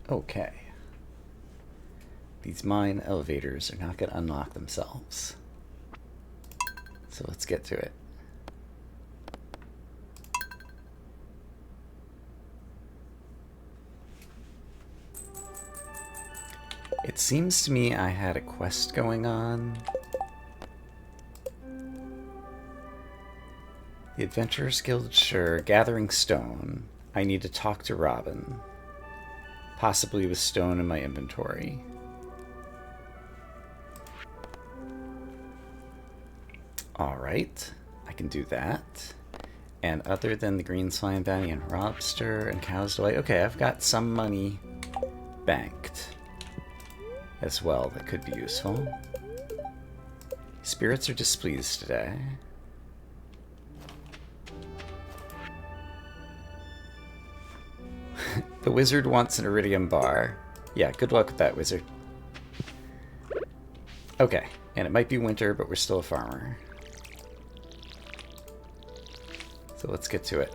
Okay. These mine elevators are not going to unlock themselves. So let's get to it. It seems to me I had a quest going on. The Adventurers Guild, sure. Gathering stone. I need to talk to Robin. Possibly with stone in my inventory. Alright, I can do that. And other than the green slime bounty and Robster and Cow's Delight, okay, I've got some money banked as well that could be useful. Spirits are displeased today. The wizard wants an iridium bar. Yeah, good luck with that, wizard. Okay, and it might be winter, but we're still a farmer. So let's get to it.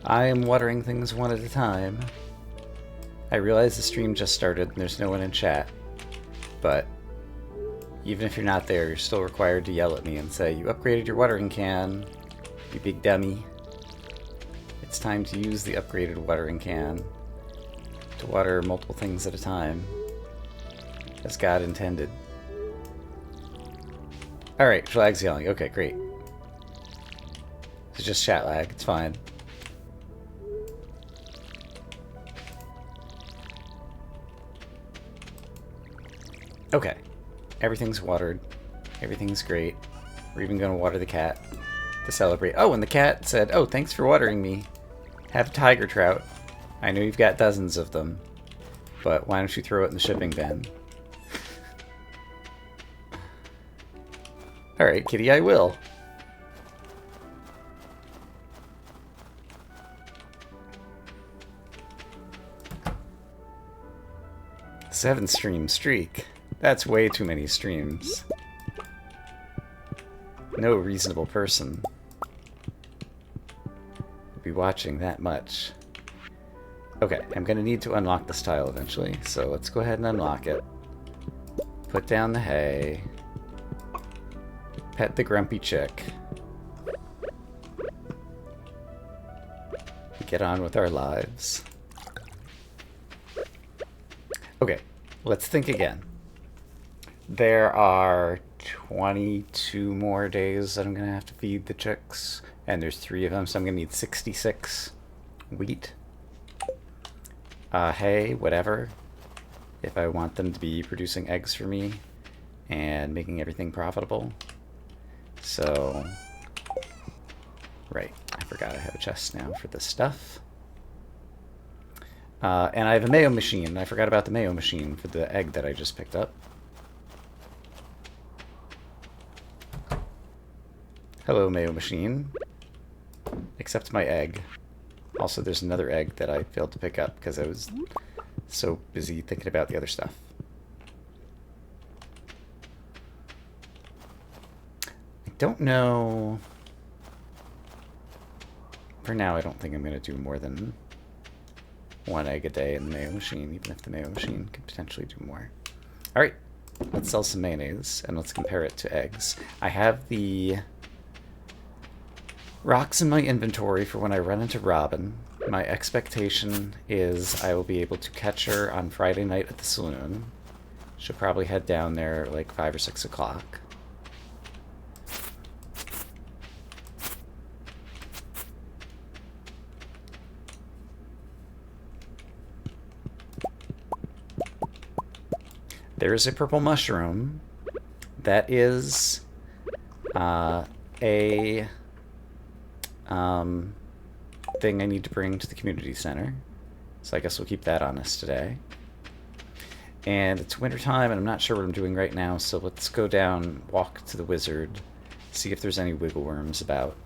I am watering things one at a time. I realize the stream just started and there's no one in chat, but even if you're not there, you're still required to yell at me and say, "You upgraded your watering can, you big dummy." It's time to use the upgraded watering can to water multiple things at a time, as God intended. Alright, flag's yelling. Okay, great. It's just chat lag, it's fine. Okay, everything's watered. Everything's great. We're even going to water the cat to celebrate. Oh, and the cat said, "Oh, thanks for watering me. Have tiger trout. I know you've got dozens of them, but why don't you throw it in the shipping bin?" Alright, kitty, I will. Seven stream streak. That's way too many streams. No reasonable person would be watching that much. Okay, I'm gonna need to unlock this tile eventually, so let's go ahead and unlock it. Put down the hay. Pet the grumpy chick. Get on with our lives. Okay, let's think again. There are 22 more days that I'm going to have to feed the chicks, and there's 3 of them, so I'm going to need 66 wheat. Hay, whatever, if I want them to be producing eggs for me and making everything profitable. So, right, I forgot I have a chest now for this stuff. And I have a mayo machine. I forgot about the mayo machine for the egg that I just picked up. Hello, mayo machine. Accept my egg. Also, there's another egg that I failed to pick up because I was so busy thinking about the other stuff. I don't know. For now, I don't think I'm going to do more than 1 egg a day in the mayo machine, even if the mayo machine could potentially do more. Alright, let's sell some mayonnaise, and let's compare it to eggs. I have the rocks in my inventory for when I run into Robin. My expectation is I will be able to catch her on Friday night at the saloon. She'll probably head down there like 5 or 6 o'clock. There's a purple mushroom that is a thing I need to bring to the community center. So I guess we'll keep that on us today. And it's wintertime, and I'm not sure what I'm doing right now, so let's go down, walk to the wizard, see if there's any wiggle worms about.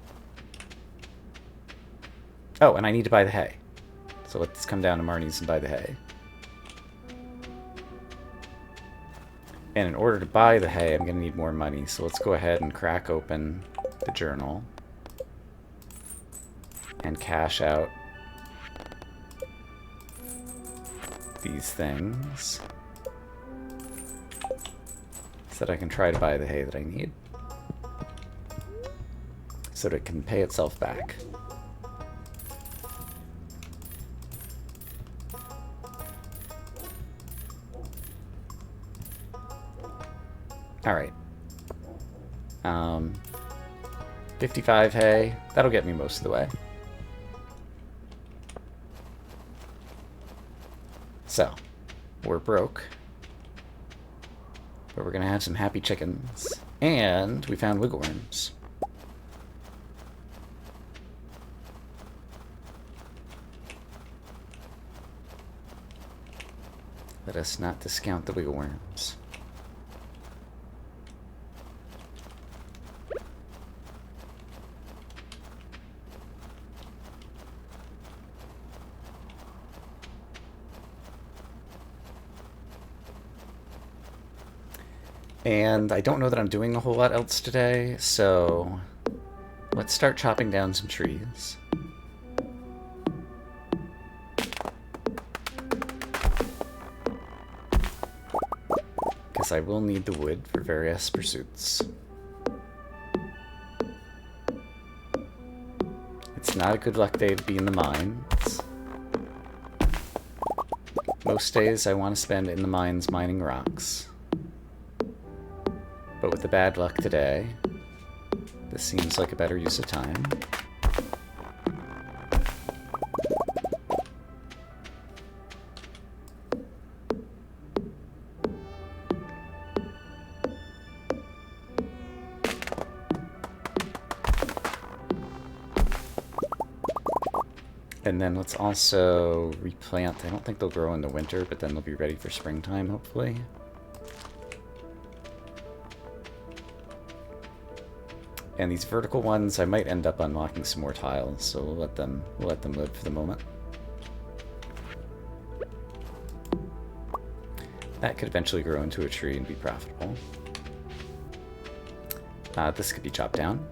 Oh, and I need to buy the hay. So let's come down to Marnie's and buy the hay. And in order to buy the hay, I'm going to need more money. So let's go ahead and crack open the journal and cash out these things so that I can try to buy the hay that I need so that it can pay itself back. Alright. 55 hay. That'll get me most of the way. So, we're broke. But we're gonna have some happy chickens. And we found wiggle worms. Let us not discount the wiggle worms. And I don't know that I'm doing a whole lot else today, so let's start chopping down some trees. Because I will need the wood for various pursuits. It's not a good luck day to be in the mines. Most days I want to spend in the mines mining rocks. But with the bad luck today, this seems like a better use of time. And then let's also replant. I don't think they'll grow in the winter, but then they'll be ready for springtime, hopefully. And these vertical ones, I might end up unlocking some more tiles, so we'll let them live for the moment. That could eventually grow into a tree and be profitable. This could be chopped down.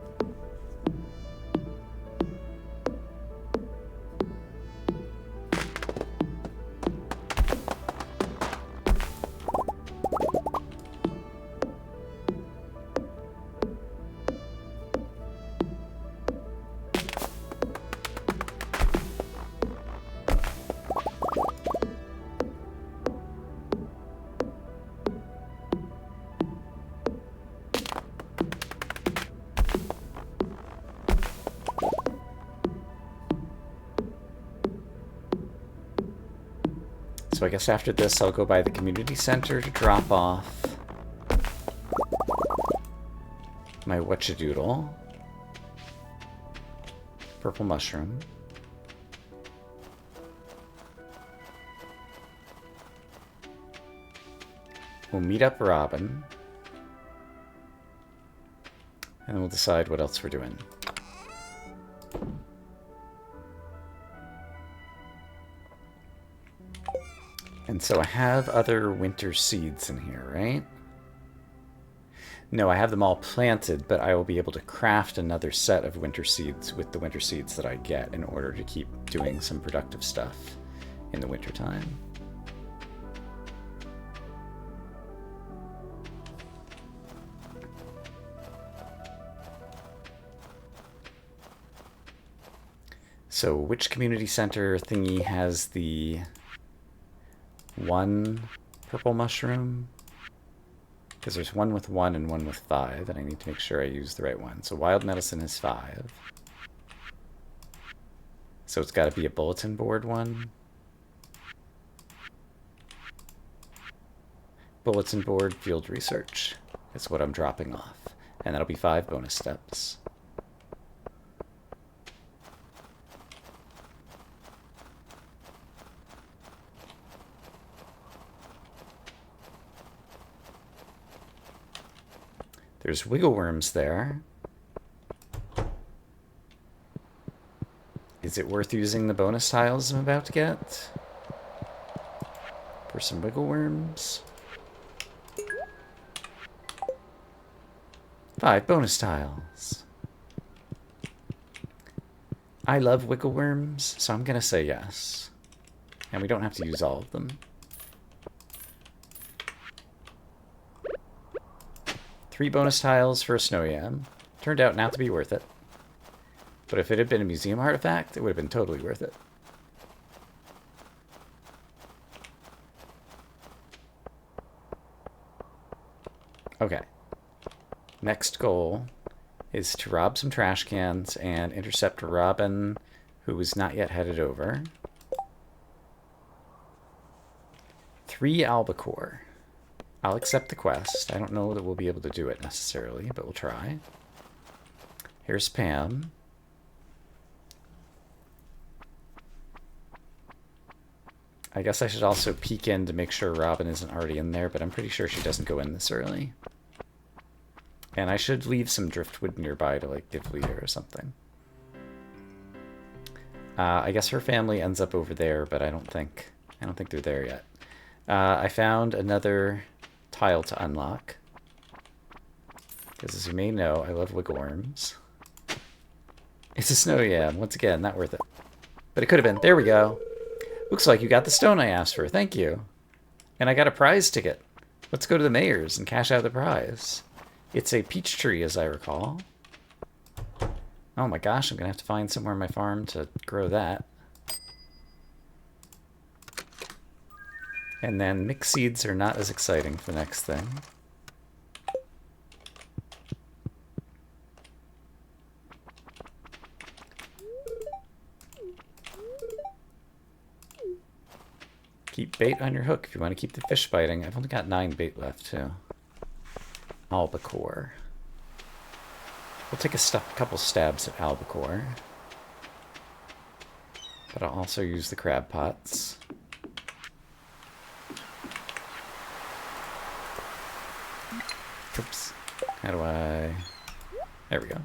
So I guess after this I'll go by the community center to drop off my whatchadoodle. Purple mushroom. We'll meet up Robin. And then we'll decide what else we're doing. And so I have other winter seeds in here, right? No, I have them all planted, but I will be able to craft another set of winter seeds with the winter seeds that I get in order to keep doing some productive stuff in the wintertime. So which community center thingy has the one purple mushroom? Because there's one with 1 and one with 5, and I need to make sure I use the right one. So wild medicine is 5. So it's got to be a bulletin board one. Bulletin board field research is what I'm dropping off. And that'll be 5 bonus steps. There's wiggle worms there. Is Is it worth using the bonus tiles I'm about to get? For some wiggle worms? 5 bonus tiles. I love wiggle worms, so I'm gonna say yes. And we don't have to use all of them. 3 bonus tiles for a snow yam. Turned out not to be worth it. But if it had been a museum artifact, it would have been totally worth it. Okay. Next goal is to rob some trash cans and intercept Robin, who is not yet headed over. 3 albacore. I'll accept the quest. I don't know that we'll be able to do it necessarily, but we'll try. Here's Pam. I guess I should also peek in to make sure Robin isn't already in there, but I'm pretty sure she doesn't go in this early. And I should leave some driftwood nearby to, like, give Leah or something. I guess her family ends up over there, but I don't think they're there yet. I found another tile to unlock. Because as you may know, I love wiggle worms. It's a snow yam. Once again, not worth it. But it could have been. There we go. Looks like you got the stone I asked for. Thank you. And I got a prize ticket. Let's go to the mayor's and cash out the prize. It's a peach tree, as I recall. Oh my gosh, I'm going to have to find somewhere on my farm to grow that. And then mixed seeds are not as exciting for the next thing. Keep bait on your hook if you want to keep the fish biting. I've only got 9 bait left, too. Albacore. We'll take a couple stabs at albacore. But I'll also use the crab pots. Oops. How do I... There we go.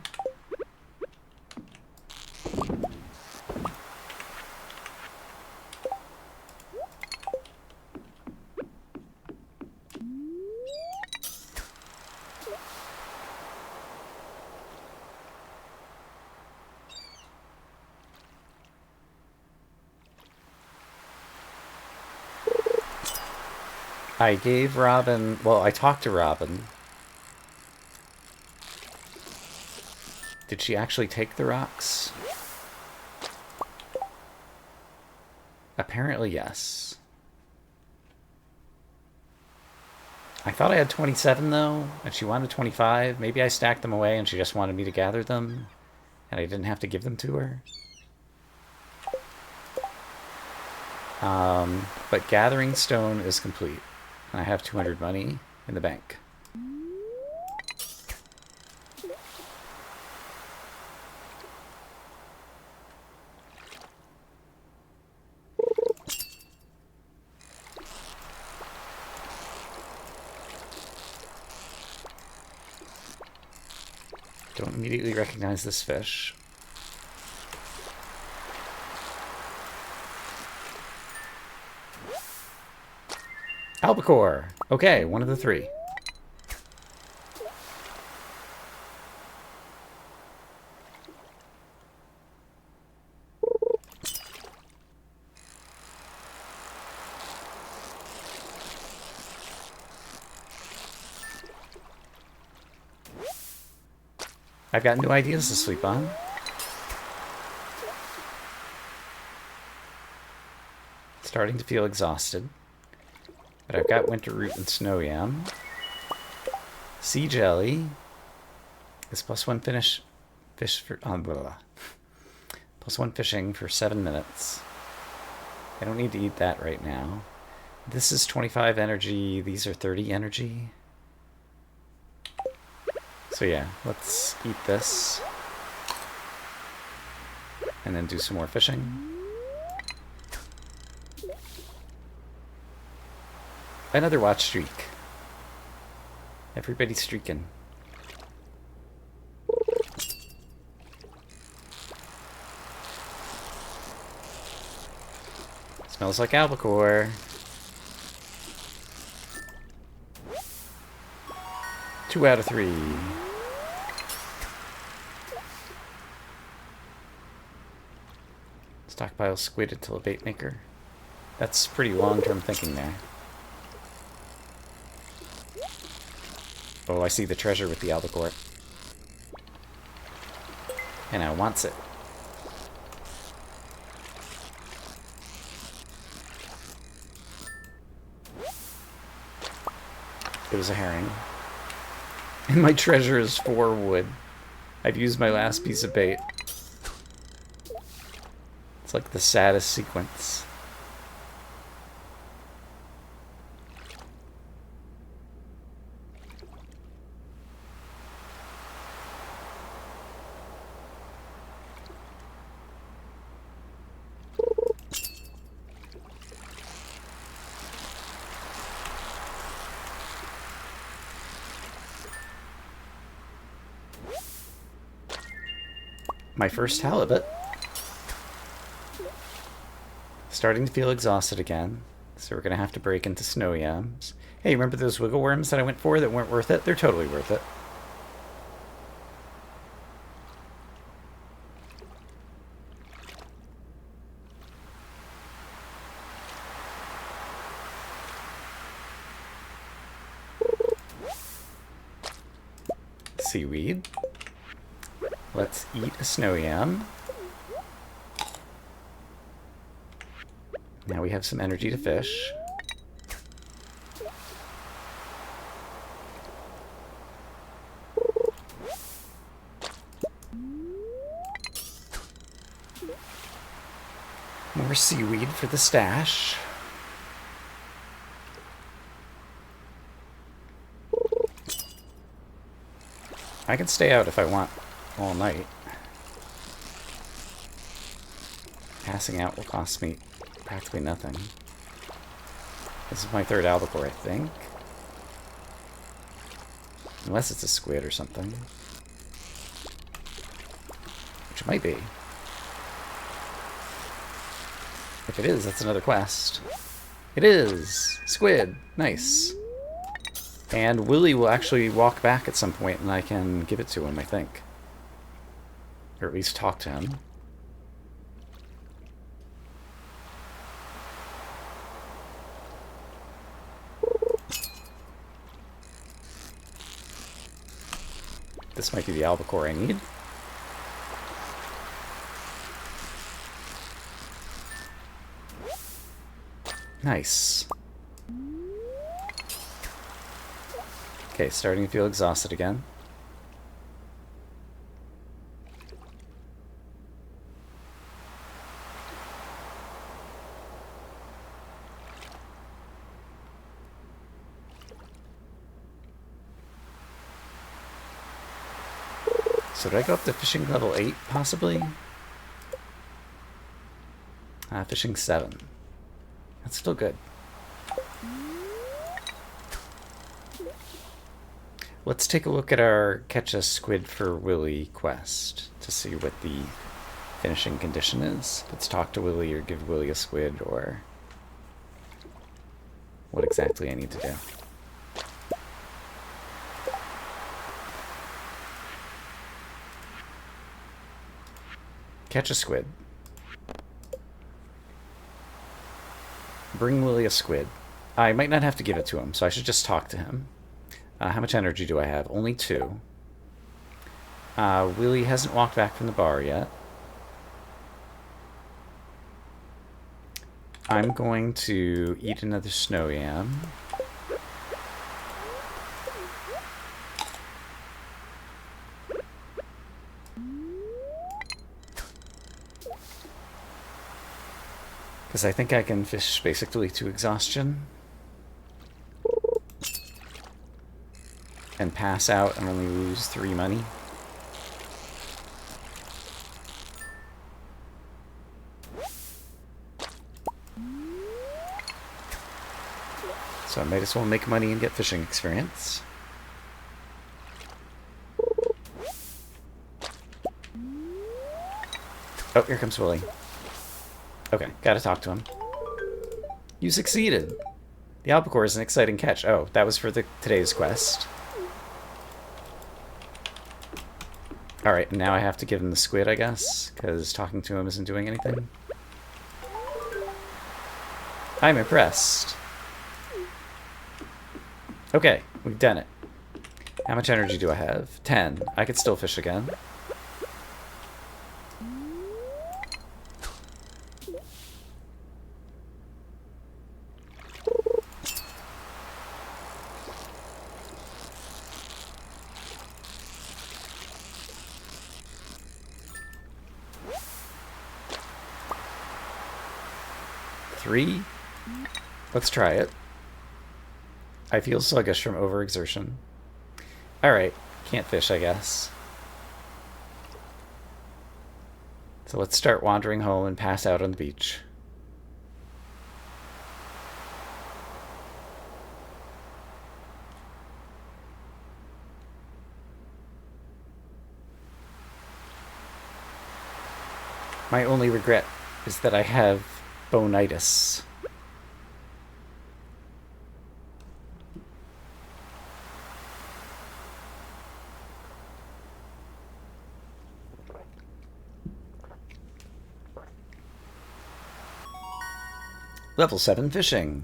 I gave Robin... Well, I talked to Robin. Did she actually take the rocks? Apparently, yes. I thought I had 27, though, and she wanted 25. Maybe I stacked them away and she just wanted me to gather them, and I didn't have to give them to her. But gathering stone is complete. I have 200 money in the bank. Don't immediately recognize this fish. Albacore! Okay, one of the 3. I've got new ideas to sleep on. Starting to feel exhausted. But I've got winter root and snow yam. Sea jelly is +1 fish for blah, blah. +1 fishing for 7 minutes. I don't need to eat that right now. This is 25 energy. These are 30 energy. So yeah, let's eat this. And then do some more fishing. Another watch streak. Everybody's streaking. Smells like albacore. Two out of 3. Stockpile squid until a bait maker. That's pretty long-term thinking there. Oh, I see the treasure with the albacore. And I wants it. It was a herring. And my treasure is 4 wood. I've used my last piece of bait. It's like the saddest sequence. My first halibut. Starting to feel exhausted again, so we're gonna have to break into snow yams. Hey, remember those wiggle worms that I went for that weren't worth it? They're totally worth it. Seaweed. Let's eat a snow yam. Now we have some energy to fish. More seaweed for the stash. I can stay out if I want all night. Passing out will cost me practically nothing. This is my 3rd albacore, I think. Unless it's a squid or something. Which it might be. If it is, that's another quest. It is! Squid! Nice. And Willy will actually walk back at some point and I can give it to him, I think. Or at least talk to him. This might be the albacore I need. Nice. Okay, starting to feel exhausted again. So did I go up to fishing level 8, possibly? Fishing 7. That's still good. Let's take a look at our Catch a Squid for Willy quest to see what the finishing condition is. Let's talk to Willy or give Willy a squid or what exactly I need to do. Catch a squid. Bring Willy a squid. I might not have to give it to him, so I should just talk to him. How much energy do I have? Only 2. Willy hasn't walked back from the bar yet. I'm going to eat another snow yam. Because I think I can fish basically to exhaustion. And pass out and only lose 3 money. So I might as well make money and get fishing experience. Oh, here comes Willy. Okay, gotta talk to him. You succeeded! The albacore is an exciting catch. Oh, that was for today's quest. Alright, now I have to give him the squid, I guess, because talking to him isn't doing anything. I'm impressed. Okay, we've done it. How much energy do I have? 10. I could still fish again. Three? Let's try it. I feel sluggish from overexertion. Alright, can't fish, I guess. So let's start wandering home and pass out on the beach. My only regret is that I have bonitis. Level 7 fishing.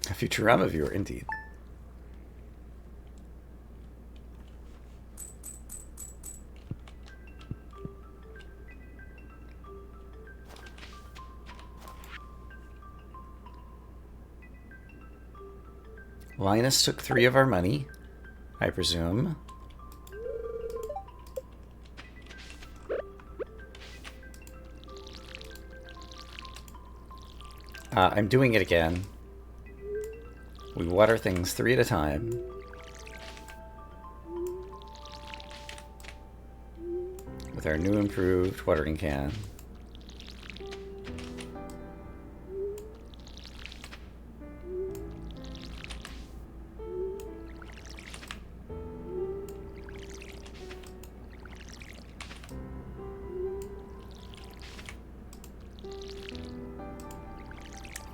A Futurama viewer, indeed. Linus took 3 of our money, I presume. I'm doing it again. We water things 3 at a time. With our new improved watering can.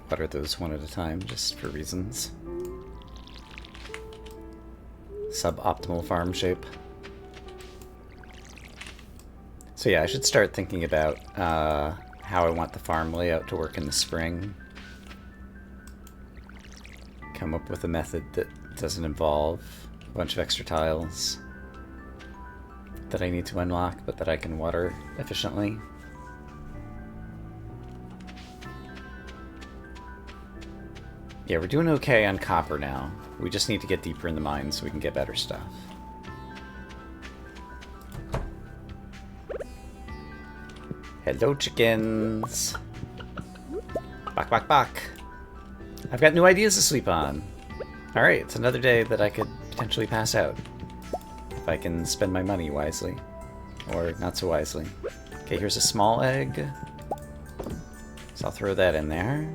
Water those 1 at a time, just for reasons. Suboptimal farm shape. So yeah, I should start thinking about how I want the farm layout to work in the spring. Come up with a method that doesn't involve a bunch of extra tiles that I need to unlock, but that I can water efficiently. Yeah, we're doing okay on copper now. We just need to get deeper in the mine so we can get better stuff. Hello, chickens. Bok, bok, bok. I've got new ideas to sleep on. Alright, it's another day that I could potentially pass out. If I can spend my money wisely. Or not so wisely. Okay, here's a small egg. So I'll throw that in there.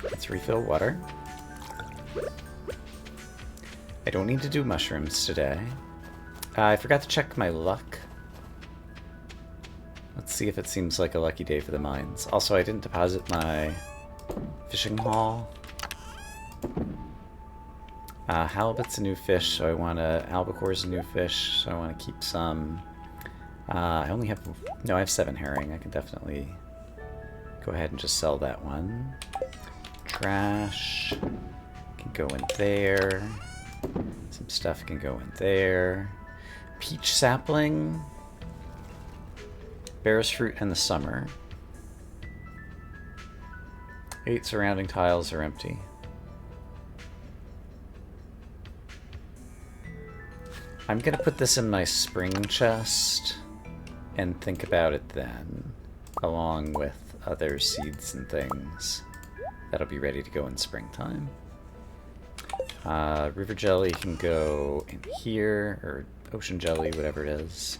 Let's refill water. I don't need to do mushrooms today. I forgot to check my luck. Let's see if it seems like a lucky day for the mines. Also, I didn't deposit my fishing haul. Halibut's a new fish, so I want to... Albacore's a new fish, so I want to keep some. I only have... No, I have 7 herring. I can definitely go ahead and just sell that one. Trash can go in there. Some stuff can go in there. Peach sapling. Bears fruit in the summer. 8 surrounding tiles are empty. I'm gonna put this in my spring chest and think about it then, along with other seeds and things that'll be ready to go in springtime. River jelly can go in here, or ocean jelly, whatever it is.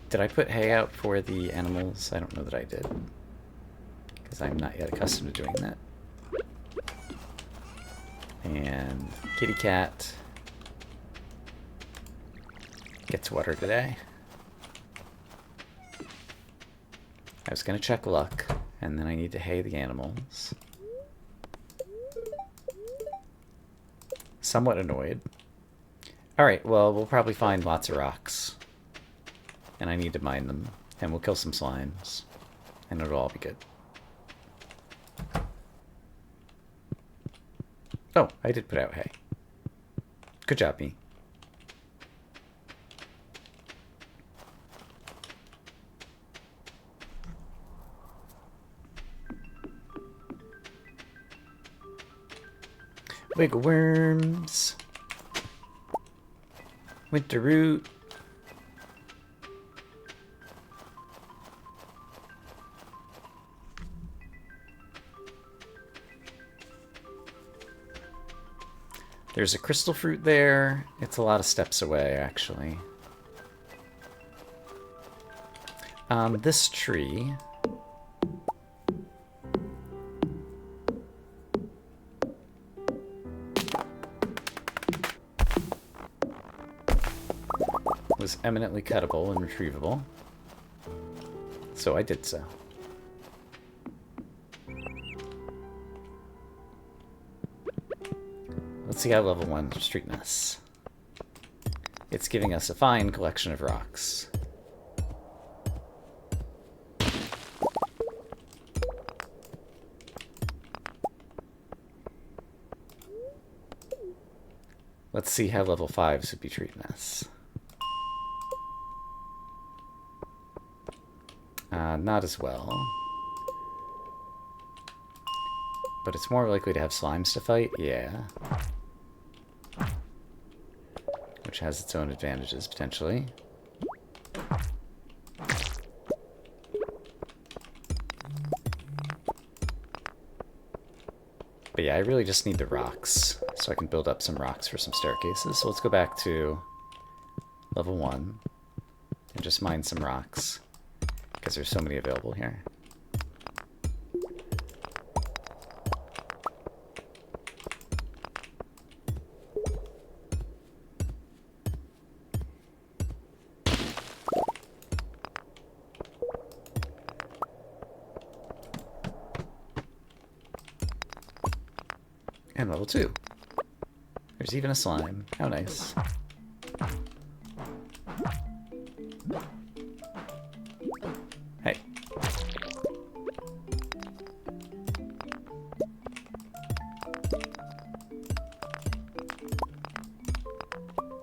Did I put hay out for the animals? I don't know that I did, because I'm not yet accustomed to doing that. And kitty cat gets water today. I was gonna check luck, and then I need to hay the animals. Somewhat annoyed. Alright, well, we'll probably find lots of rocks. And I need to mine them. And we'll kill some slimes. And it'll all be good. Oh, I did put out hay. Good job, me. Wiggle worms. Winter root. There's a crystal fruit there. It's a lot of steps away, actually. This tree... was eminently cuttable and retrievable. So I did so. Let's see how level 1 is treating us. It's giving us a fine collection of rocks. Let's see how level 5s would be treating us. Not as well. But it's more likely to have slimes to fight, yeah. Which has its own advantages, potentially. But yeah, I really just need the rocks, so I can build up some rocks for some staircases. So let's go back to level 1 and just mine some rocks, because there's so many available here. And level 2. There's even a slime. How nice. Hey.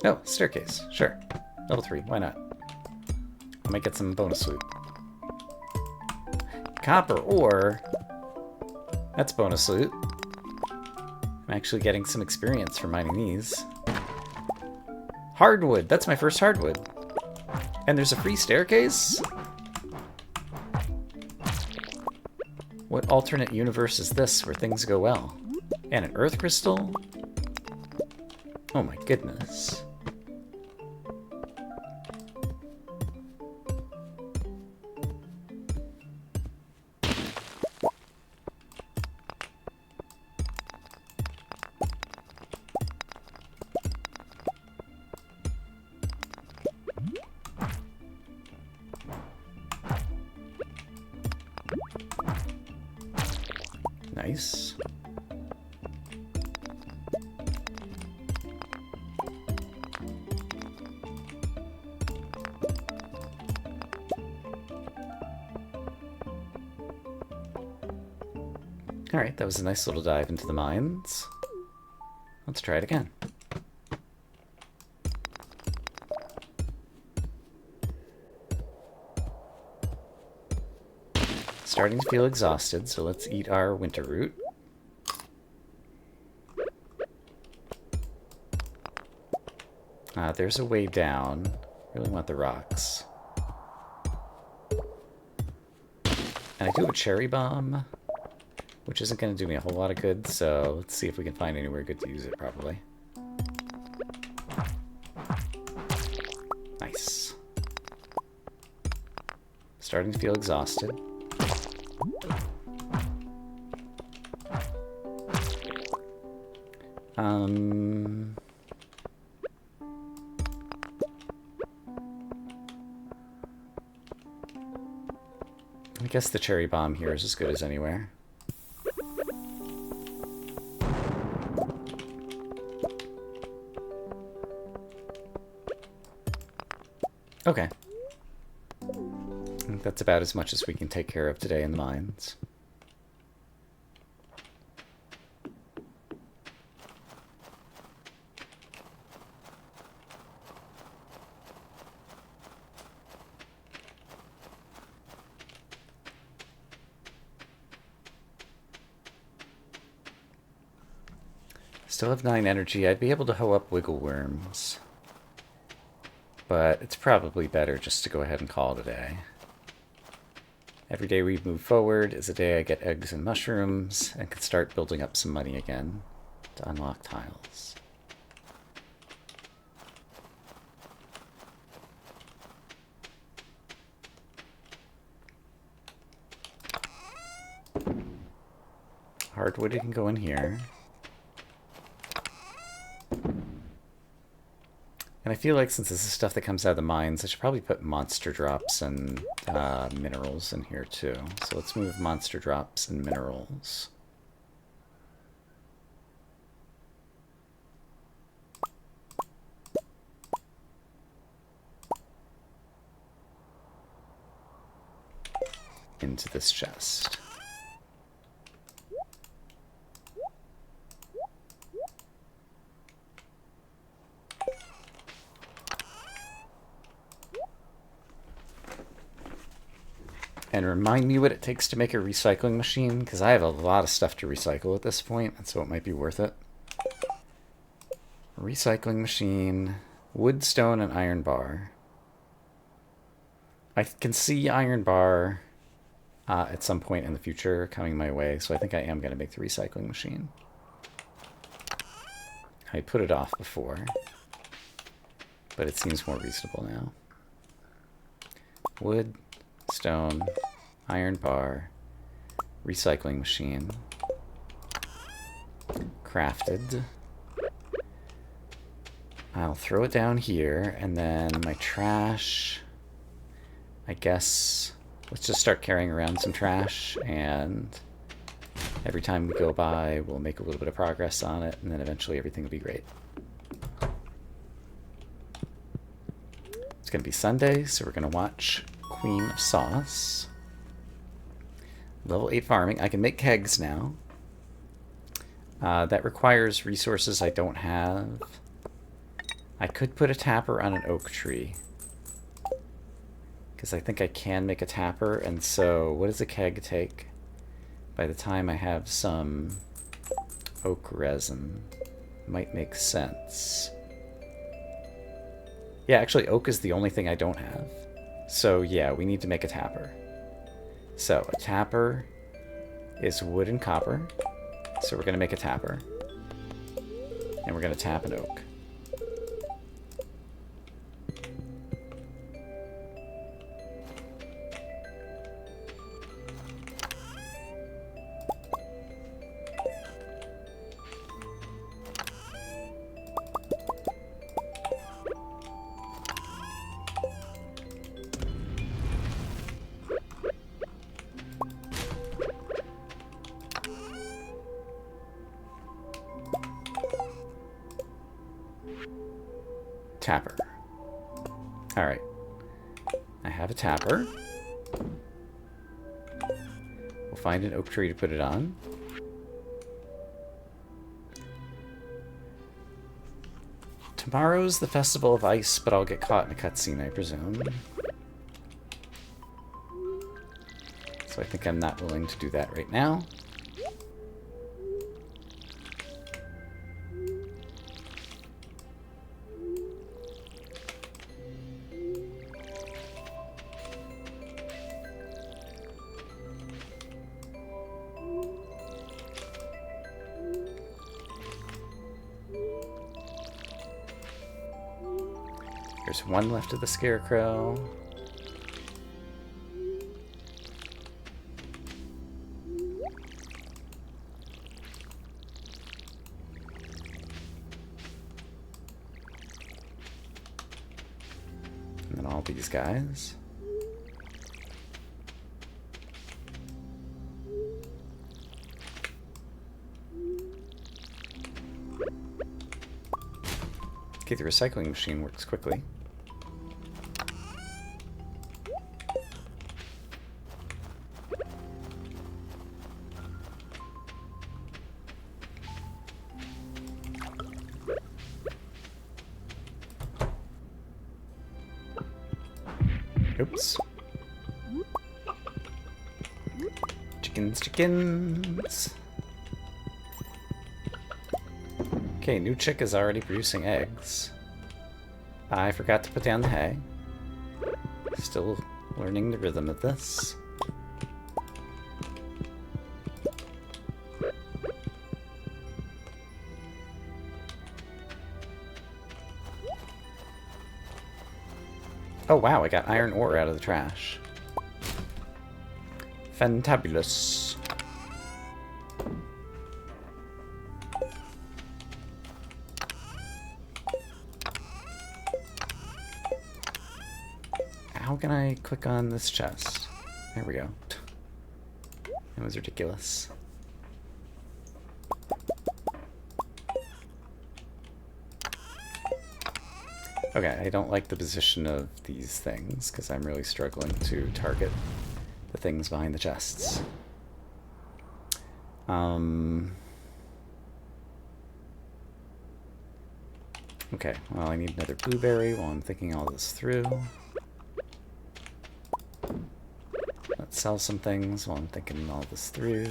Oh, staircase. Sure. Level 3. Why not? I might get some bonus loot. Copper ore. That's bonus loot. I'm actually getting some experience from mining these. Hardwood! That's my first hardwood. And there's a free staircase? What alternate universe is this where things go well? And an earth crystal? Oh my goodness. Nice. Alright, that was a nice little dive into the mines. Let's try it again. Starting to feel exhausted, so let's eat our winter root. There's a way down. Really want the rocks. And I do have a cherry bomb, which isn't going to do me a whole lot of good, so let's see if we can find anywhere good to use it properly. Nice. Starting to feel exhausted. I guess the cherry bomb here is as good as anywhere. Okay. I think that's about as much as we can take care of today in the mines. Still have 9 energy. I'd be able to hoe up wiggle worms. But it's probably better just to go ahead and call it a day. Every day we move forward is a day I get eggs and mushrooms and can start building up some money again to unlock tiles. Hardwood can go in here. And I feel like since this is stuff that comes out of the mines, I should probably put monster drops and minerals in here too. So let's move monster drops and minerals. Into this chest. And remind me what it takes to make a recycling machine, because I have a lot of stuff to recycle at this point, and so it might be worth it. Recycling machine, wood, stone, and iron bar. I can see iron bar at some point in the future coming my way, so I think I am going to make the recycling machine. I put it off before, but it seems more reasonable now. Wood, stone, iron bar, recycling machine, crafted. I'll throw it down here, and then my trash, I guess, let's just start carrying around some trash, and every time we go by, we'll make a little bit of progress on it, and then eventually everything will be great. It's going to be Sunday, so we're going to watch Queen of Sauce. Level 8 farming. I can make kegs now. That requires resources I don't have. I could put a tapper on an oak tree, because I think I can make a tapper, and so what does a keg take? By the time I have some oak resin, might make sense. Yeah, actually oak is the only thing I don't have. So yeah, we need to make a tapper. So a tapper is wood and copper. So we're going to make a tapper. And we're going to tap an oak. Tapper. Alright. I have a tapper. We'll find an oak tree to put it on. Tomorrow's the Festival of Ice, but I'll get caught in a cutscene, I presume. So I think I'm not willing to do that right now. There's one left of the scarecrow. And then all these guys. Okay, the recycling machine works quickly. Oops. Chickens, chickens. Okay, new chick is already producing eggs. I forgot to put down the hay. Still learning the rhythm of this. Oh wow, I got iron ore out of the trash. Fantabulous. How can I click on this chest? There we go. That was ridiculous. Okay, I don't like the position of these things because I'm really struggling to target the things behind the chests. Okay, well, I need another blueberry while I'm thinking all this through. Let's sell some things while I'm thinking all this through.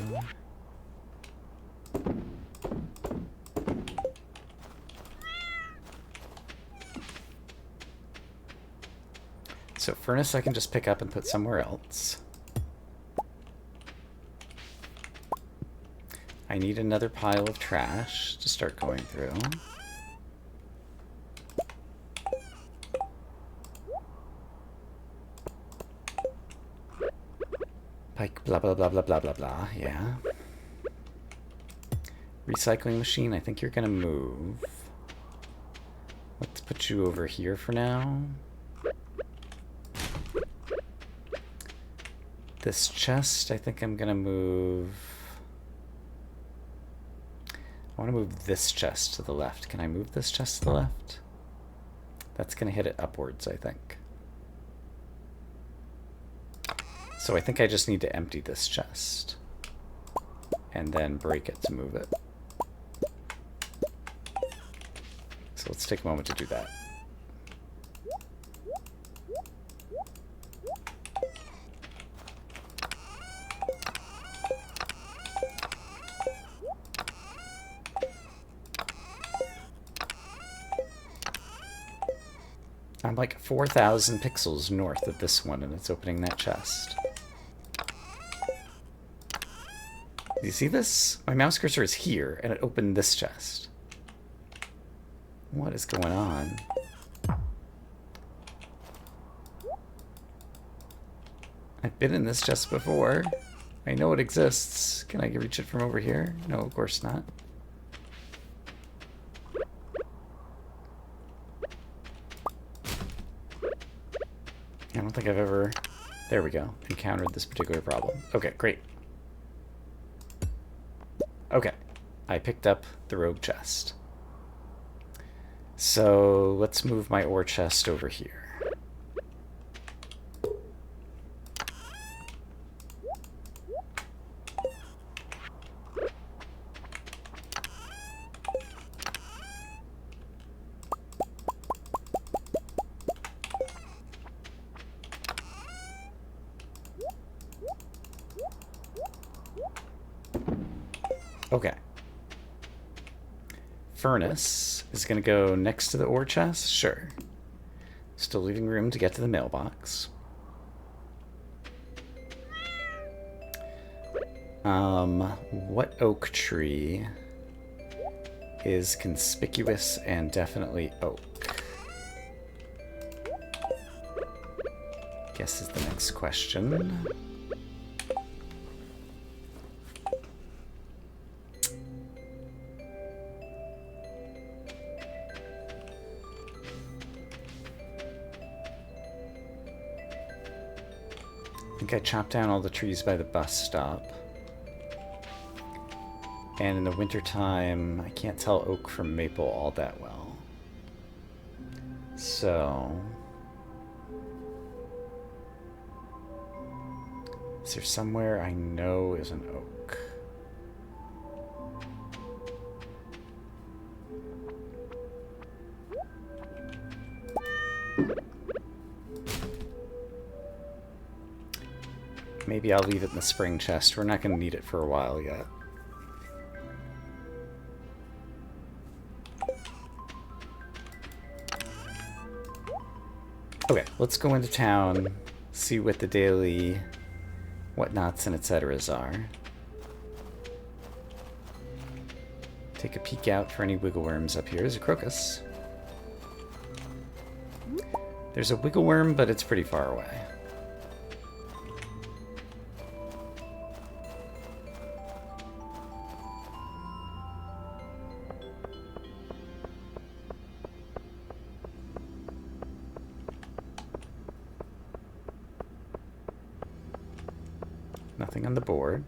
So furnace I can just pick up and put somewhere else. I need another pile of trash to start going through. Pike, blah, blah, blah, blah, blah, blah, blah, yeah. Recycling machine, I think you're gonna move. Let's put you over here for now. This chest, I think I'm gonna move... I want to move this chest to the left. Can I move this chest to the left? That's gonna hit it upwards, I think. So I think I just need to empty this chest. And then break it to move it. So let's take a moment to do that. I'm like 4,000 pixels north of this one, and it's opening that chest. Do you see this? My mouse cursor is here, and it opened this chest. What is going on? I've been in this chest before. I know it exists. Can I reach it from over here? No, of course not. I don't think I've ever, there we go, encountered this particular problem. Okay, great. Okay, I picked up the rogue chest. So let's move my ore chest over here. Okay. Furnace is going to go next to the ore chest? Sure. Still leaving room to get to the mailbox. What oak tree is conspicuous and definitely oak? Guess is the next question. I think I chopped down all the trees by the bus stop. And in the wintertime, I can't tell oak from maple all that well. So... is there somewhere I know is an oak? Maybe I'll leave it in the spring chest. We're not going to need it for a while yet. Okay, let's go into town, see what the daily whatnots and etceteras are. Take a peek out for any wiggle worms up here. There's a crocus. There's a wiggle worm, but it's pretty far away. Nothing on the board.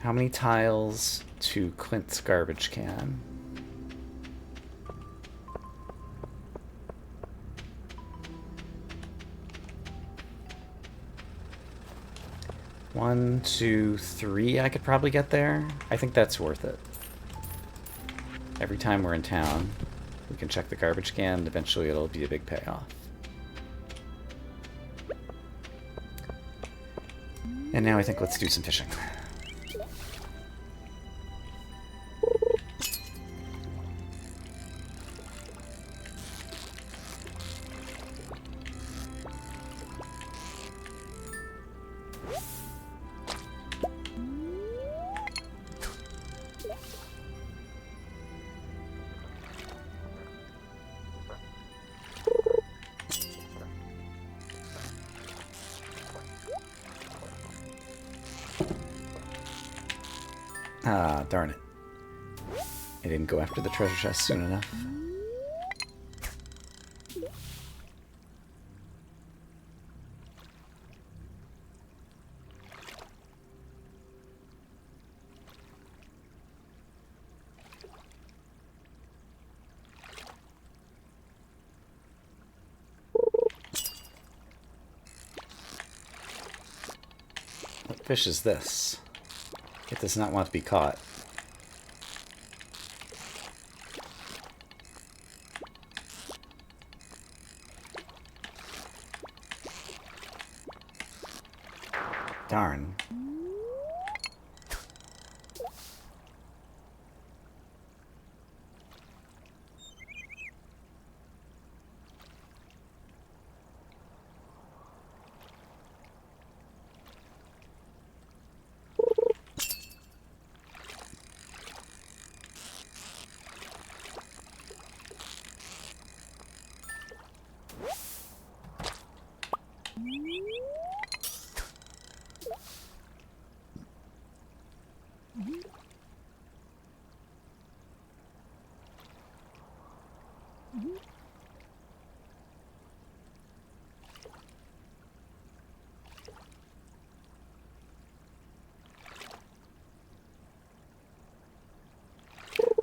How many tiles to Clint's garbage can? One, two, three I could probably get there. I think that's worth it. Every time we're in town, we can check the garbage can, and eventually it'll be a big payoff. And now I think let's do some fishing. Ah, darn it. I didn't go after the treasure chest soon enough. What fish is this? It does not want to be caught. Darn.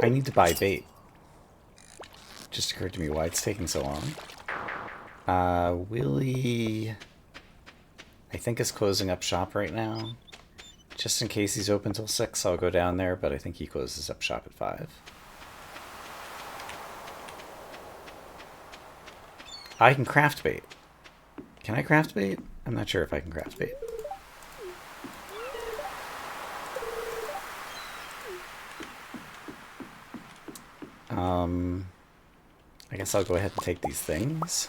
I need to buy bait. Just occurred to me why it's taking so long. Willie, I think, is closing up shop right now. Just in case he's open till 6, I'll go down there, but I think he closes up shop at 5. I can craft bait. Can I craft bait? I'm not sure if I can craft bait. I guess I'll go ahead and take these things.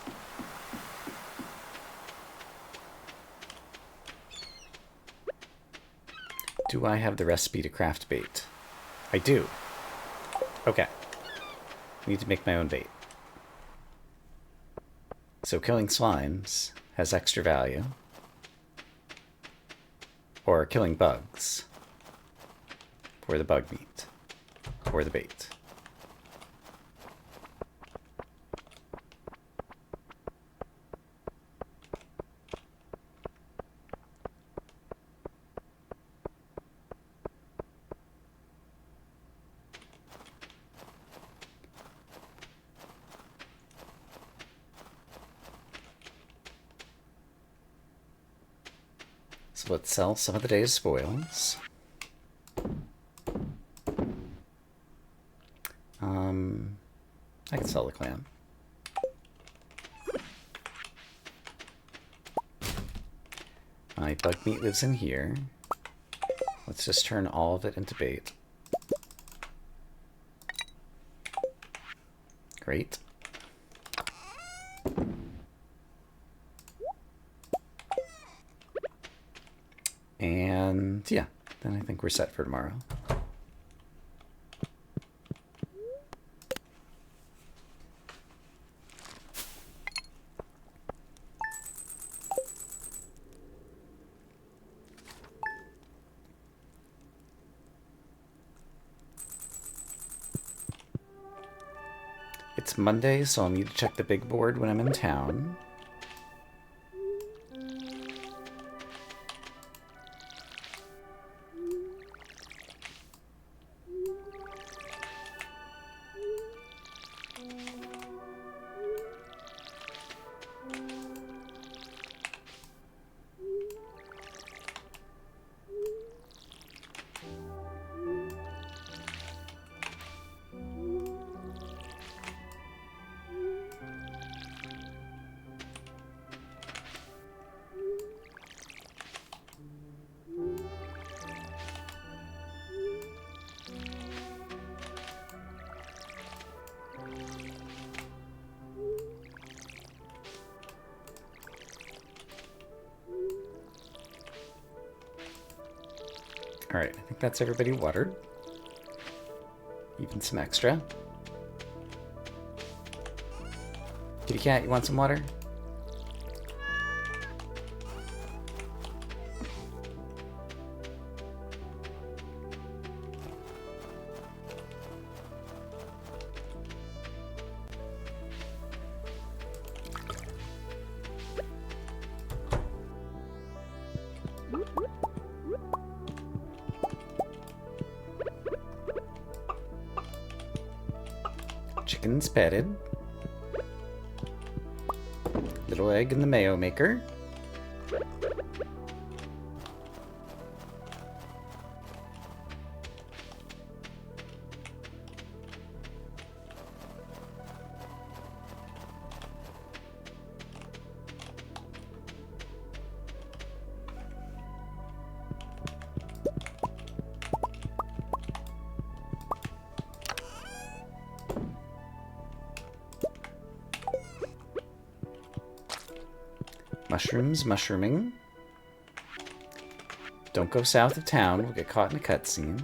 Do I have the recipe to craft bait? I do. Okay. I need to make my own bait. So killing slimes has extra value. Or killing bugs for the bug meat. Or the bait. So let's sell some of the day's spoils. I can sell the clam. My bug meat lives in here. Let's just turn all of it into bait. Great. And yeah, then I think we're set for tomorrow. It's Monday, so I'll need to check the big board when I'm in town. Alright, I think that's everybody watered. Even some extra. Kitty cat, you want some water? Chicken's petted. Little egg in the mayo maker. Mushrooms mushrooming. Don't go south of town, we'll get caught in a cutscene.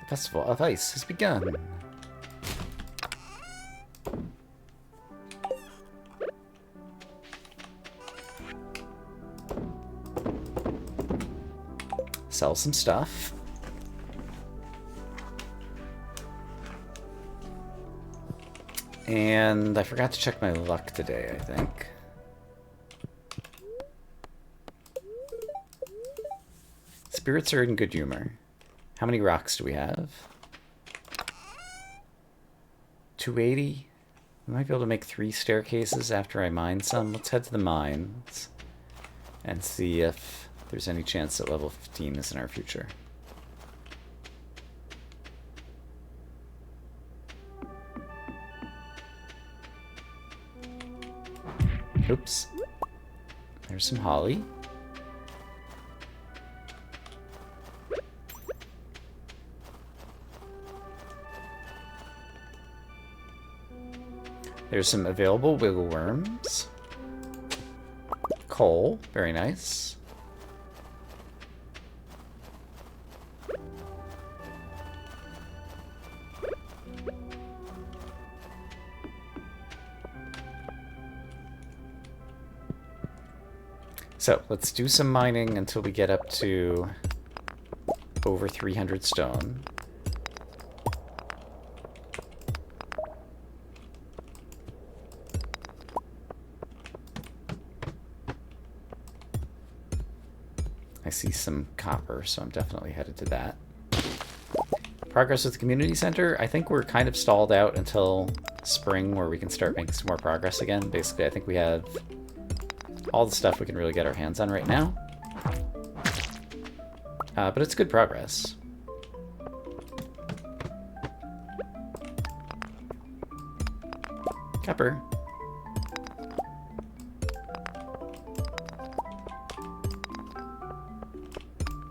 The Festival of Ice has begun. Sell some stuff. And I forgot to check my luck today, I think. Spirits are in good humor. How many rocks do we have? 280? I might be able to make 3 staircases after I mine some. Let's head to the mines and see if there's any chance that level 15 is in our future. Oops. There's some holly. There's some available wiggle worms. Coal, very nice. So let's do some mining until we get up to over 300 stone. I see some copper, so I'm definitely headed to that. Progress with the community center. I think we're kind of stalled out until spring where we can start making some more progress again. Basically, I think we have all the stuff we can really get our hands on right now. But it's good progress. Copper.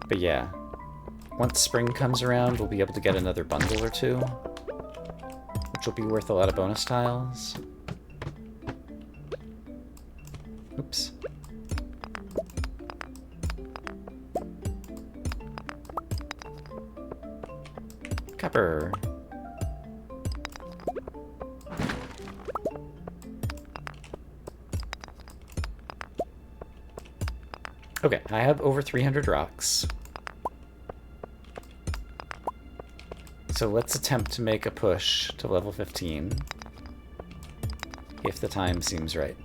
But yeah, once spring comes around, we'll be able to get another bundle or two, which will be worth a lot of bonus tiles. Oops. Copper. Okay, I have over 300 rocks. So let's attempt to make a push to level 15, if the time seems right.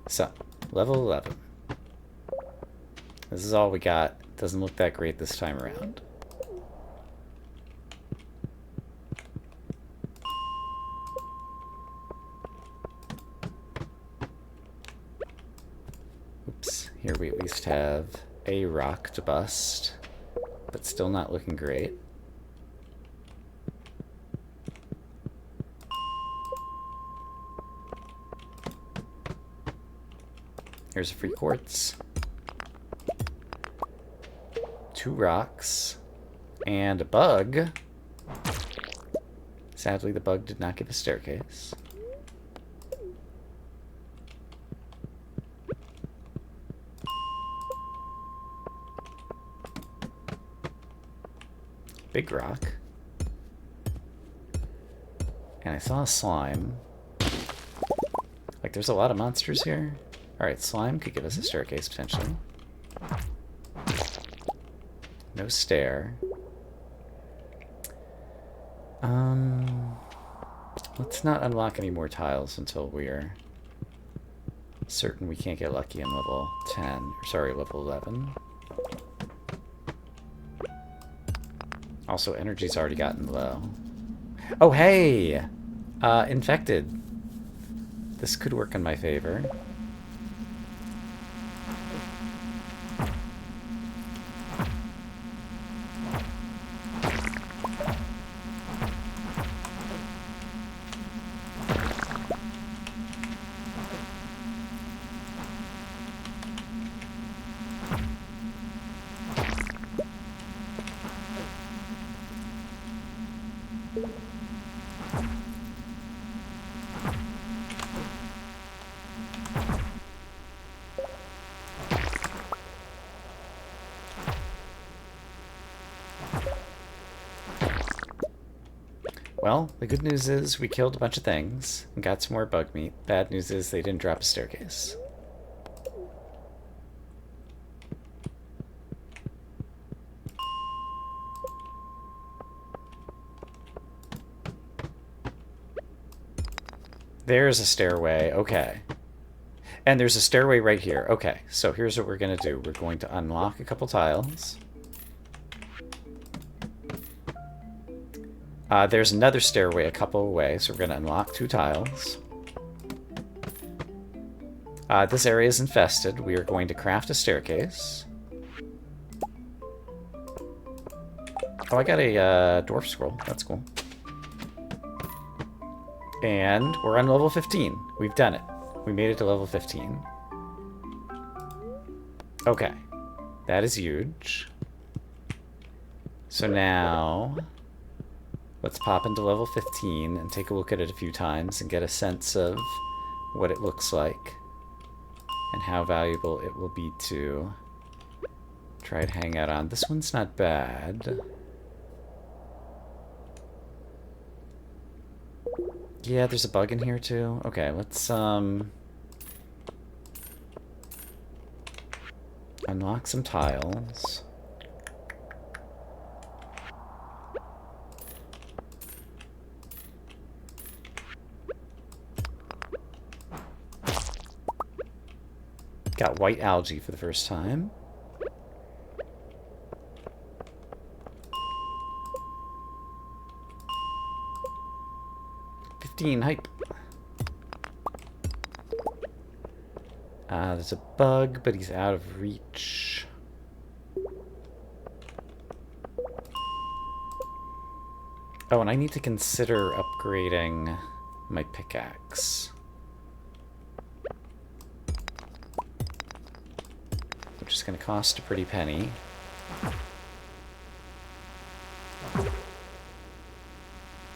So, level 11. This is all we got. Doesn't look that great this time around. Oops, here we at least have a rock to bust, but still not looking great. Here's a free quartz. 2 rocks. And a bug. Sadly, the bug did not give a staircase. Big rock. And I saw a slime. Like, there's a lot of monsters here. Alright, slime could give us a staircase, potentially. No stair. Let's not unlock any more tiles until we're certain we can't get lucky in level 10. Or sorry, level 11. Also, energy's already gotten low. Oh, hey! Infected. This could work in my favor. Well, the good news is we killed a bunch of things and got some more bug meat. Bad news is they didn't drop a staircase. There's a stairway. Okay. And there's a stairway right here. Okay, so here's what we're going to do. We're going to unlock a couple tiles. There's another stairway a couple away, so we're going to unlock 2 tiles. This area is infested. We are going to craft a staircase. Oh, I got a dwarf scroll. That's cool. And we're on level 15. We've done it. We made it to level 15. Okay. That is huge. So now, let's pop into level 15 and take a look at it a few times and get a sense of what it looks like and how valuable it will be to try to hang out on. This one's not bad. Yeah, there's a bug in here too. Okay, let's unlock some tiles. Got white algae for the first time. Hype. There's a bug, but he's out of reach. Oh, and I need to consider upgrading my pickaxe. Which is going to cost a pretty penny.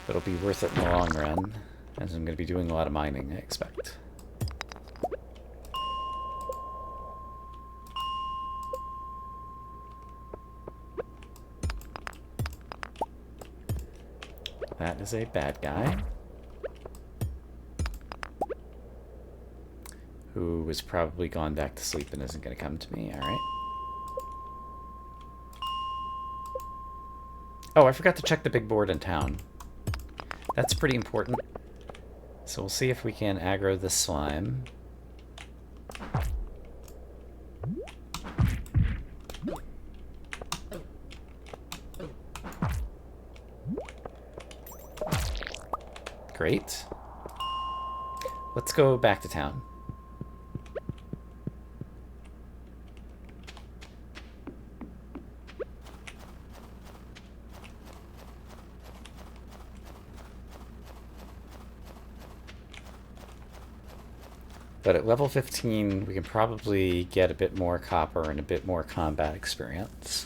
But it'll be worth it in the long run, as I'm going to be doing a lot of mining, I expect. That is a bad guy. Who has probably gone back to sleep and isn't going to come to me. Alright. Oh, I forgot to check the big board in town. That's pretty important. So we'll see if we can aggro this slime. Great. Let's go back to town. But at level 15, we can probably get a bit more copper and a bit more combat experience.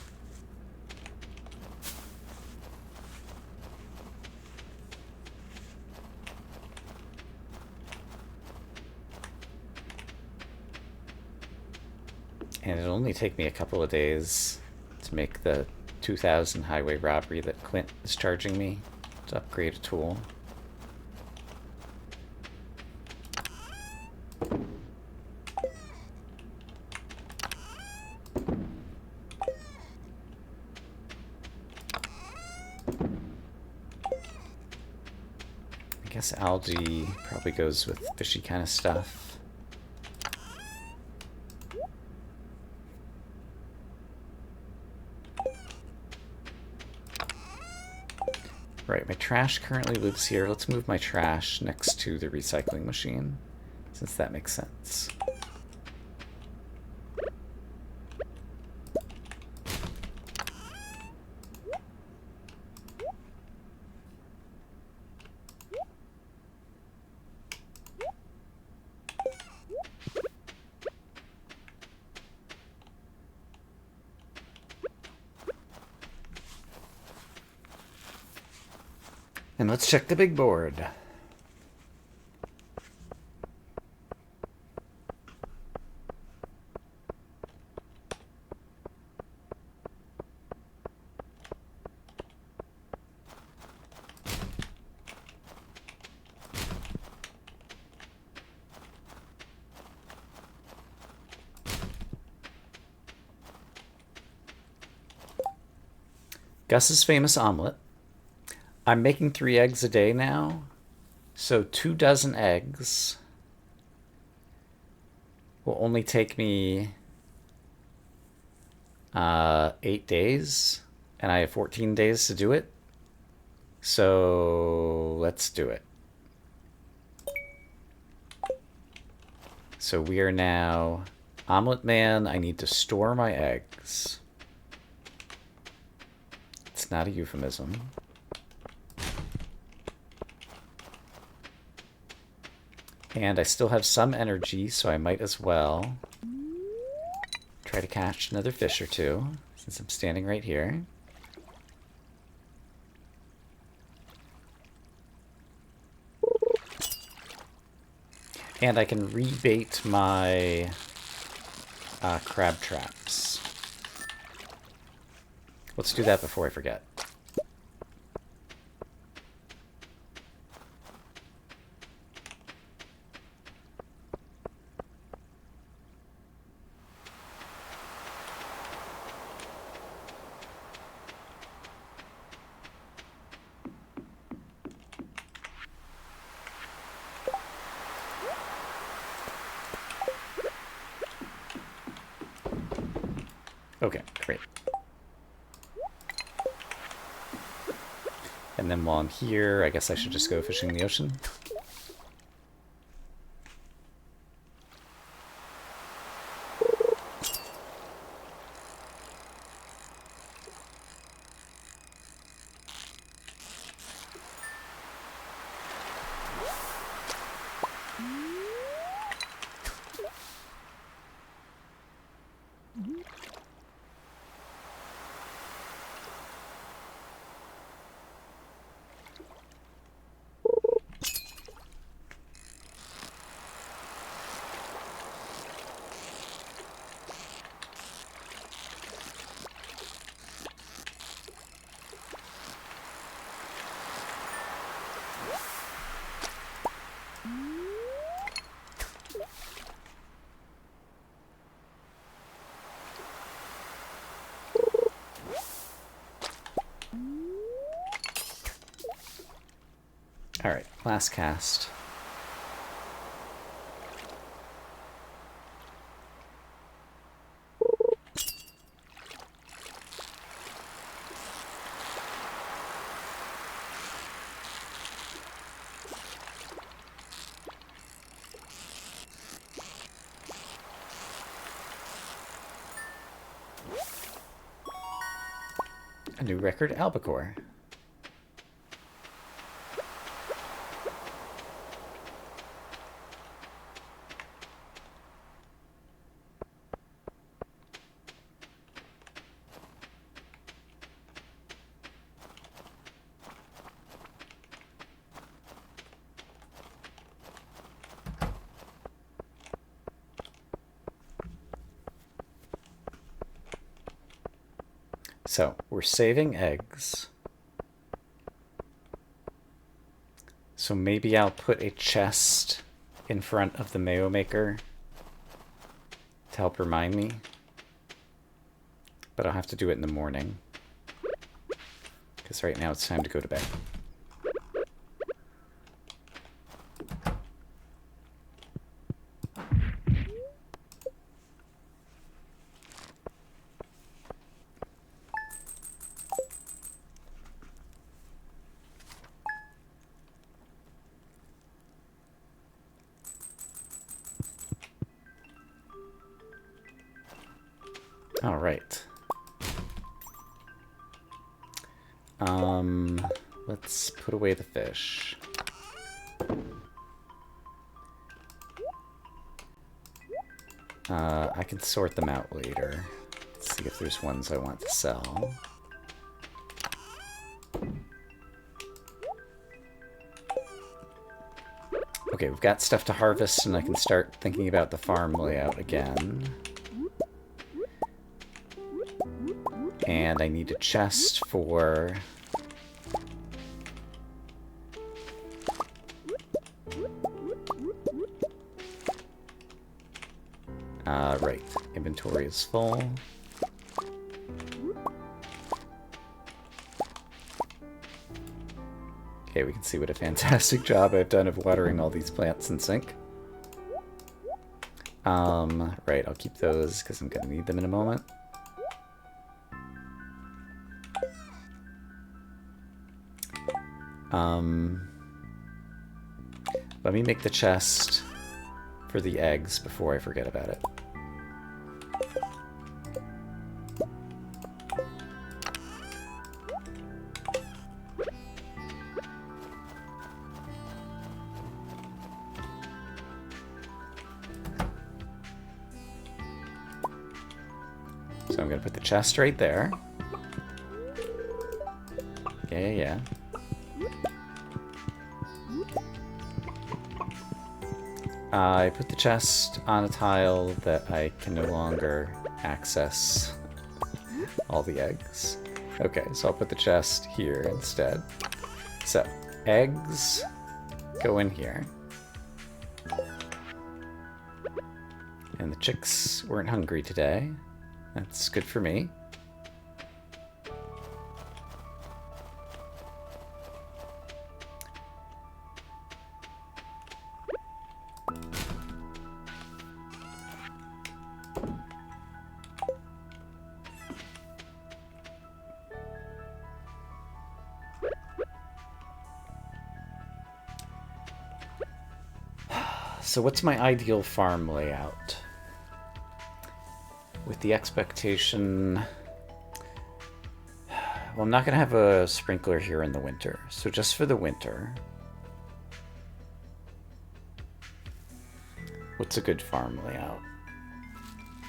And it'll only take me a couple of days to make the 2,000 highway robbery that Clint is charging me to upgrade a tool. I guess algae probably goes with fishy kind of stuff. Right, my trash currently lives here. Let's move my trash next to the recycling machine, since that makes sense. And let's check the big board. Gus's famous omelet. I'm making 3 eggs a day now, so 2 dozen eggs will only take me 8 days, and I have 14 days to do it. So let's do it. So we are now Omelet Man. I need to store my eggs. It's not a euphemism. And I still have some energy, so I might as well try to catch another fish or two, since I'm standing right here. And I can rebait my crab traps. Let's do that before I forget. Okay, great. And then while I'm here, I guess I should just go fishing in the ocean. Alright, last cast. A new record, albacore. So, we're saving eggs. So maybe I'll put a chest in front of the mayo maker to help remind me. But I'll have to do it in the morning. Because right now it's time to go to bed. All right. Let's put away the fish. I can sort them out later. Let's see if there's ones I want to sell. Okay, we've got stuff to harvest, and I can start thinking about the farm layout again. And I need a chest for... right. Inventory is full. Okay, we can see what a fantastic job I've done of watering all these plants in sync. Right, I'll keep those because I'm going to need them in a moment. Let me make the chest for the eggs before I forget about it. So I'm going to put the chest right there. Yeah. I put the chest on a tile that I can no longer access all the eggs. Okay, so I'll put the chest here instead. So, eggs go in here. And the chicks weren't hungry today. That's good for me. So what's my ideal farm layout? With the expectation... Well, I'm not going to have a sprinkler here in the winter. So just for the winter... What's a good farm layout?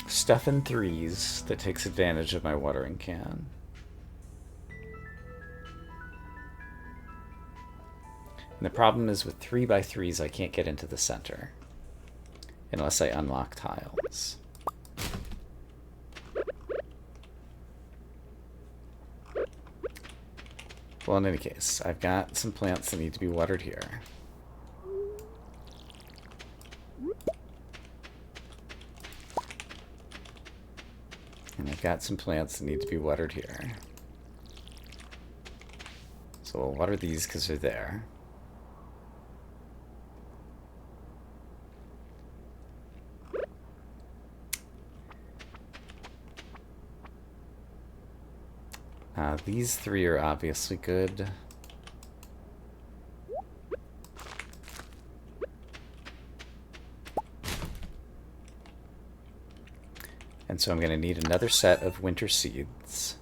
Stuff in threes that takes advantage of my watering can. And the problem is with 3x3s, I can't get into the center. Unless I unlock tiles. Well, in any case, I've got some plants that need to be watered here. And I've got some plants that need to be watered here. So we'll water these because they're there. These three are obviously good. And so I'm going to need another set of winter seeds.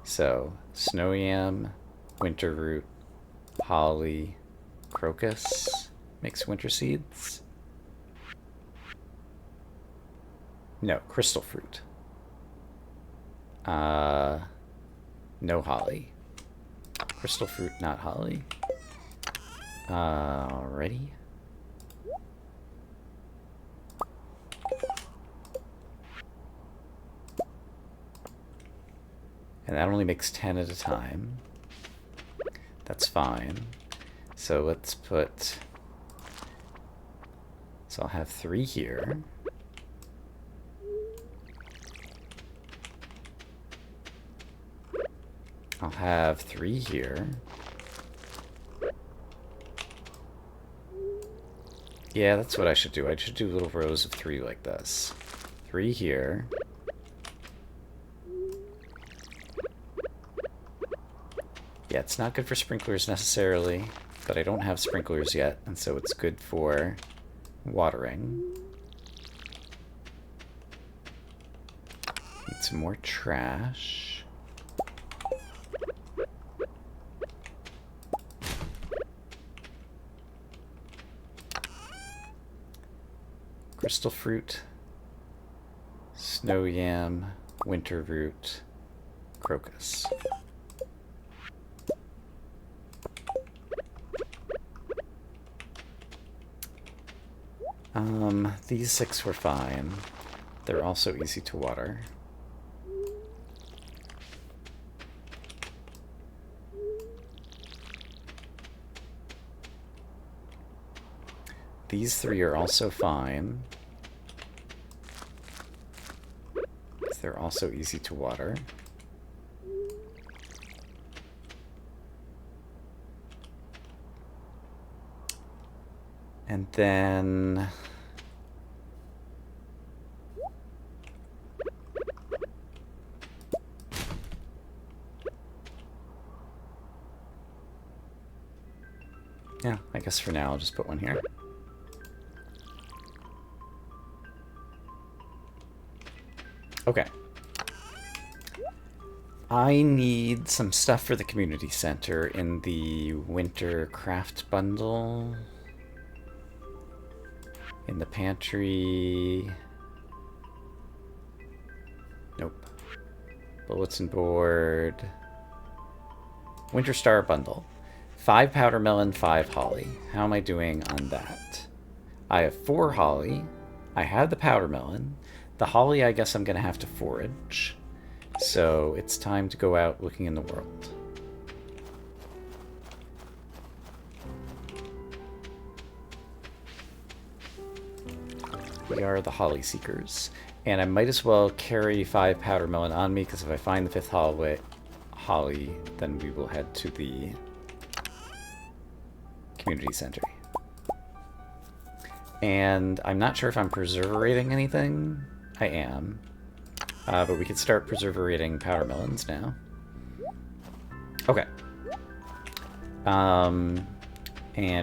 So, snow yam, winter root, holly, crocus makes winter seeds. No, crystal fruit. No holly. Crystal fruit, not holly. Alrighty. And that only makes 10 at a time. That's fine. So let's put... So I'll have 3 here. I'll have 3 here. Yeah, that's what I should do. I should do little rows of 3 like this. 3 here. Yeah, it's not good for sprinklers necessarily, but I don't have sprinklers yet, and so it's good for watering. Need some more trash. Crystal fruit, snow yam, winter root, crocus. These 6 were fine. They're also easy to water. These 3 are also fine. They're also easy to water. And then... yeah, I guess for now I'll just put one here. Okay. I need some stuff for the community center in the winter craft bundle. In the pantry. Nope. Bulletin board. Winter star bundle. 5 powder melon, 5 holly. How am I doing on that? I have 4 holly. I have the powder melon. The holly, I guess I'm going to have to forage. So it's time to go out looking in the world. We are the holly seekers. And I might as well carry 5 powder melon on me, because if I find the 5th holly, then we will head to the community center. And I'm not sure if I'm preserverating anything. I am. But we could start preserverating powder melons now. Okay. And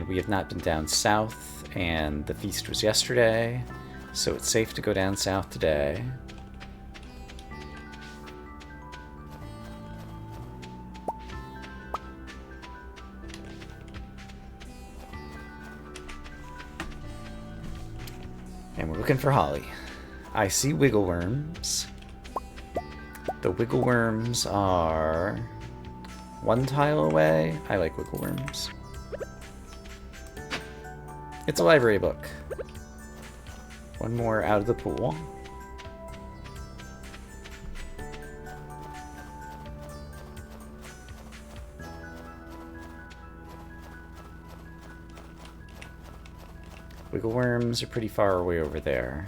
we have not been down south, And the feast was yesterday, so it's safe to go down south today. And we're looking for holly. I see wiggle worms. The wiggle worms are 1 tile away. I like wiggle worms. It's a library book. 1 more out of the pool. Wiggle worms are pretty far away over there.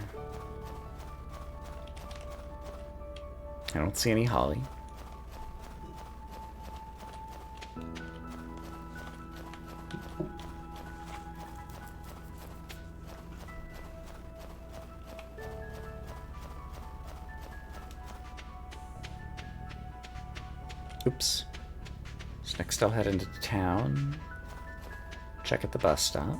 I don't see any holly. Oops. So next I'll head into town. Check at the bus stop.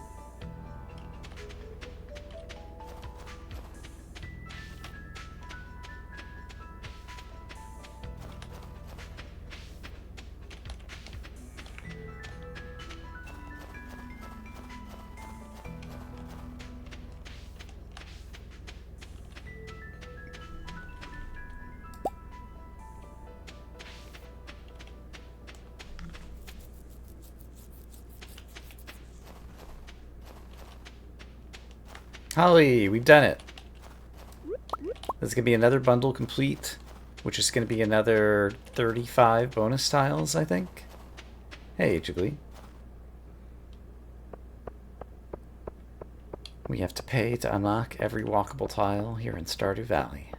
Holly, we've done it. There's going to be another bundle complete, which is going to be another 35 bonus tiles, I think. Hey, Jiggly. We have to pay to unlock every walkable tile here in Stardew Valley.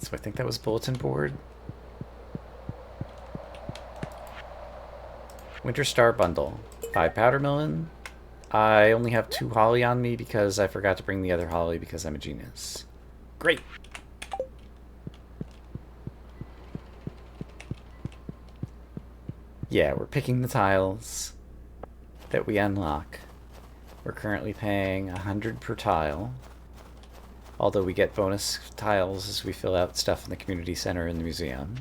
So I think that was bulletin board. Winter Star Bundle. 5 powder melon. I only have 2 holly on me because I forgot to bring the other holly because I'm a genius. Great! Yeah, we're picking the tiles that we unlock. We're currently paying 100 per tile. Although we get bonus tiles as we fill out stuff in the community center and the museum.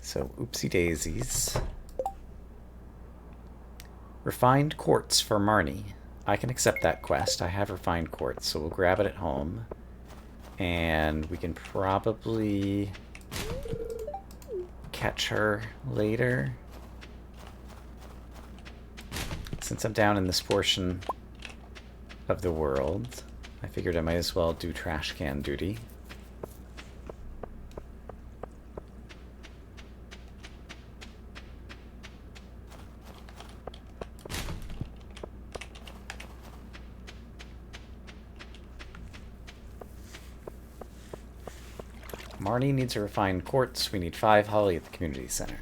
So, oopsie daisies. Refined quartz for Marnie. I can accept that quest. I have refined quartz, so we'll grab it at home. And we can probably catch her later. Since I'm down in this portion of the world, I figured I might as well do trash can duty. Marnie needs a refined quartz. We need 5 holly at the community center.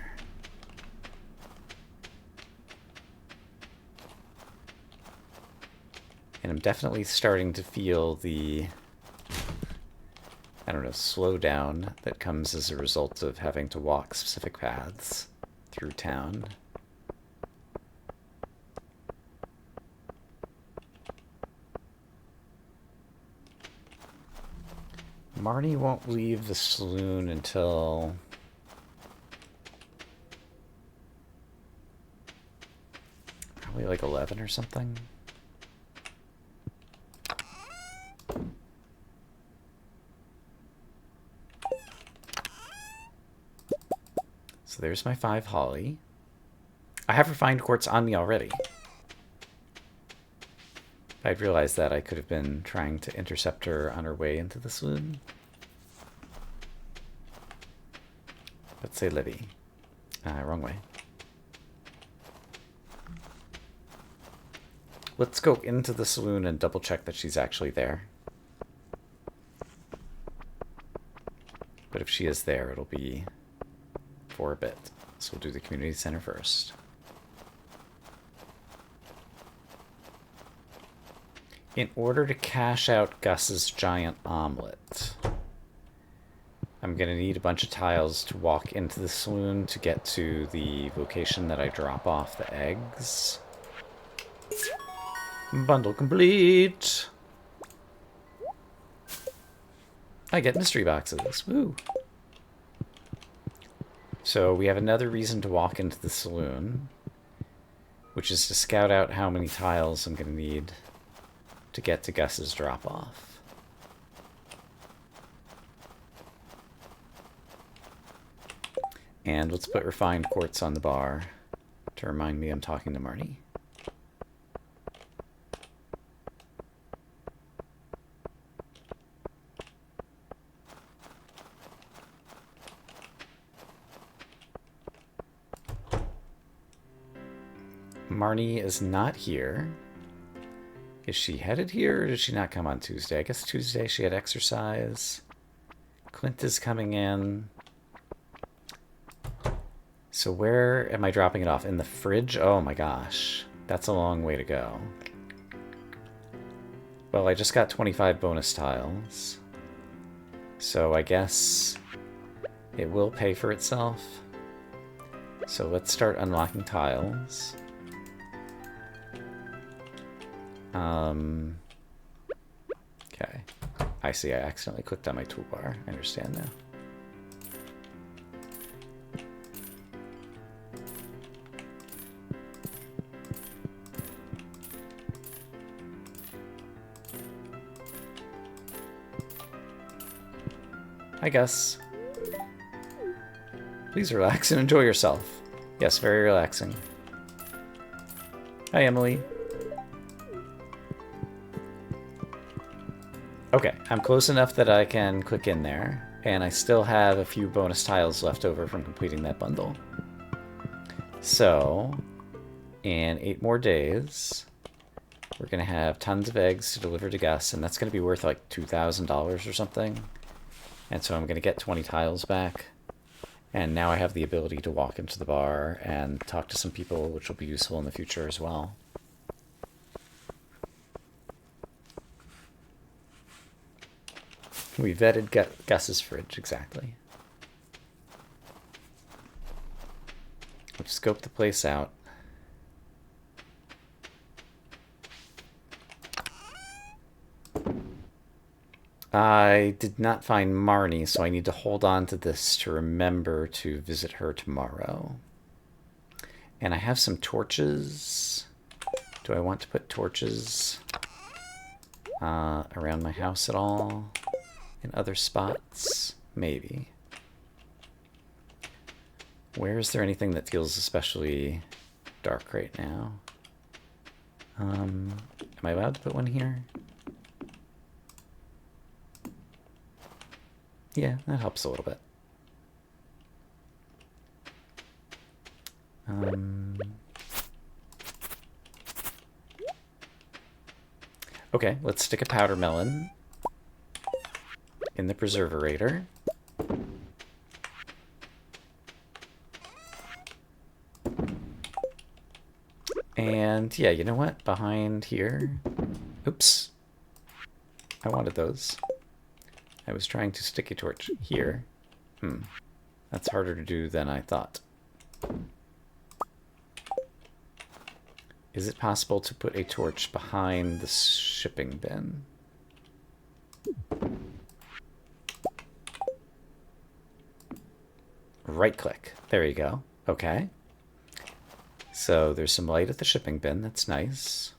And I'm definitely starting to feel the, I don't know, slowdown that comes as a result of having to walk specific paths through town. Marnie won't leave the saloon until probably like 11 or something. So there's my 5 holly. I have refined quartz on me already. If I'd realized that, I could have been trying to intercept her on her way into the saloon. Let's say Libby. Wrong way. Let's go into the saloon and double check that she's actually there. But if she is there, it'll be for a bit. So we'll do the community center first. In order to cash out Gus's giant omelet, I'm going to need a bunch of tiles to walk into the saloon to get to the location that I drop off the eggs. Bundle complete! I get mystery boxes. Woo! So we have another reason to walk into the saloon, which is to scout out how many tiles I'm going to need to get to Gus's drop-off. And let's put refined quartz on the bar to remind me I'm talking to Marnie. Marnie is not here. Is she headed here, or did she not come on Tuesday? I guess Tuesday she had exercise. Clint is coming in. So where am I dropping it off? In the fridge? Oh my gosh. That's a long way to go. Well, I just got 25 bonus tiles. So I guess it will pay for itself. So let's start unlocking tiles. Okay. I see, I accidentally clicked on my toolbar. I understand now. Hi, Gus. Please relax and enjoy yourself. Yes, very relaxing. Hi, Emily. Okay, I'm close enough that I can click in there, and I still have a few bonus tiles left over from completing that bundle. So, in 8 more days, we're going to have tons of eggs to deliver to Gus, and that's going to be worth like $2,000 or something. And so I'm going to get 20 tiles back. And now I have the ability to walk into the bar and talk to some people, which will be useful in the future as well. We vetted Gus's fridge, exactly. We've scoped the place out. I did not find Marnie, so I need to hold on to this to remember to visit her tomorrow. And I have some torches. Do I want to put torches around my house at all? In other spots? Maybe. Where is there anything that feels especially dark right now? Am I allowed to put one here? Yeah, that helps a little bit. Okay, let's stick a powder melon in the preserverator. And yeah, you know what? Behind here... Oops. I wanted those. I was trying to stick a torch here. That's harder to do than I thought. Is it possible to put a torch behind the shipping bin? Right click. There you go. Okay. So there's some light at the shipping bin. That's nice.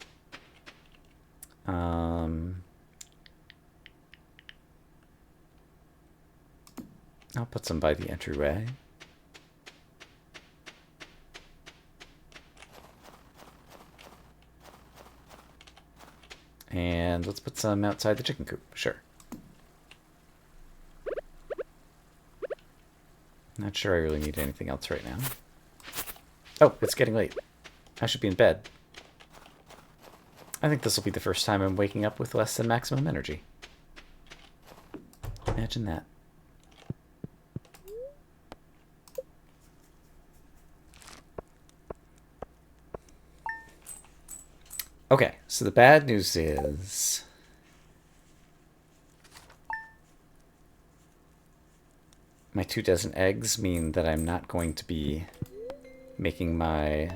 I'll put some by the entryway. And let's put some outside the chicken coop. Sure. Not sure I really need anything else right now. Oh, it's getting late. I should be in bed. I think this will be the first time I'm waking up with less than maximum energy. Imagine that. Okay, so the bad news is my 2 dozen eggs mean that I'm not going to be making my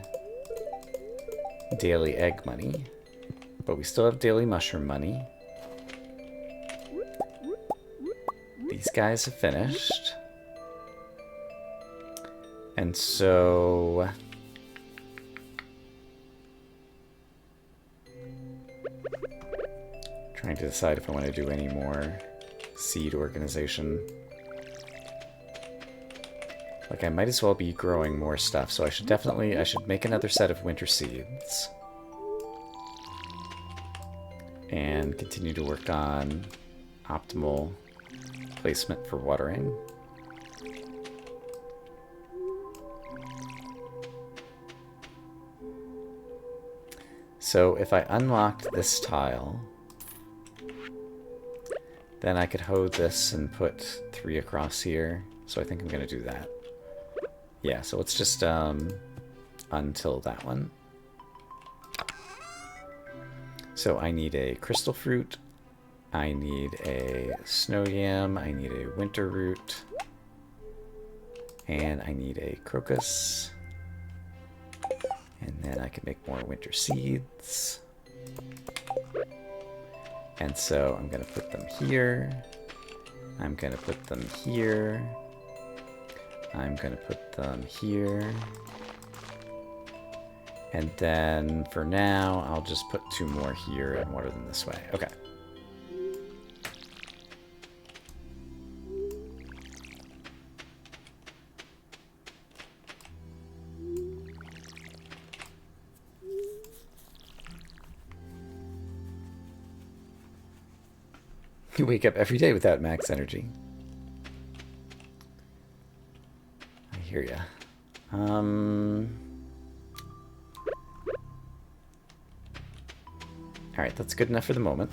daily egg money, but we still have daily mushroom money. These guys have finished. And so trying to decide if I want to do any more seed organization. Like, I might as well be growing more stuff, so I should make another set of winter seeds. And continue to work on optimal placement for watering. So if I unlocked this tile, then I could hoe this and put 3 across here. So I think I'm going to do that. Yeah, so let's just until that one. So I need a crystal fruit, I need a snow yam, I need a winter root, and I need a crocus. And then I can make more winter seeds. And so I'm going to put them here. I'm going to put them here. I'm going to put them here. And then for now, I'll just put 2 more here and water them this way. Okay. You wake up every day without max energy. I hear ya. Alright, that's good enough for the moment.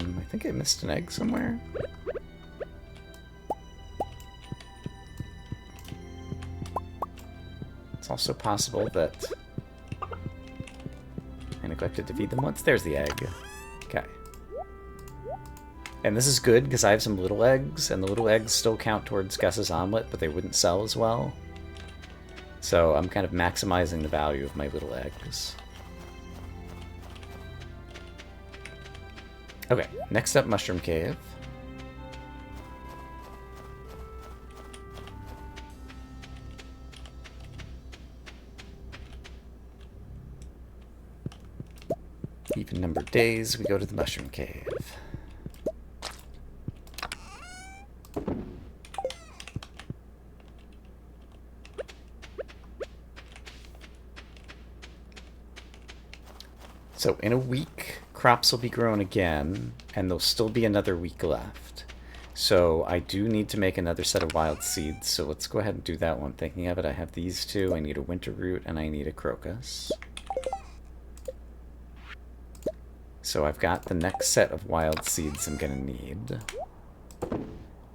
I think I missed an egg somewhere. It's also possible that I neglected to feed them once. There's the egg. Okay. And this is good because I have some little eggs, and the little eggs still count towards Gus's omelet, but they wouldn't sell as well. So I'm kind of maximizing the value of my little eggs. Okay, next up, Mushroom Cave. Even numbered days, we go to the Mushroom Cave. So in a week, crops will be grown again, and there'll still be another week left. So I do need to make another set of wild seeds, so let's go ahead and do that while I'm thinking of it. I have these 2, I need a winter root, and I need a crocus. So I've got the next set of wild seeds I'm gonna need.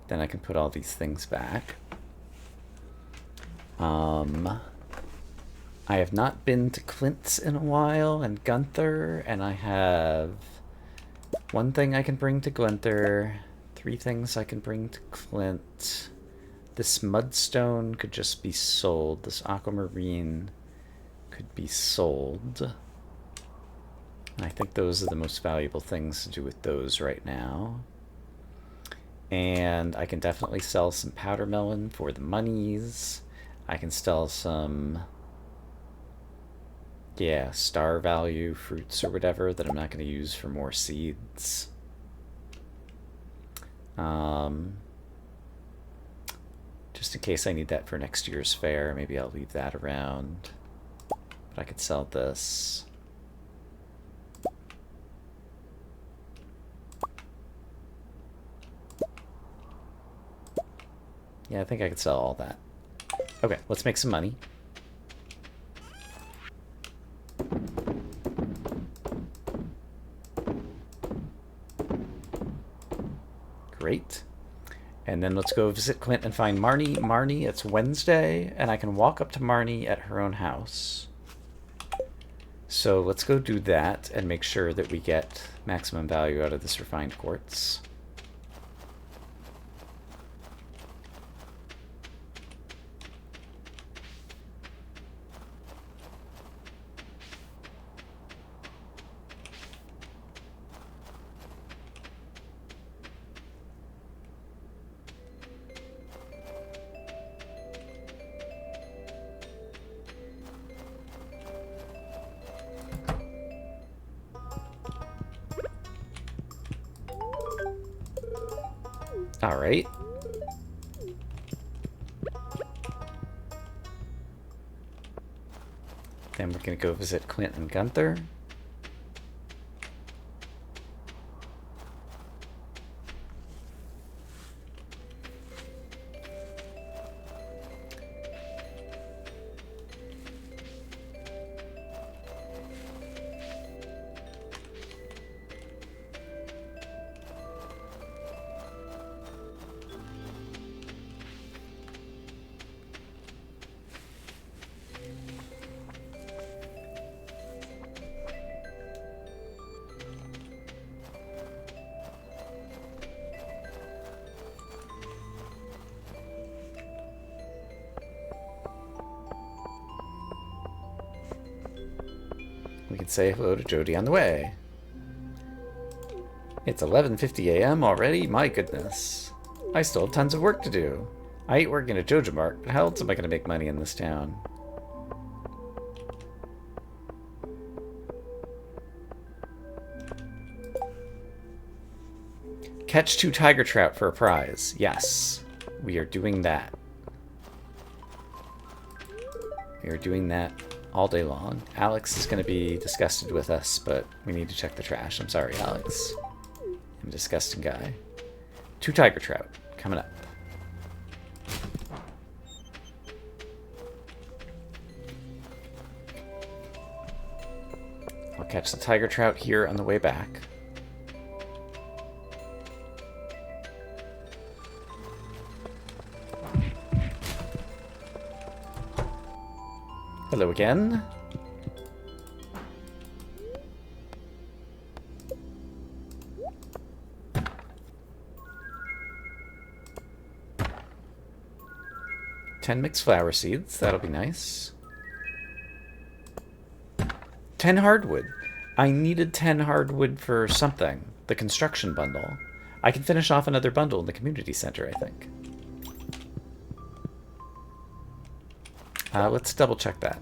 Then I can put all these things back. I have not been to Clint's in a while, and Gunther, and I have 1 thing I can bring to Gunther, 3 things I can bring to Clint. This mudstone could just be sold. This aquamarine could be sold. I think those are the most valuable things to do with those right now. And I can definitely sell some powder melon for the monies. I can sell some, yeah, star value fruits or whatever that I'm not going to use for more seeds. Just in case I need that for next year's fair, maybe I'll leave that around. But I could sell this. Yeah, I think I could sell all that. Okay, let's make some money. Great. And then let's go visit Clint and find Marnie. Marnie, it's Wednesday, and I can walk up to Marnie at her own house. So let's go do that and make sure that we get maximum value out of this refined quartz. All right. Then we're going to go visit Clint and Gunther. We can say hello to Jody on the way. It's 11:50 a.m. already? My goodness. I still have tons of work to do. I hate working at Joja Mart, but how else am I going to make money in this town? Catch 2 tiger trout for a prize. Yes, we are doing that. We are doing that all day long. Alex is going to be disgusted with us, but we need to check the trash. I'm sorry, Alex. I'm a disgusting guy. 2 tiger trout coming up. I'll catch the tiger trout here on the way back. Hello again. Ten mixed flower seeds, that'll be nice. 10 hardwood. I needed 10 hardwood for something. The construction bundle. I can finish off another bundle in the community center, I think. Let's double check that.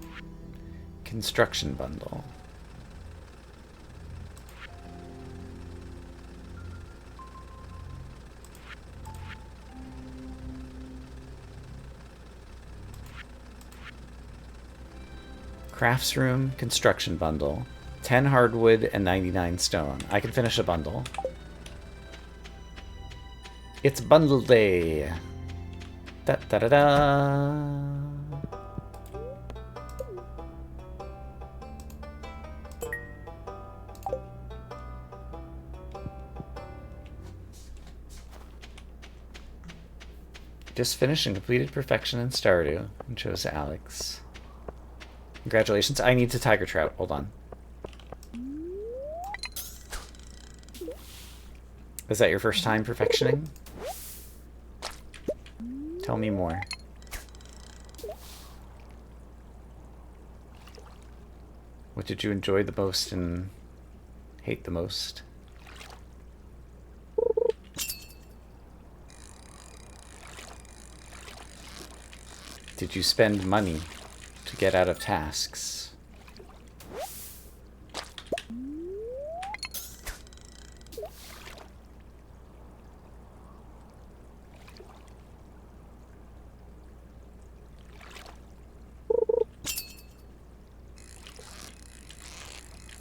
Construction bundle. Crafts room, construction bundle. 10 hardwood and 99 stone. I can finish a bundle. It's bundle day. Da da da da. Just finished and completed perfection in Stardew, and chose Alex. Congratulations. I need to tiger trout. Hold on. Is that your first time perfectioning? Tell me more. What did you enjoy the most and hate the most? Did you spend money to get out of tasks?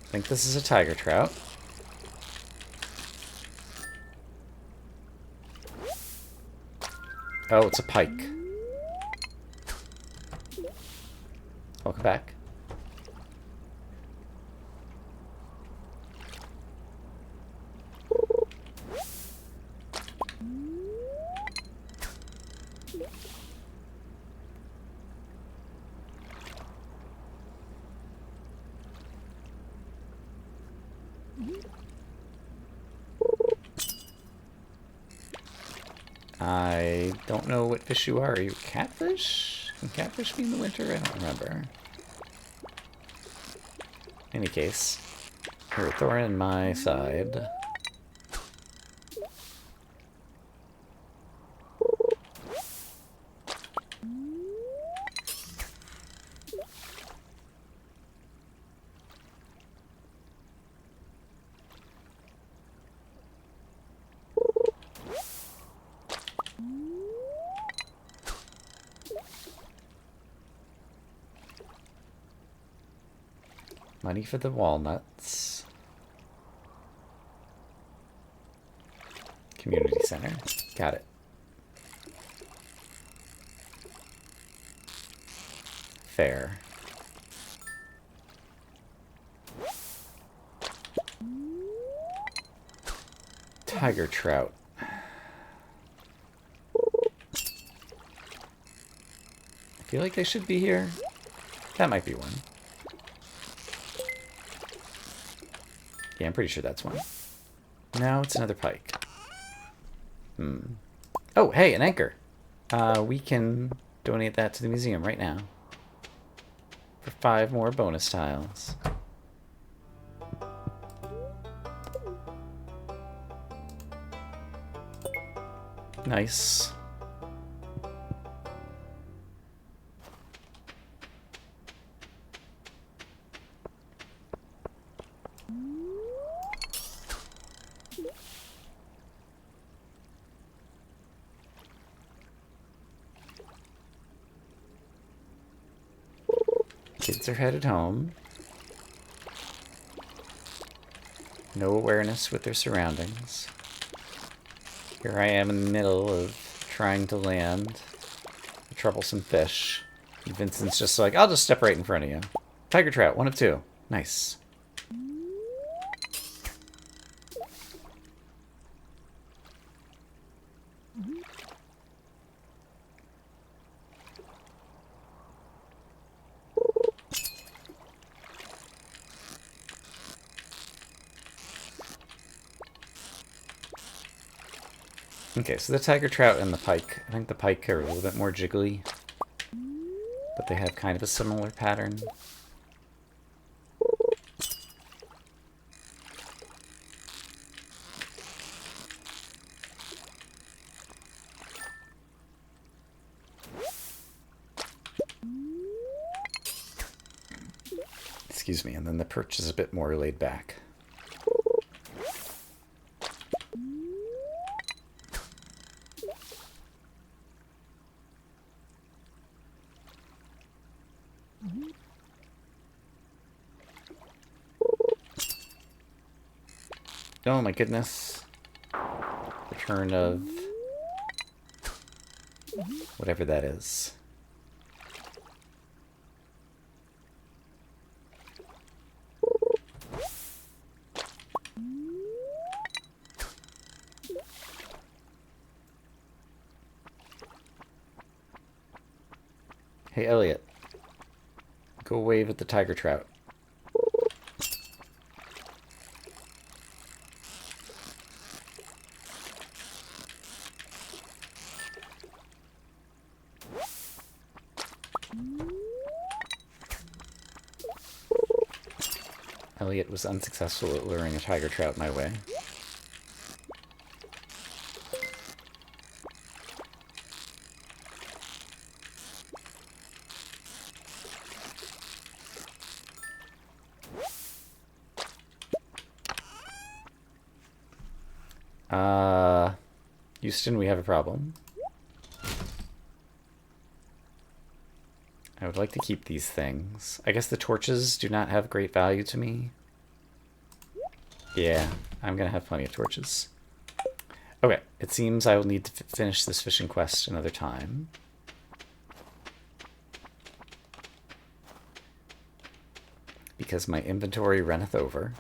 I think this is a tiger trout. Oh, it's a pike. Welcome back. I don't know what fish you are. Are you a catfish? Can catfish be in the winter? I don't remember. In any case, you're a thorn in my side. Money for the walnuts. Community center. Got it. Fair. Tiger trout. I feel like they should be here. That might be one. Yeah, I'm pretty sure that's one. No, it's another pike. Oh, hey, an anchor. We can donate that to the museum right now. For 5 more bonus tiles. Nice. Kids are headed home. No awareness with their surroundings. Here I am in the middle of trying to land a troublesome fish. And Vincent's just like, I'll just step right in front of you. Tiger trout, 1 of 2. Nice. Okay, so the tiger trout and the pike. I think the pike are a little bit more jiggly, but they have kind of a similar pattern. Excuse me, and then the perch is a bit more laid back. Oh my goodness. Return of whatever that is. Hey, Elliot. Go wave at the tiger trout. Elliot was unsuccessful at luring a tiger trout my way. Houston, we have a problem. I would like to keep these things. I guess the torches do not have great value to me. Yeah, I'm gonna have plenty of torches. Okay, it seems I will need to finish this fishing quest another time. Because my inventory runneth over.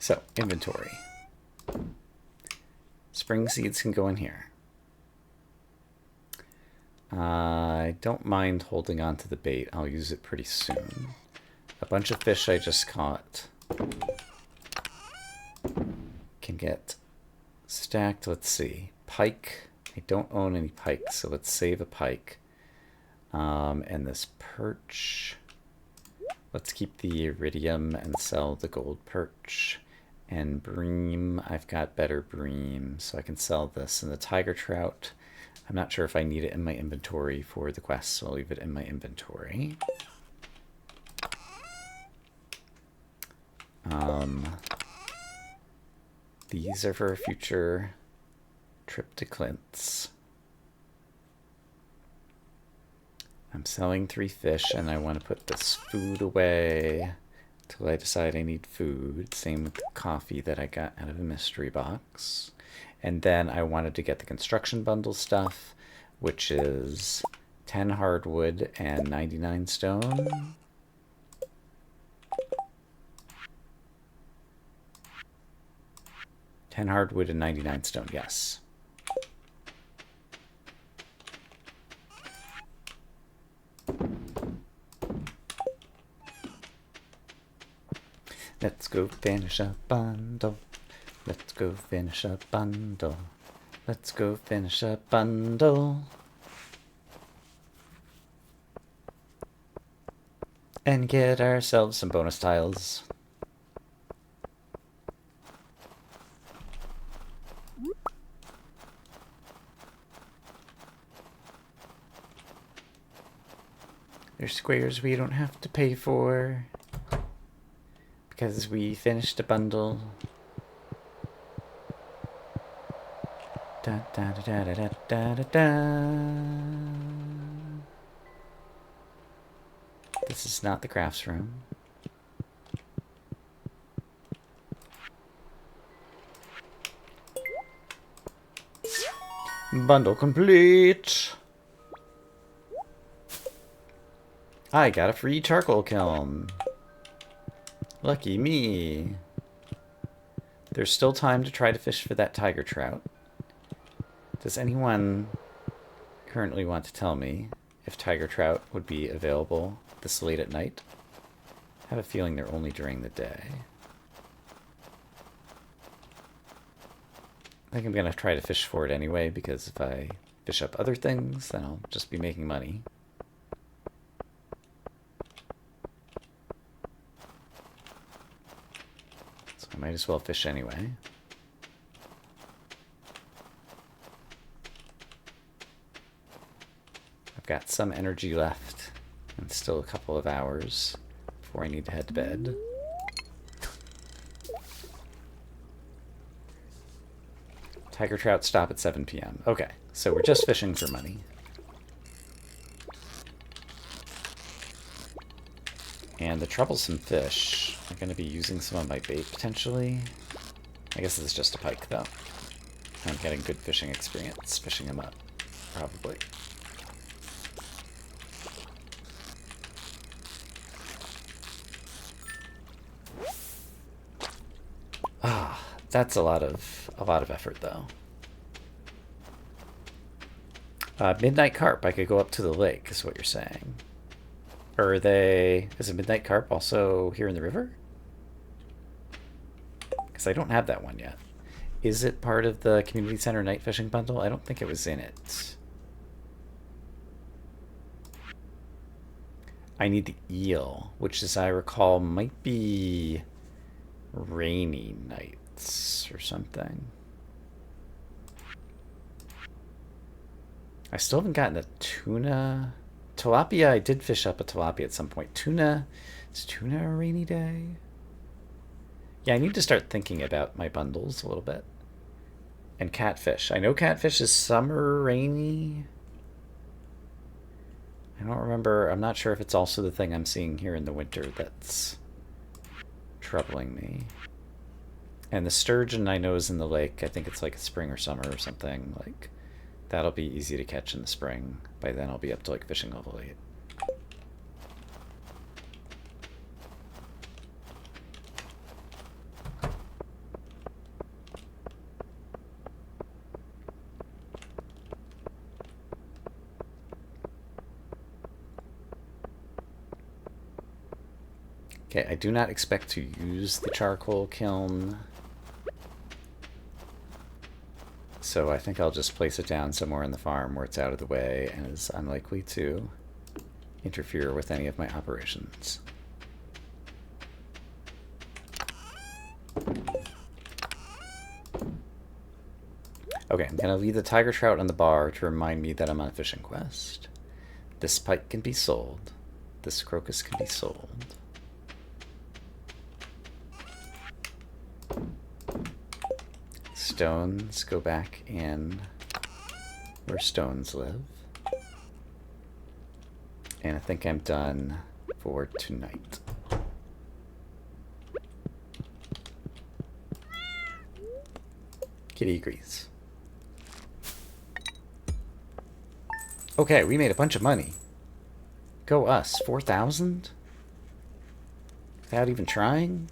So, inventory. Spring seeds can go in here. I don't mind holding on to the bait. I'll use it pretty soon. A bunch of fish I just caught can get stacked. Let's see. Pike. I don't own any pike, so let's save a pike. And this perch. Let's keep the iridium and sell the gold perch. And bream. I've got better bream, so I can sell this. And the tiger trout. I'm not sure if I need it in my inventory for the quest, so I'll leave it in my inventory. These are for a future trip to Clint's. I'm selling 3 fish, and I want to put this food away till I decide I need food. Same with the coffee that I got out of a mystery box. And then I wanted to get the construction bundle stuff, which is 10 hardwood and 99 stone. $10 hardwood and 99 stone, yes. Let's go finish a bundle. Let's go finish a bundle. Let's go finish a bundle. And get ourselves some bonus tiles. There's squares we don't have to pay for because we finished a bundle. Da da da da da da da da. This is not the crafts room. Bundle complete. I got a free charcoal kiln. Lucky me. There's still time to try to fish for that tiger trout. Does anyone currently want to tell me if tiger trout would be available this late at night? I have a feeling they're only during the day. I think I'm going to try to fish for it anyway, because if I fish up other things, then I'll just be making money. So I might as well fish anyway. I've got some energy left, and still a couple of hours before I need to head to bed. Tiger trout stop at 7 p.m. Okay, so we're just fishing for money. And the troublesome fish are going to be using some of my bait, potentially. I guess it's just a pike, though. I'm getting good fishing experience fishing them up, probably. Ah, that's a lot of effort, though. Midnight carp, I could go up to the lake, is what you're saying. Or are they... Is a midnight carp also here in the river? Because I don't have that one yet. Is it part of the community center night fishing bundle? I don't think it was in it. I need the eel, which, as I recall, might be rainy nights or something. I still haven't gotten a tuna. Tilapia, I did fish up a tilapia at some point. Tuna, is tuna a rainy day? Yeah, I need to start thinking about my bundles a little bit. And catfish. I know catfish is summer rainy. I don't remember. I'm not sure if it's also the thing I'm seeing here in the winter that's troubling me. And the sturgeon I know is in the lake. I think it's like spring or summer or something. Like, that'll be easy to catch in the spring. By then I'll be up to like fishing level 8. Okay, I do not expect to use the charcoal kiln, so I think I'll just place it down somewhere in the farm where it's out of the way and is unlikely to interfere with any of my operations. Okay, I'm gonna leave the tiger trout on the bar to remind me that I'm on a fishing quest. This pike can be sold. This crocus can be sold. Stones go back in where stones live. And I think I'm done for tonight. Kitty agrees. Okay, we made a bunch of money. Go us. 4,000? Without even trying?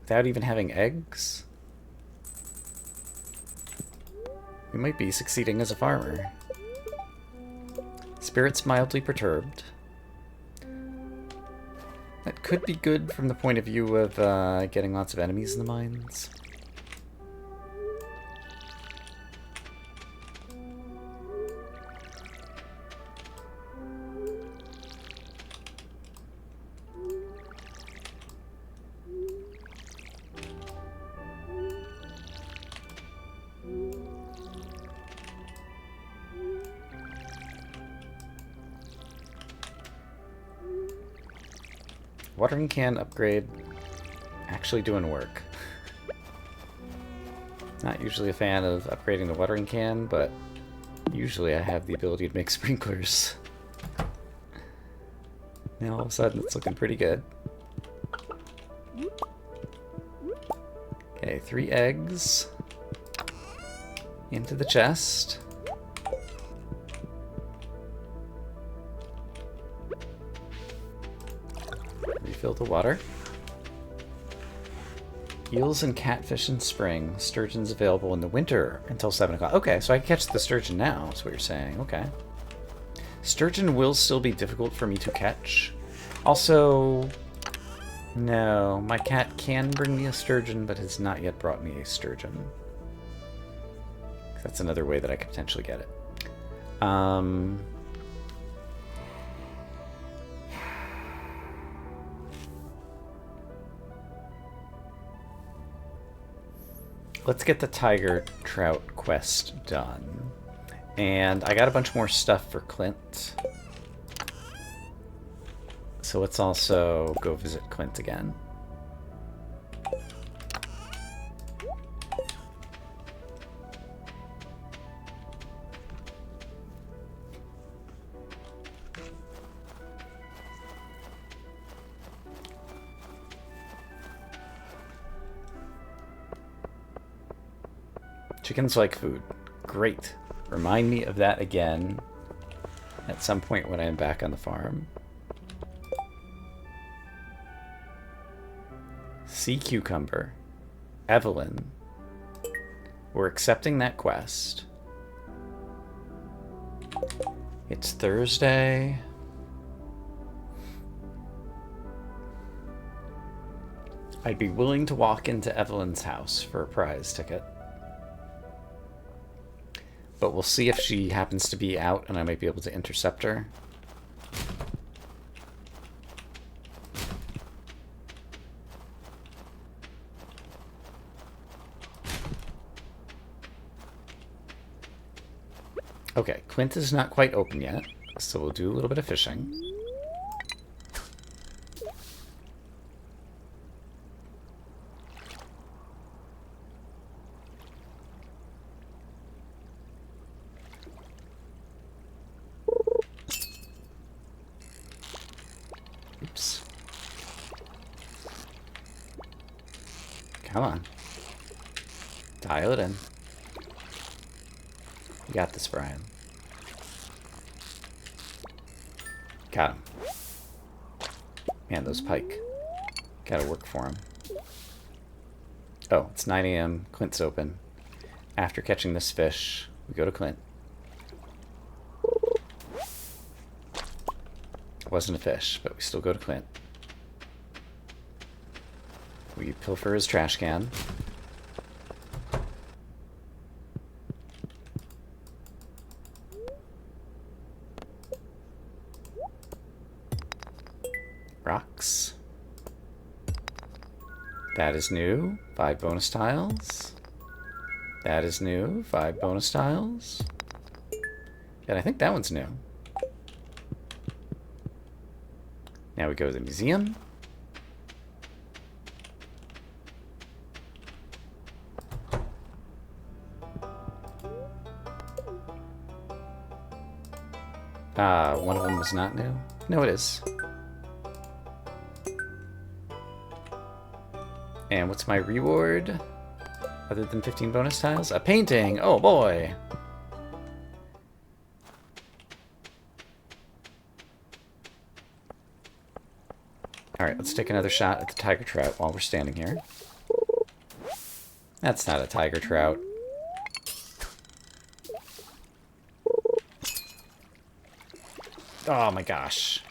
Without even having eggs? We might be succeeding as a farmer. Spirits mildly perturbed. That could be good from the point of view of getting lots of enemies in the mines. Watering can upgrade actually doing work. Not usually a fan of upgrading the watering can, but usually I have the ability to make sprinklers. Now all of a sudden it's looking pretty good. Okay, 3 eggs into the chest. Refill the water. Eels and catfish in spring. Sturgeon's available in the winter until 7 o'clock. Okay, so I can catch the sturgeon now, that's what you're saying. Okay. Sturgeon will still be difficult for me to catch. Also, no, my cat can bring me a sturgeon, but has not yet brought me a sturgeon. That's another way that I could potentially get it. Let's get the tiger trout quest done. And I got a bunch more stuff for Clint. So let's also go visit Clint again. Chickens like food. Great. Remind me of that again at some point when I'm back on the farm. Sea cucumber. Evelyn. We're accepting that quest. It's Thursday. I'd be willing to walk into Evelyn's house for a prize ticket. But we'll see if she happens to be out and I might be able to intercept her. Okay, Clint is not quite open yet, so we'll do a little bit of fishing. Oops. Come on. Dial it in. You got this, Brian. Got him. Man, those pike. Gotta work for him. Oh, it's 9 a.m. Clint's open. After catching this fish, we go to Clint. It wasn't a fish, but we still go to Clint. We pilfer his trash can. Rocks. That is new. 5 bonus tiles. That is new. 5 bonus tiles. And I think that one's new. Now we go to the museum. One of them was not new. No, it is. And what's my reward? Other than 15 bonus tiles? A painting! Oh boy! Alright, let's take another shot at the tiger trout while we're standing here. That's not a tiger trout. Oh my gosh.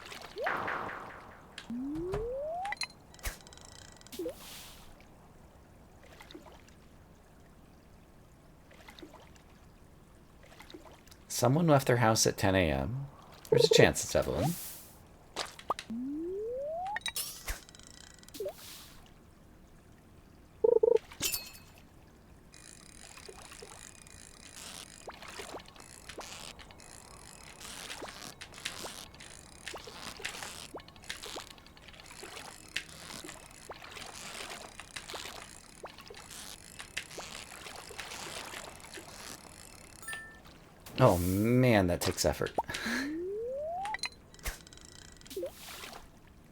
Someone left their house at 10 a.m. There's a chance it's Evelyn. Oh man, that takes effort.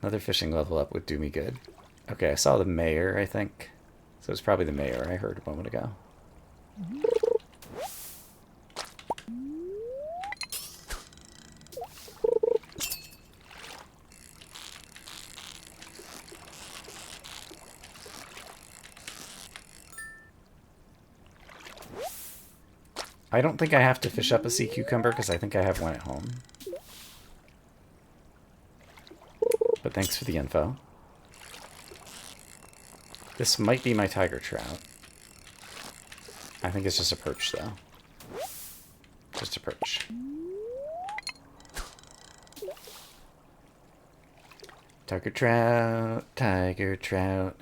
Another fishing level up would do me good. Okay, I saw the mayor, I think. So it's probably the mayor I heard a moment ago. I don't think I have to fish up a sea cucumber because I think I have one at home. But thanks for the info. This might be my tiger trout. I think it's just a perch, though. Just a perch. Tiger trout, tiger trout.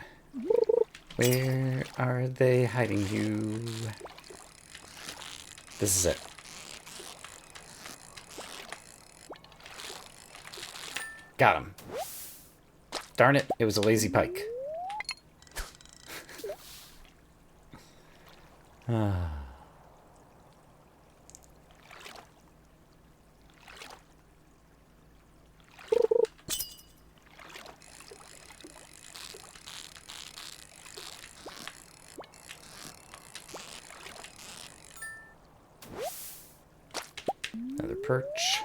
Where are they hiding you? This is it. Got him. Darn it, it was a lazy pike. Another perch.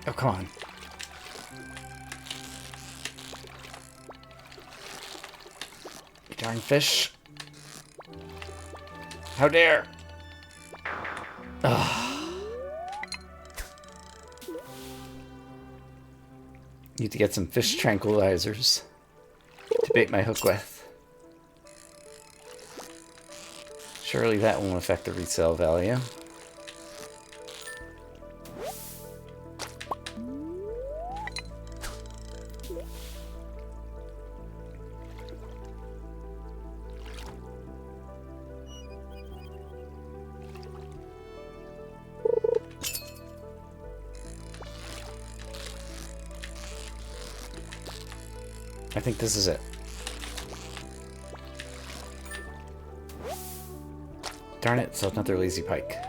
Oh, come on. You darn fish. How dare! Ugh. Need to get some fish tranquilizers to bait my hook with. Surely that won't affect the resale value. I think this is it. Darn it, so another lazy pike.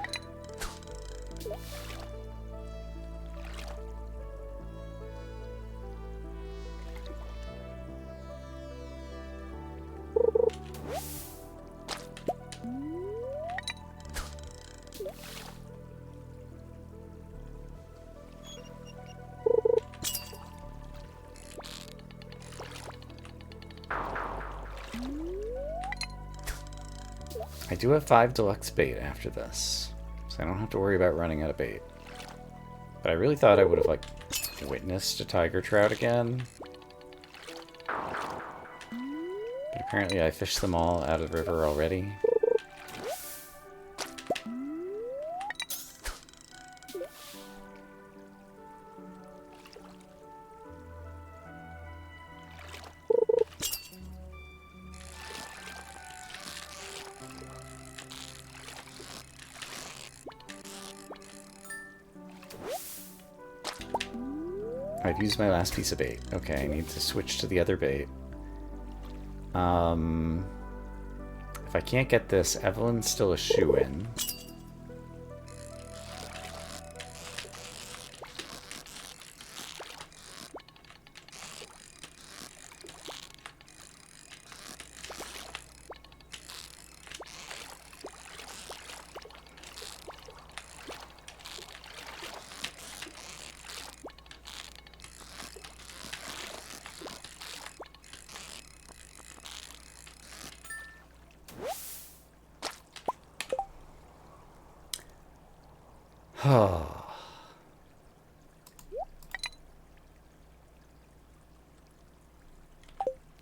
do have 5 deluxe bait after this, so I don't have to worry about running out of bait. But I really thought I would have, like, witnessed a tiger trout again. But apparently I fished them all out of the river already. I've used my last piece of bait. Okay, I need to switch to the other bait. If I can't get this, Evelyn's still a shoo-in.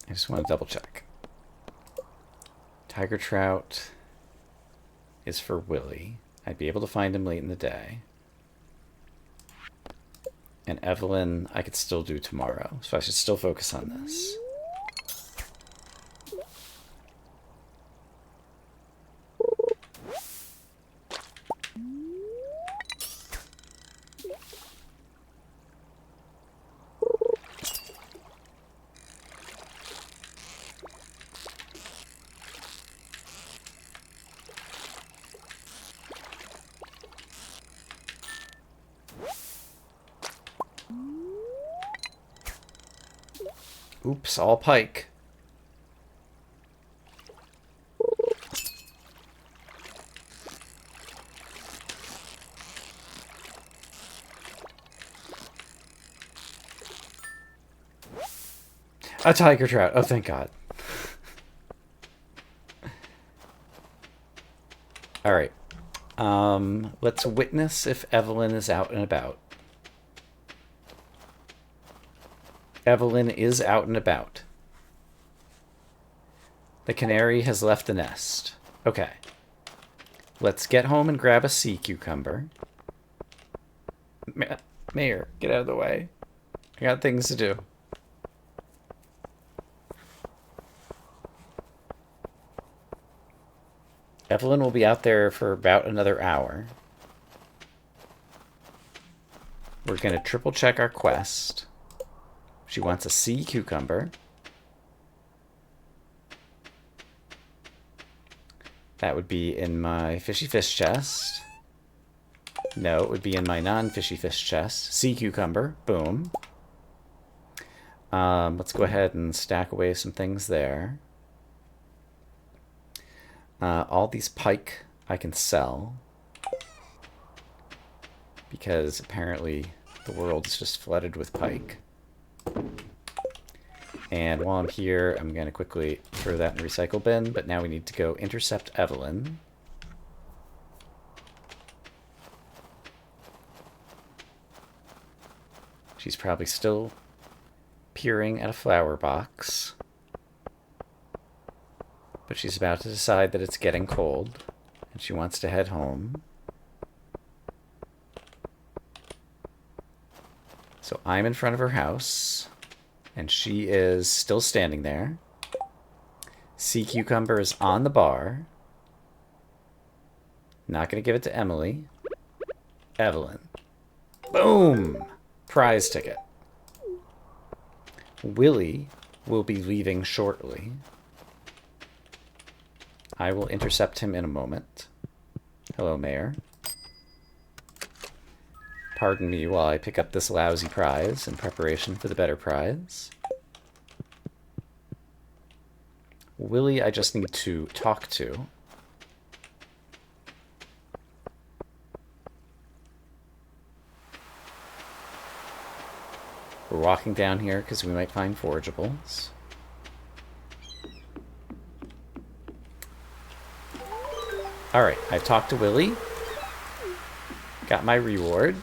I just want to double check. Tiger trout is for Willy. I'd be able to find him late in the day. And Evelyn, I could still do tomorrow, so I should still focus on this. Oops, all pike. A tiger trout. Oh, thank God. All right. Let's witness if Evelyn is out and about. Evelyn is out and about. The canary has left the nest. Okay. Let's get home and grab a sea cucumber. Mayor, get out of the way. I got things to do. Evelyn will be out there for about another hour. We're going to triple check our quest. She wants a sea cucumber. That would be in my fishy fish chest. No, it would be in my non-fishy fish chest. Sea cucumber. Boom. Let's go ahead and stack away some things there. All these pike I can sell. Because apparently the world is just flooded with pike. And while I'm here, I'm going to quickly throw that in the recycle bin, but now we need to go intercept Evelyn. She's probably still peering at a flower box. But she's about to decide that it's getting cold, and she wants to head home. So I'm in front of her house, and she is still standing there. Sea cucumber is on the bar. Not going to give it to Emily. Evelyn. Boom! Prize ticket. Willy will be leaving shortly. I will intercept him in a moment. Hello, Mayor. Pardon me while I pick up this lousy prize in preparation for the better prize. Willy, I just need to talk to. We're walking down here because we might find forageables. Alright, I've talked to Willy. Got my reward.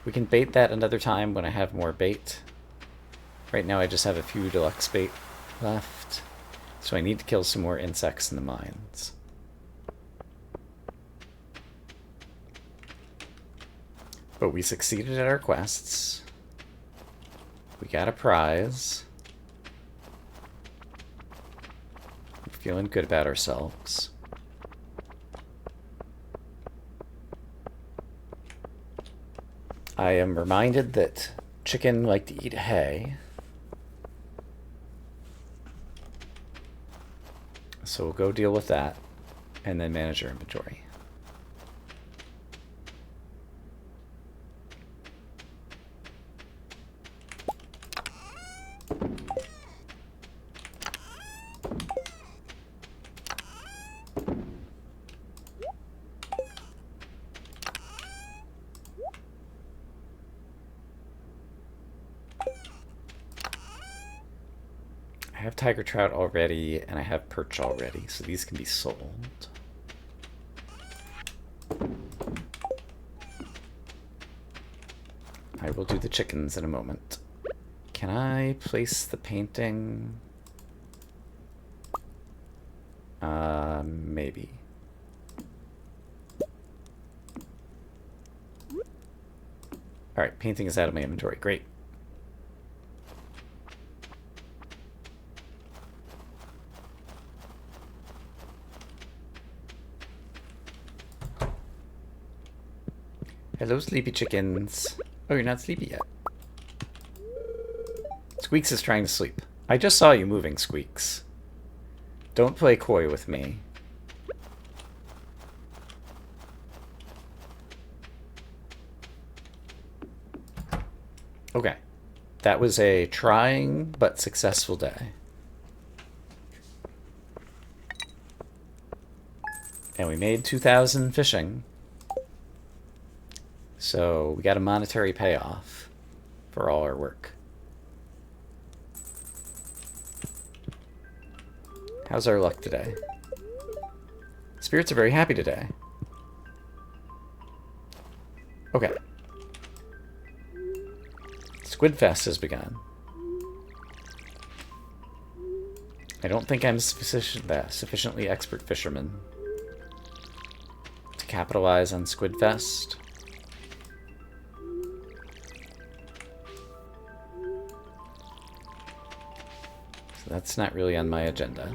We can bait that another time when I have more bait. Right now I just have a few deluxe bait left. So I need to kill some more insects in the mines. But we succeeded at our quests. We got a prize. We're feeling good about ourselves. I am reminded that chicken like to eat hay. So we'll go deal with that and then manage our inventory. I have tiger trout already, and I have perch already, so these can be sold. I will do the chickens in a moment. Can I place the painting? Maybe. Alright, painting is out of my inventory. Great. Hello, sleepy chickens. Oh, you're not sleepy yet. Squeaks is trying to sleep. I just saw you moving, Squeaks. Don't play coy with me. Okay. That was a trying but successful day. And we made 2,000 fishing. So we got a monetary payoff for all our work. How's our luck today? Spirits are very happy today. Okay. Squidfest has begun. I don't think I'm sufficiently expert fisherman to capitalize on Squidfest. So that's not really on my agenda.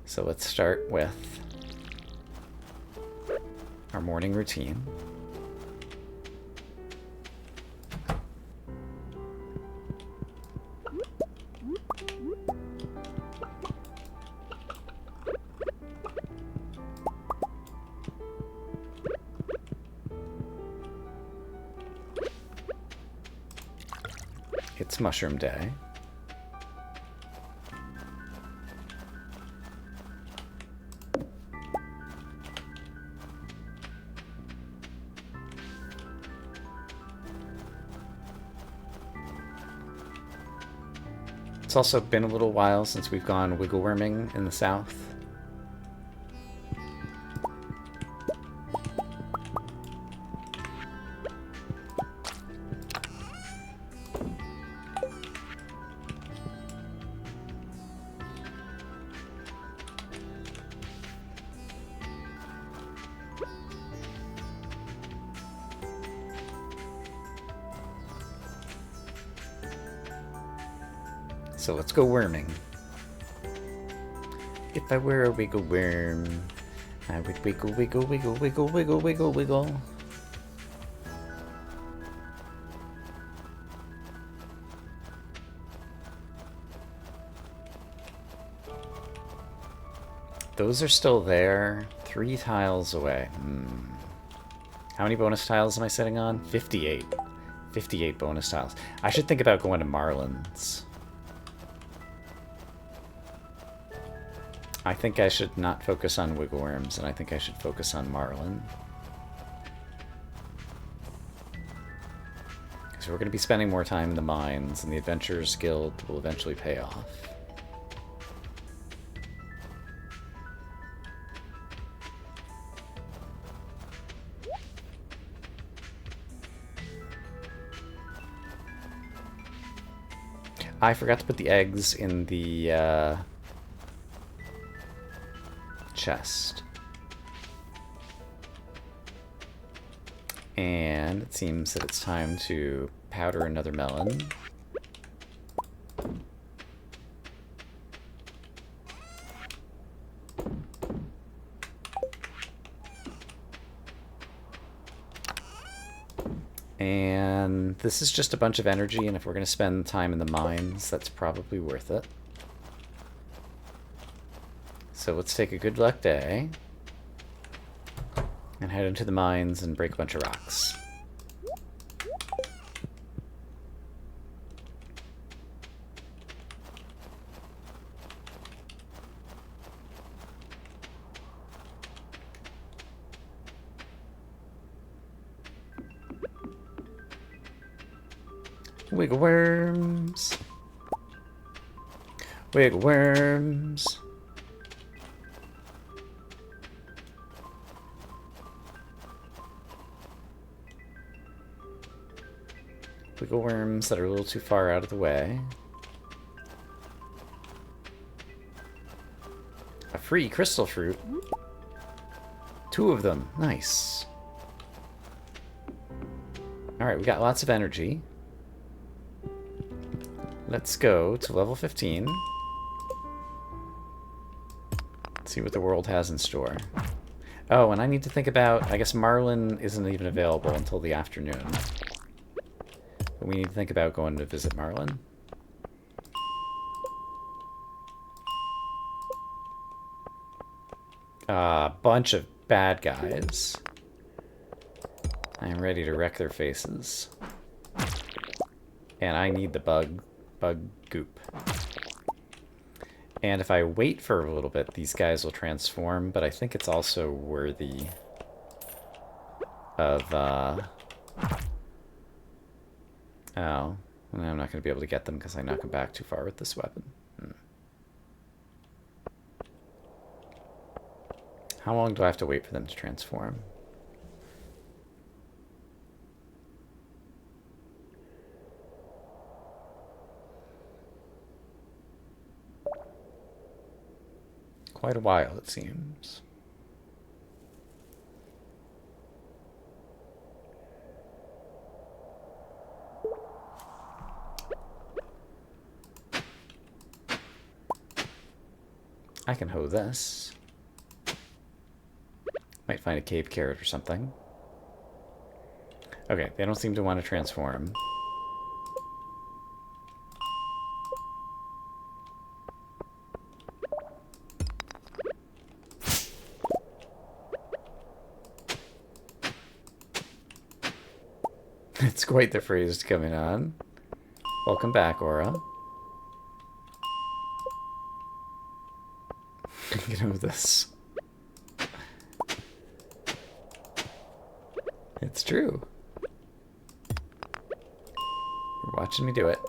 So let's start with our morning routine. It's mushroom day. It's also been a little while since we've gone wiggle worming in the south. So let's go worming. If I were a wiggle worm, I would wiggle, wiggle, wiggle, wiggle, wiggle, wiggle, wiggle. Those are still there, 3 tiles away. How many bonus tiles am I sitting on? 58. 58 bonus tiles. I should think about going to Marlins. I think I should not focus on wiggle worms, and I think I should focus on marlin. Because we're going to be spending more time in the mines, and the Adventurers Guild will eventually pay off. I forgot to put the eggs in the chest. And it seems that it's time to powder another melon. And this is just a bunch of energy, and if we're going to spend time in the mines, that's probably worth it. So let's take a good luck day and head into the mines and break a bunch of rocks. Wiggle worms. Wiggle worms. Wiggle worms that are a little too far out of the way. A free crystal fruit. 2 of them. Nice. Alright, we got lots of energy. Let's go to level 15. See what the world has in store. Oh, and I need to think about... I guess Marlin isn't even available until the afternoon. But we need to think about going to visit Marlin. A bunch of bad guys. I am ready to wreck their faces. And I need the bug goop. And if I wait for a little bit, these guys will transform, but I think it's also worthy of, oh. I'm not going to be able to get them because I knock them back too far with this weapon. How long do I have to wait for them to transform? Quite a while, it seems. I can hoe this. Might find a cave carrot or something. Okay, they don't seem to want to transform. It's quite the phrase coming on. Welcome back, Aura. Get over this. It's true. You're watching me do it.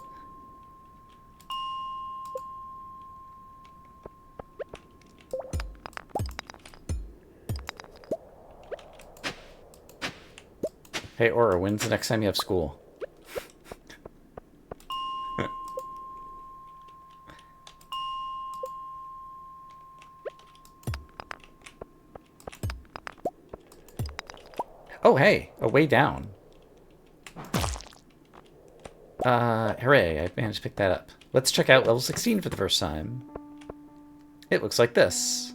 Hey, Aura, when's the next time you have school? Oh, hey, a way down. Hooray, I managed to pick that up. Let's check out level 16 for the first time. It looks like this.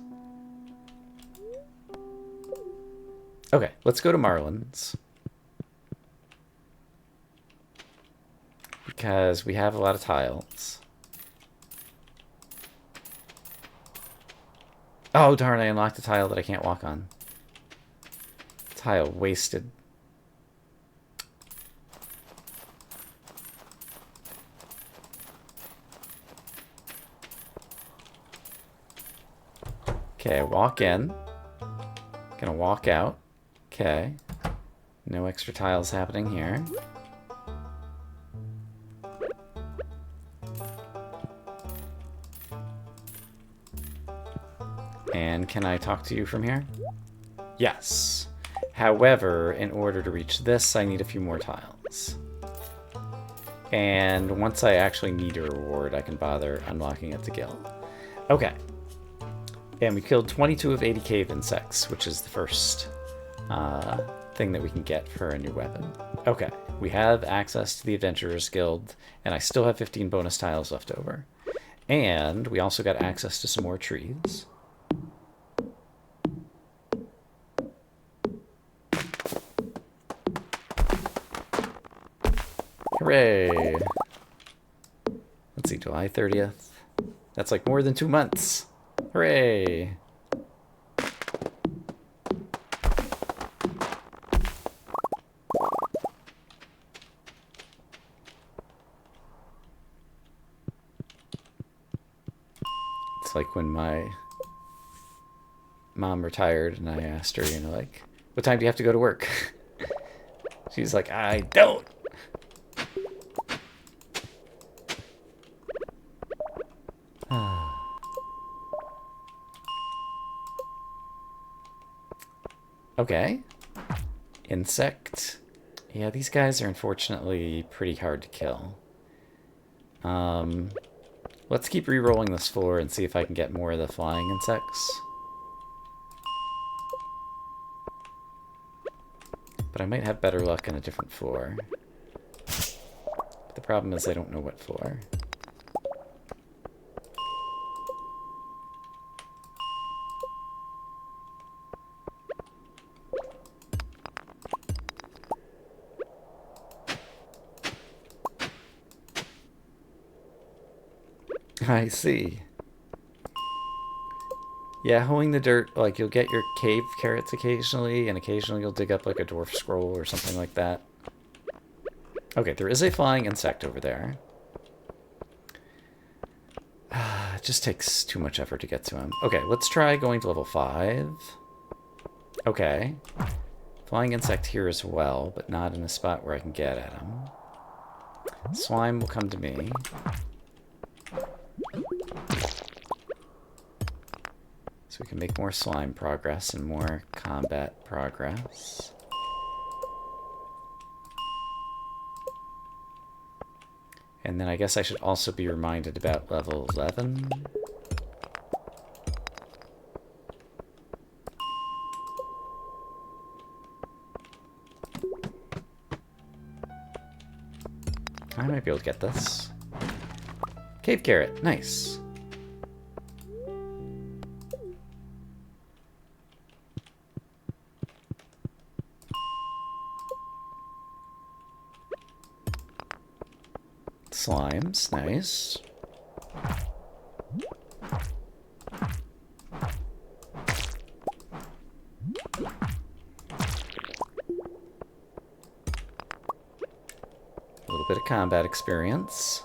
Okay, let's go to Marlin's. Because we have a lot of tiles. Oh, darn, I unlocked a tile that I can't walk on. Tile wasted. Okay, walk in. Gonna walk out. Okay. No extra tiles happening here. And can I talk to you from here? Yes. However, in order to reach this, I need a few more tiles. And once I actually need a reward, I can bother unlocking it to Gil. Okay. And we killed 22 of 80 cave insects, which is the first thing that we can get for a new weapon. Okay, we have access to the Adventurers Guild, and I still have 15 bonus tiles left over. And we also got access to some more trees. Hooray! Let's see, July 30th. That's like more than 2 months. Hooray! It's like when my mom retired and I asked her, you know, like, what time do you have to go to work? She's like, I don't. Okay. Insect. Yeah, these guys are unfortunately pretty hard to kill. Let's keep re-rolling this floor and see if I can get more of the flying insects. But I might have better luck on a different floor. But the problem is I don't know what floor. I see. Yeah, hoeing the dirt, like, you'll get your cave carrots occasionally, and occasionally you'll dig up, like, a dwarf scroll or something like that. Okay, there is a flying insect over there. It just takes too much effort to get to him. Okay, let's try going to level 5. Okay. Flying insect here as well, but not in a spot where I can get at him. Slime will come to me. So we can make more slime progress and more combat progress. And then I guess I should also be reminded about level 11. I might be able to get this. Cave carrot, nice. Slimes, nice. A little bit of combat experience.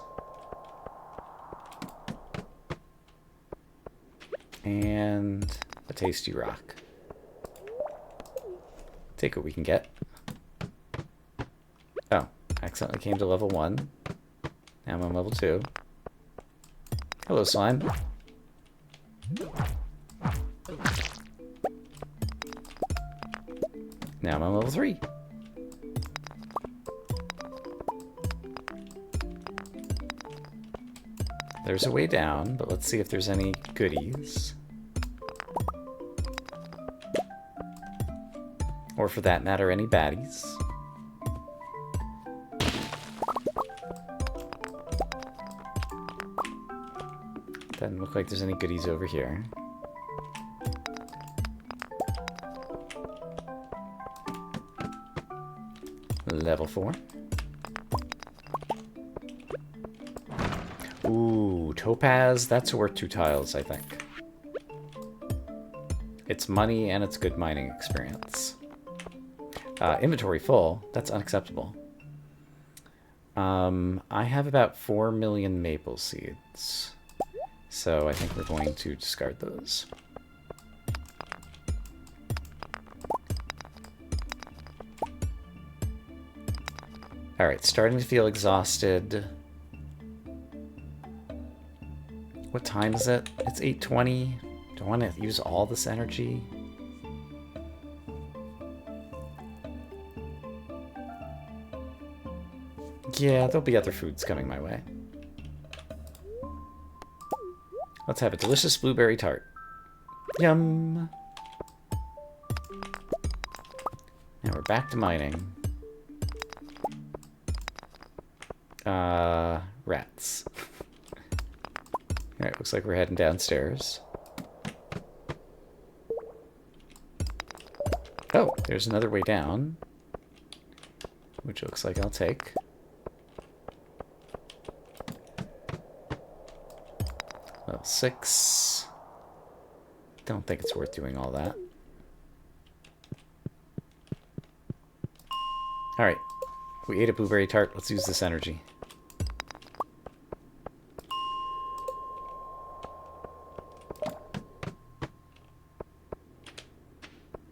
And a tasty rock. Take what we can get. Oh, accidentally came to level 1. Now I'm on level 2. Hello, slime. Now I'm on level 3. There's a way down, but let's see if there's any goodies. Or for that matter, any baddies. Doesn't look like there's any goodies over here. Level 4. Ooh, topaz. That's worth 2 tiles, I think. It's money and it's good mining experience. Inventory full. That's unacceptable. I have about 4 million maple seeds. So I think we're going to discard those. Alright, starting to feel exhausted. What time is it? It's 8:20. Do I want to use all this energy? Yeah, there'll be other foods coming my way. Let's have a delicious blueberry tart. Yum! Now we're back to mining. Rats. Alright, looks like we're heading downstairs. Oh, there's another way down. Which looks like I'll take. Level 6. Don't think it's worth doing all that. Alright. We ate a blueberry tart. Let's use this energy.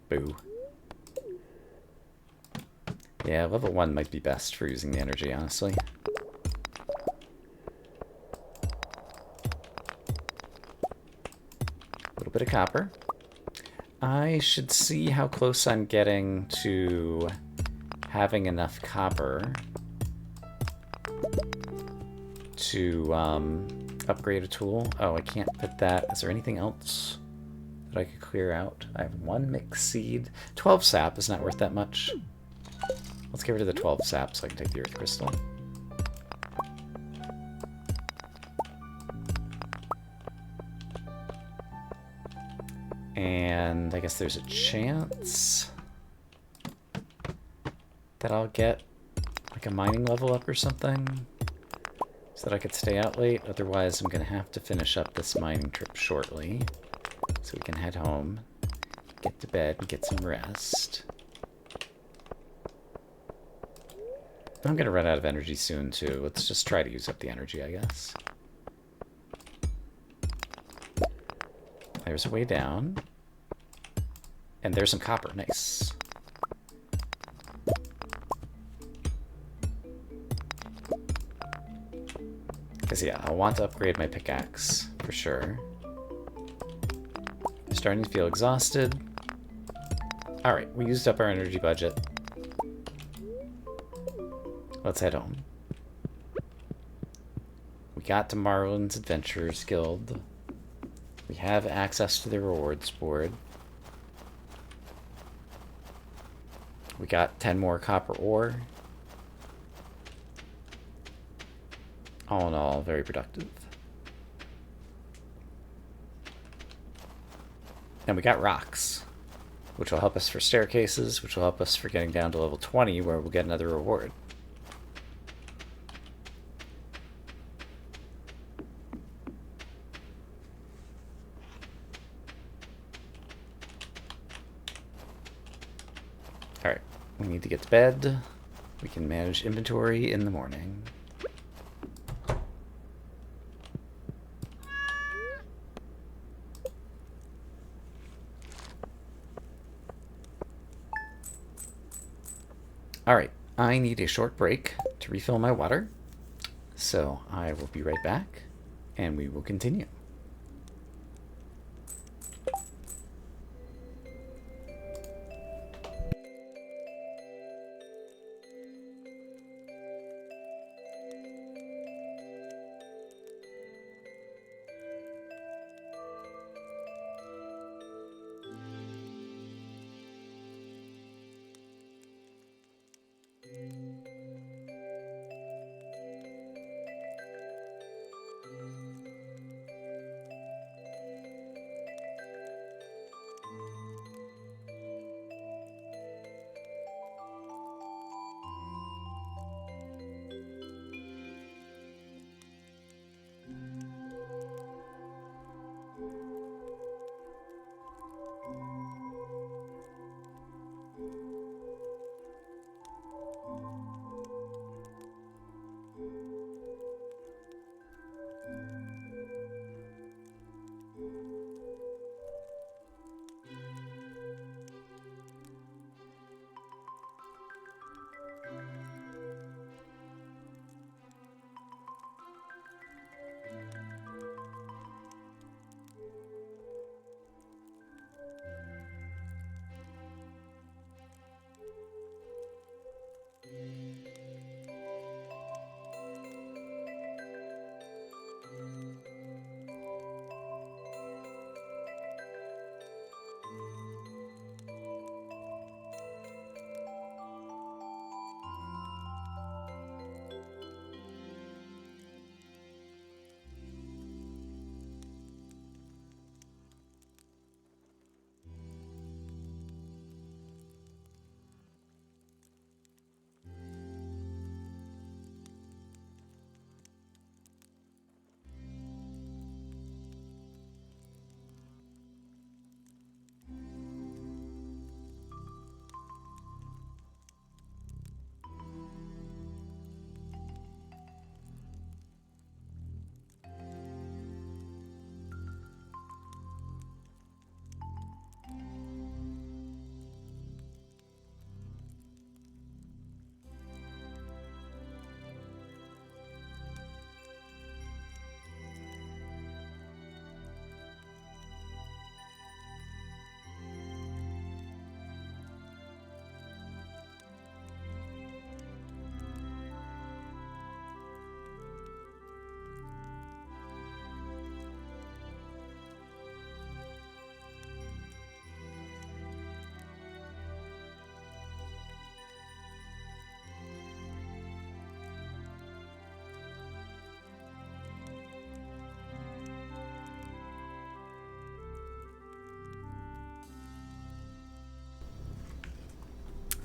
Boo. Yeah, level 1 might be best for using the energy, honestly. A little bit of copper. I should see how close I'm getting to having enough copper to upgrade a tool. Oh, I can't put that. Is there anything else that I could clear out? I have 1 mixed seed. 12 sap is not worth that much. Let's get rid of the 12 sap so I can take the earth crystal. And I guess there's a chance that I'll get like a mining level up or something so that I could stay out late. Otherwise, I'm going to have to finish up this mining trip shortly so we can head home, get to bed, and get some rest. I'm going to run out of energy soon, too. Let's just try to use up the energy, I guess. There's a way down. And there's some copper. Nice. Because, yeah, I want to upgrade my pickaxe, for sure. Starting to feel exhausted. Alright, we used up our energy budget. Let's head home. We got to Marlin's Adventurers Guild. We have access to the rewards board. We got 10 more copper ore. All in all, very productive. And we got rocks, which will help us for staircases, which will help us for getting down to level 20, where we'll get another reward. Alright, we need to get to bed. We can manage inventory in the morning. Alright, I need a short break to refill my water, so I will be right back, and we will continue.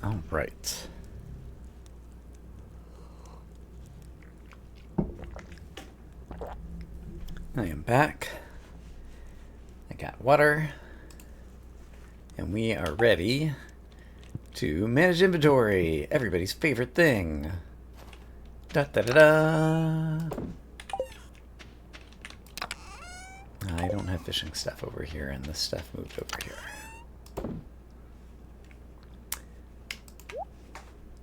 All right. I am back. I got water. And we are ready to manage inventory. Everybody's favorite thing. Da da da da. I don't have fishing stuff over here, and this stuff moved over here.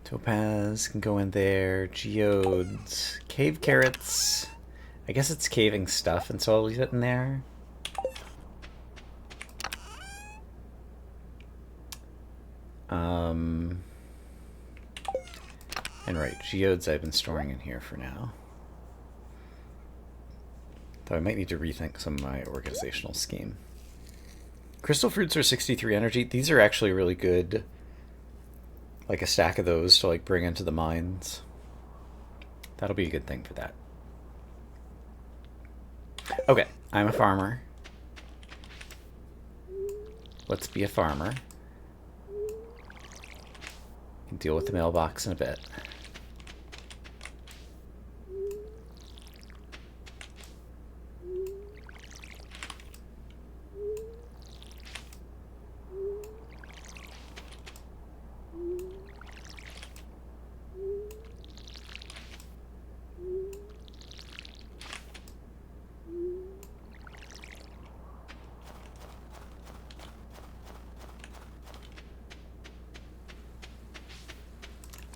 Topaz can go in there. Geodes. Cave carrots. I guess it's caving stuff, and so I'll leave it in there. And right, geodes I've been storing in here for now. Though I might need to rethink some of my organizational scheme. Crystal fruits are 63 energy. These are actually really good. Like a stack of those to like bring into the mines. That'll be a good thing for that. Okay, I'm a farmer. Let's be a farmer. Can deal with the mailbox in a bit.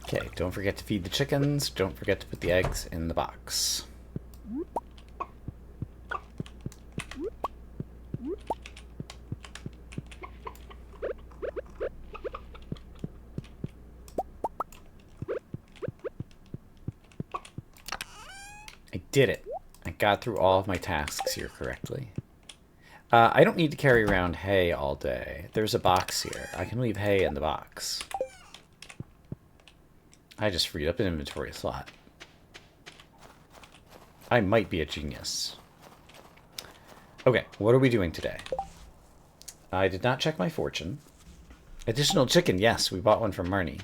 Okay, don't forget to feed the chickens. Don't forget to put the eggs in the box. I did it. I got through all of my tasks here correctly. I don't need to carry around hay all day. There's a box here. I can leave hay in the box. I just freed up an inventory slot. I might be a genius. Okay, what are we doing today? I did not check my fortune. Additional chicken, yes, we bought one from Marnie.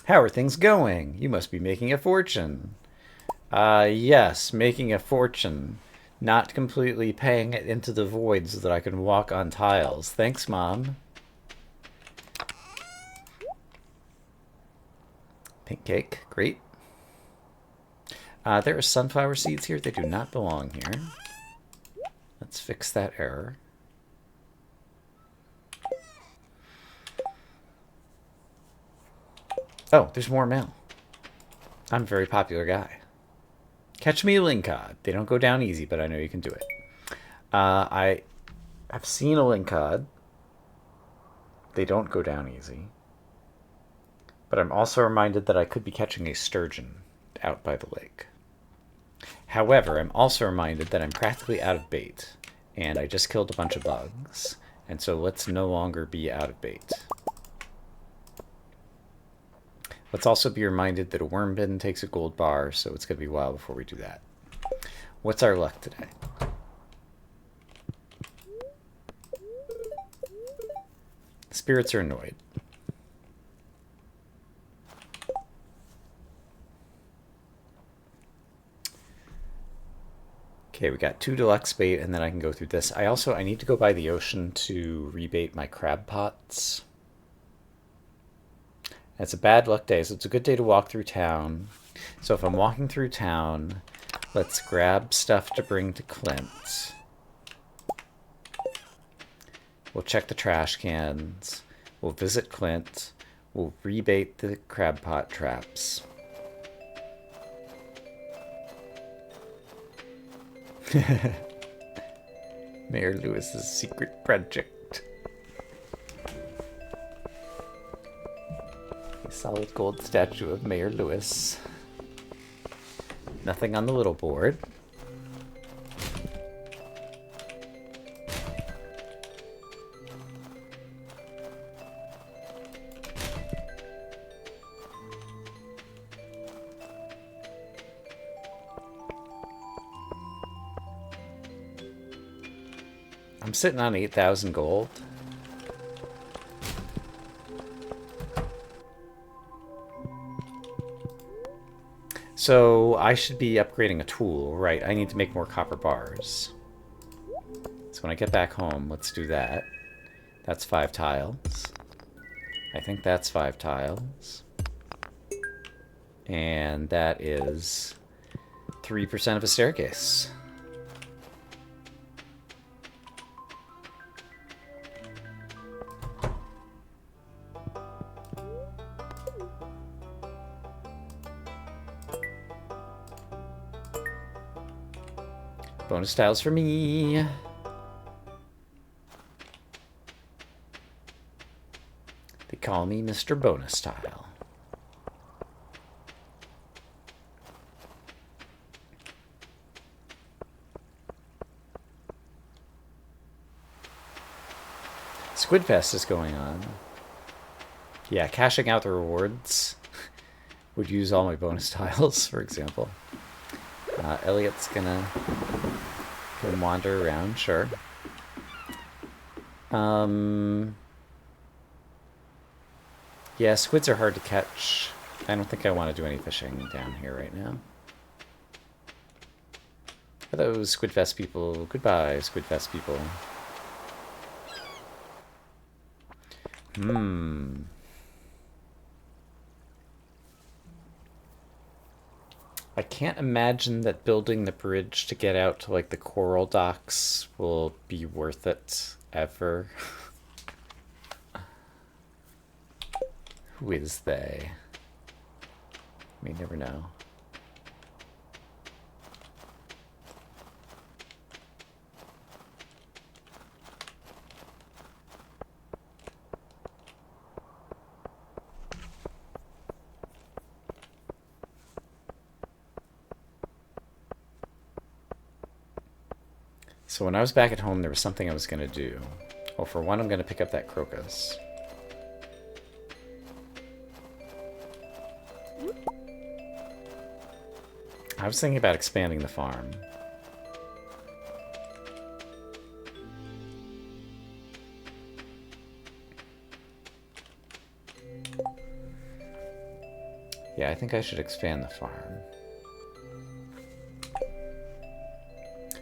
How are things going? You must be making a fortune. Yes, making a fortune. Not completely paying it into the void so that I can walk on tiles. Thanks, Mom. Pink cake, great. There are sunflower seeds here. They do not belong here. Let's fix that error. Oh, there's more mail. I'm a very popular guy. Catch me a lingcod. They don't go down easy, but I know you can do it. I have seen a lingcod. They don't go down easy. But I'm also reminded that I could be catching a sturgeon out by the lake. However, I'm also reminded that I'm practically out of bait, and I just killed a bunch of bugs, and so let's no longer be out of bait. Let's also be reminded that a worm bin takes a gold bar, so it's going to be a while before we do that. What's our luck today? Spirits are annoyed. Okay, we got 2 deluxe bait, and then I can go through this. I need to go by the ocean to rebait my crab pots. It's a bad luck day, so it's a good day to walk through town. So if I'm walking through town, let's grab stuff to bring to Clint. We'll check the trash cans. We'll visit Clint. We'll rebait the crab pot traps. Mayor Lewis's secret project. A solid gold statue of Mayor Lewis. Nothing on the little board. I'm sitting on 8,000 gold. So I should be upgrading a tool, right? I need to make more copper bars. So when I get back home, let's do that. That's 5 tiles. I think that's 5 tiles. And that is 3% of a staircase. Bonus tiles for me. They call me Mr. Bonus Tile. Squidfest is going on. Yeah, cashing out the rewards would use all my bonus tiles, for example. Elliot's gonna go wander around, sure. Yeah, squids are hard to catch. I don't think I want to do any fishing down here right now. Hello, Squidfest people. Goodbye, Squidfest people. I can't imagine that building the bridge to get out to, like, the coral docks will be worth it, ever. Who is they? We never know. So when I was back at home, there was something I was going to do. Well, for one, I'm going to pick up that crocus. I was thinking about expanding the farm. Yeah, I think I should expand the farm.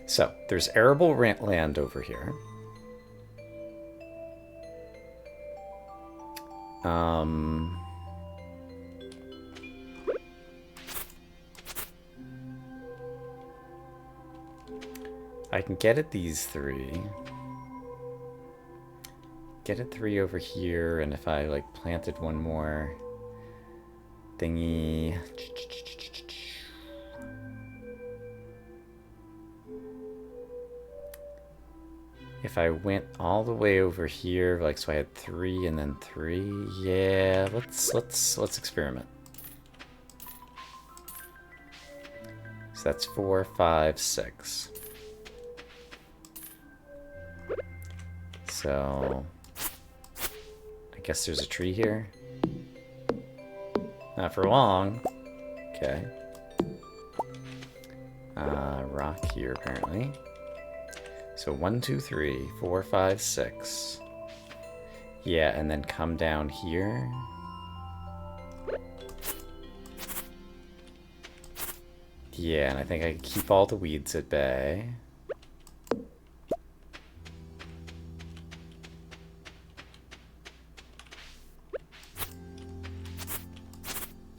So, there's arable land over here. I can get at these 3. Get at 3 over here, and if I, like, planted one more thingy... If I went all the way over here, like, so I had 3 and then 3, yeah, let's experiment. So that's 4, 5, 6. So I guess there's a tree here. Not for long. Okay. Rock here apparently. So 1, 2, 3, 4, 5, 6. Yeah, and then come down here. Yeah, and I think I can keep all the weeds at bay.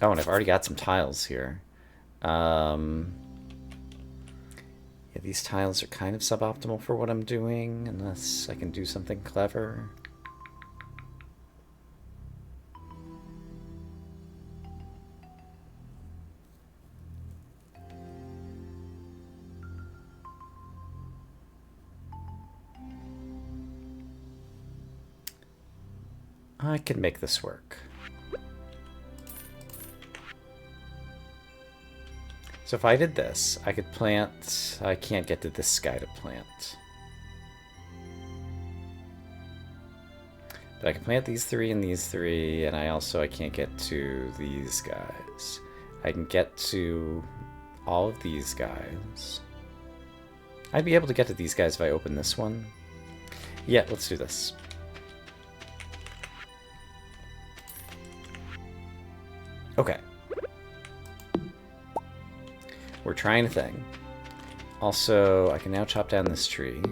Oh, and I've already got some tiles here. Yeah, these tiles are kind of suboptimal for what I'm doing, unless I can do something clever. I can make this work. So if I did this, I could plant... I can't get to this guy to plant. But I can plant these 3 and these 3, and I can't get to these guys. I can get to all of these guys. I'd be able to get to these guys if I open this one. Yeah, let's do this. Okay. We're trying a thing. Also, I can now chop down this tree.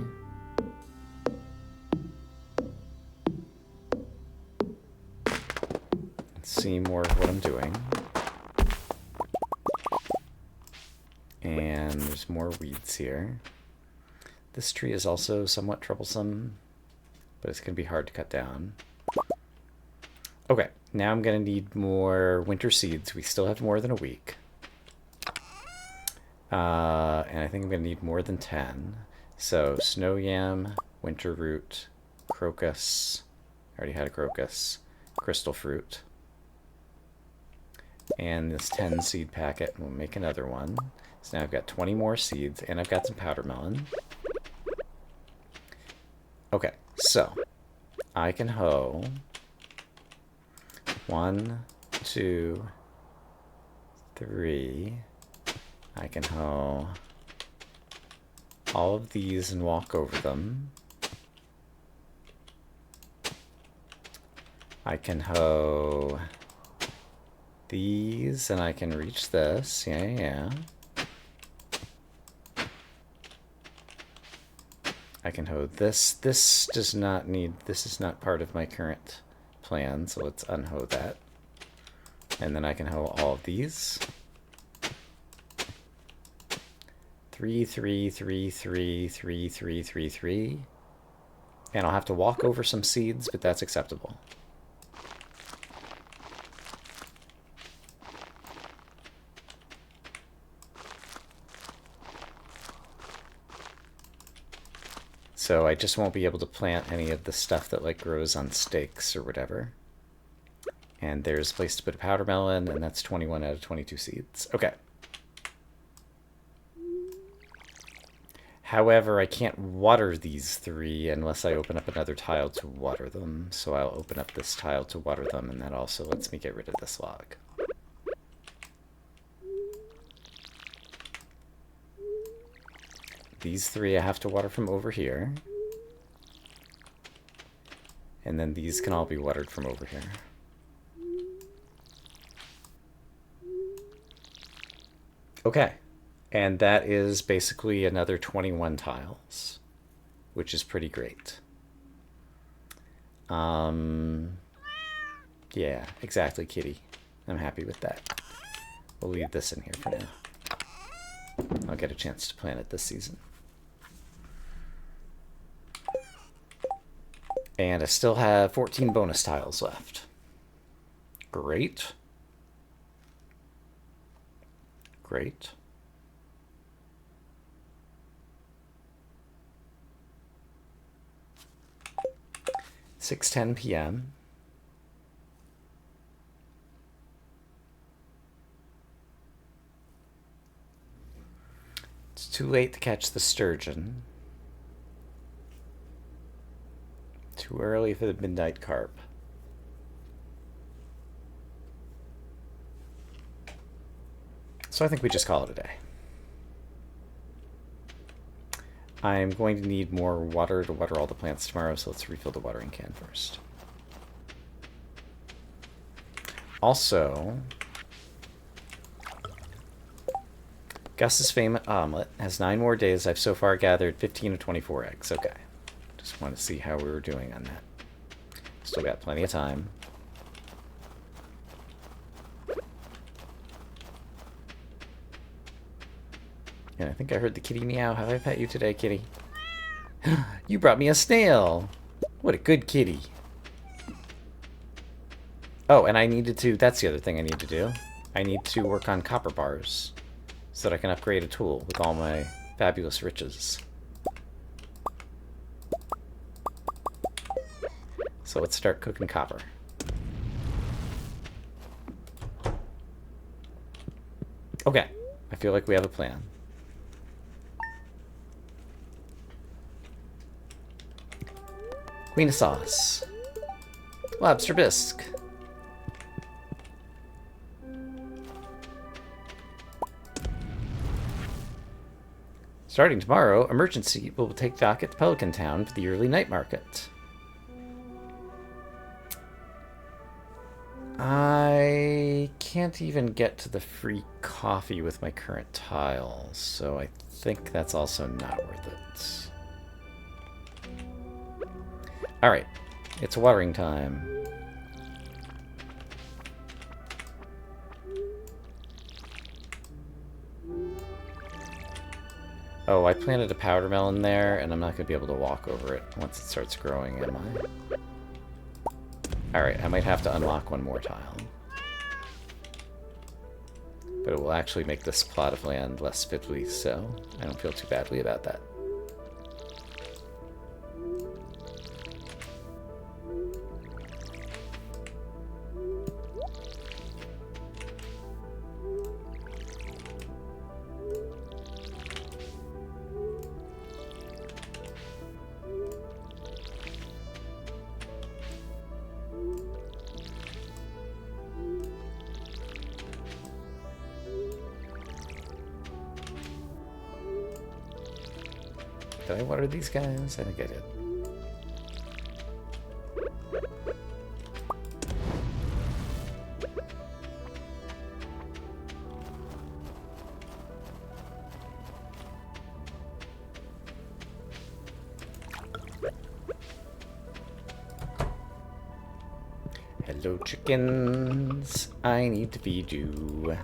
Let's see more of what I'm doing. And there's more weeds here. This tree is also somewhat troublesome, but it's going to be hard to cut down. Okay, now I'm going to need more winter seeds. We still have more than a week. And I think I'm going to need more than 10. So, snow yam, winter root, crocus. I already had a crocus. Crystal fruit. And this 10 seed packet. We'll make another one. So now I've got 20 more seeds, and I've got some powder melon. Okay, so I can hoe 1, 2, 3. I can hoe all of these and walk over them. I can hoe these, and I can reach this. Yeah. I can hoe this. This does not need, this is not part of my current plan, so let's unhoe that. And then I can hoe all of these. 3, 3, 3, 3, 3, 3, 3, 3. And I'll have to walk over some seeds, but that's acceptable. So I just won't be able to plant any of the stuff that like grows on stakes or whatever. And there's a place to put a powder melon, and that's 21 out of 22 seeds. Okay. However, I can't water these 3 unless I open up another tile to water them. So I'll open up this tile to water them, and that also lets me get rid of this log. These 3 I have to water from over here. And then these can all be watered from over here. Okay. And that is basically another 21 tiles, which is pretty great. Yeah, exactly, kitty. I'm happy with that. We'll leave this in here for now. I'll get a chance to plant it this season. And I still have 14 bonus tiles left. Great. Great. 6:10 p.m. It's too late to catch the sturgeon. Too early for the midnight carp. So I think we just call it a day. I'm going to need more water to water all the plants tomorrow, so let's refill the watering can first. Also, Gus's famous omelet has 9 more days. I've so far gathered 15 of 24 eggs. Okay. Just want to see how we were doing on that. Still got plenty of time. And I think I heard the kitty meow. Have I pet you today, kitty? You brought me a snail! What a good kitty. Oh, and I needed to... That's the other thing I need to do. I need to work on copper bars so that I can upgrade a tool with all my fabulous riches. So let's start cooking copper. Okay, I feel like we have a plan. Queen of sauce. Lobster bisque. Starting tomorrow, Emergency will take dock at Pelican Town for the yearly night market. I can't even get to the free coffee with my current tile, so I think that's also not worth it. Alright, it's watering time. Oh, I planted a powder melon there, and I'm not going to be able to walk over it once it starts growing, am I? Alright, I might have to unlock one more tile. But it will actually make this plot of land less fiddly, so I don't feel too badly about that. Did I water these guys? I think I did. Hello, chickens. I need to feed you.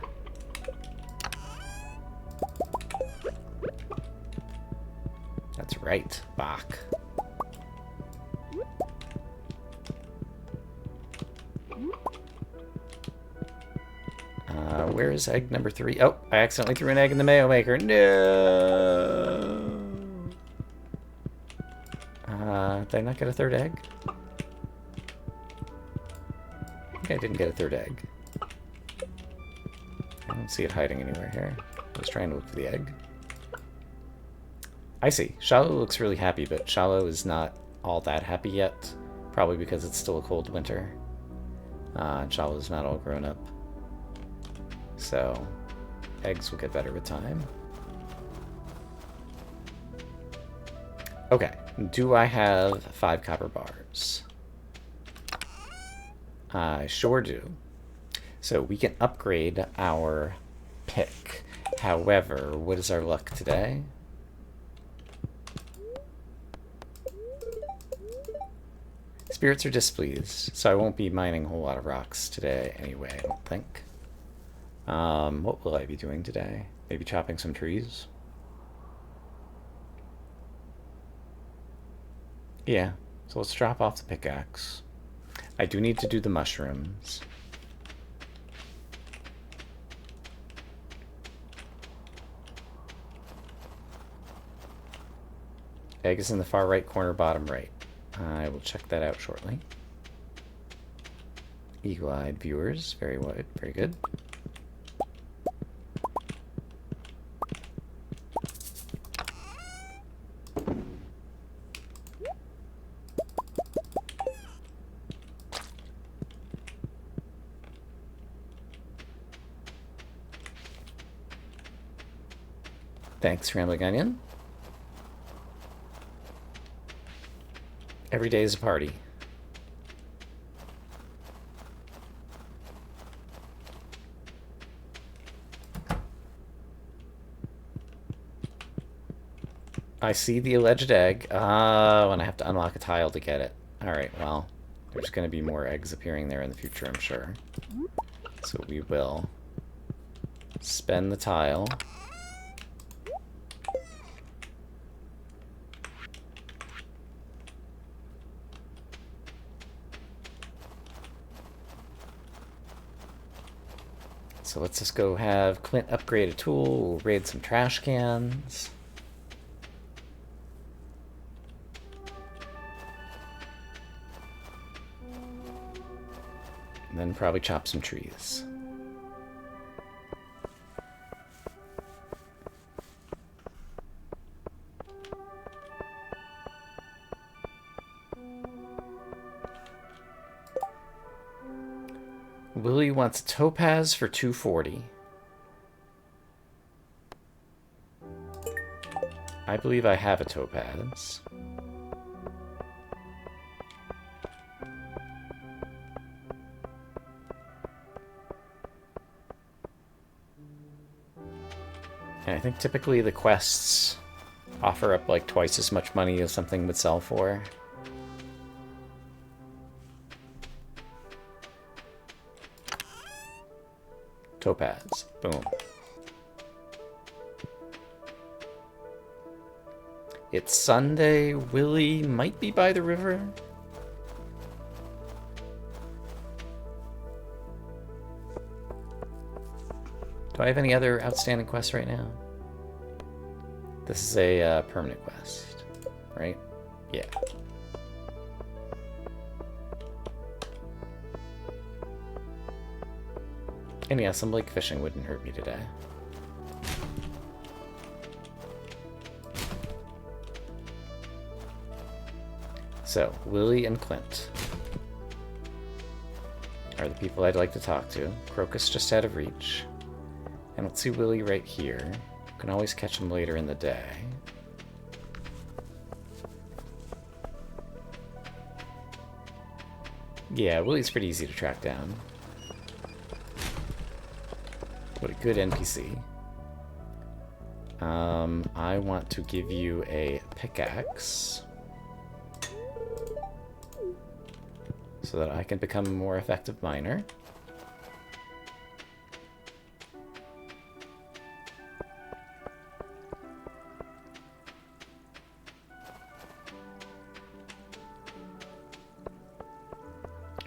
That's right, Bach. Where is egg number 3? Oh, I accidentally threw an egg in the mayo maker. No! Did I not get a third egg? I think I didn't get a third egg. I don't see it hiding anywhere here. I was trying to look for the egg. I see. Shallow looks really happy, but Shallow is not all that happy yet. Probably because it's still a cold winter. And Shallow's not all grown up. So, eggs will get better with time. Okay, do I have 5 copper bars? I sure do. So we can upgrade our pick. However, what is our luck today? Spirits are displeased, so I won't be mining a whole lot of rocks today anyway, I don't think. What will I be doing today? Maybe chopping some trees? Yeah, so let's drop off the pickaxe. I do need to do the mushrooms. Egg is in the far right corner, bottom right. I will check that out shortly. Eagle-eyed viewers, very good. Thanks, Rambling Onion. Every day is a party. I see the alleged egg. Oh, and I have to unlock a tile to get it. Alright, well, there's going to be more eggs appearing there in the future, I'm sure. So we will spend the tile. So let's just go have Clint upgrade a tool. We'll raid some trash cans. And then probably chop some trees. Willie wants a topaz for 240. I believe I have a topaz. And I think typically the quests offer up like twice as much money as something would sell for. Topaz. Boom. It's Sunday. Willie might be by the river. Do I have any other outstanding quests right now? This is a permanent quest, right? Yeah. And yeah, some lake fishing wouldn't hurt me today. So, Willie and Clint are the people I'd like to talk to. Crocus just out of reach. And let's see Willie right here. Can always catch him later in the day. Yeah, Willie's pretty easy to track down. What a good NPC. I want to give you a pickaxe so that I can become a more effective miner.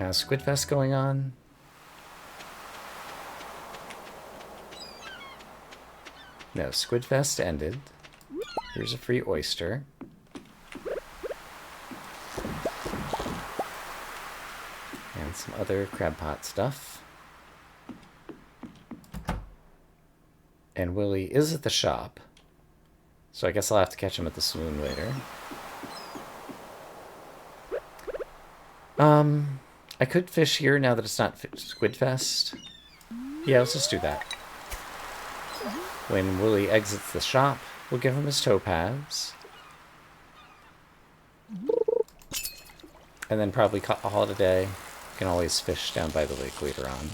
Squidfest going on. No, Squidfest ended. Here's a free oyster. And some other crab pot stuff. And Willie is at the shop. So I guess I'll have to catch him at the saloon later. I could fish here now that it's not Squidfest. Yeah, let's just do that. When Willie exits the shop, we'll give him his topaz. And then probably call it a day. You can always fish down by the lake later on.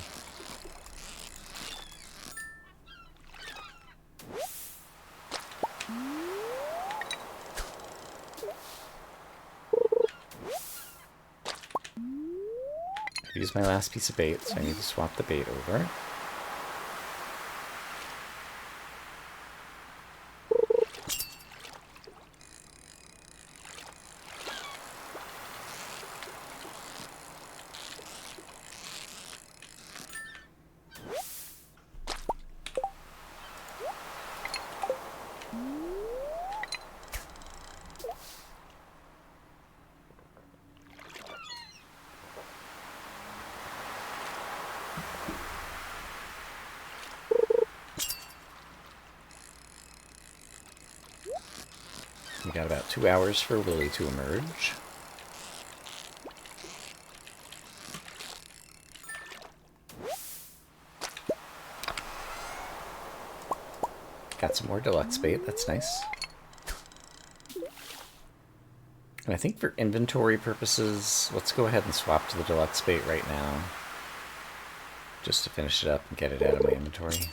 I've used my last piece of bait, so I need to swap the bait over. We got about 2 hours for Willie to emerge. Got some more deluxe bait, that's nice. And I think for inventory purposes, let's go ahead and swap to the deluxe bait right now. Just to finish it up and get it out of my inventory.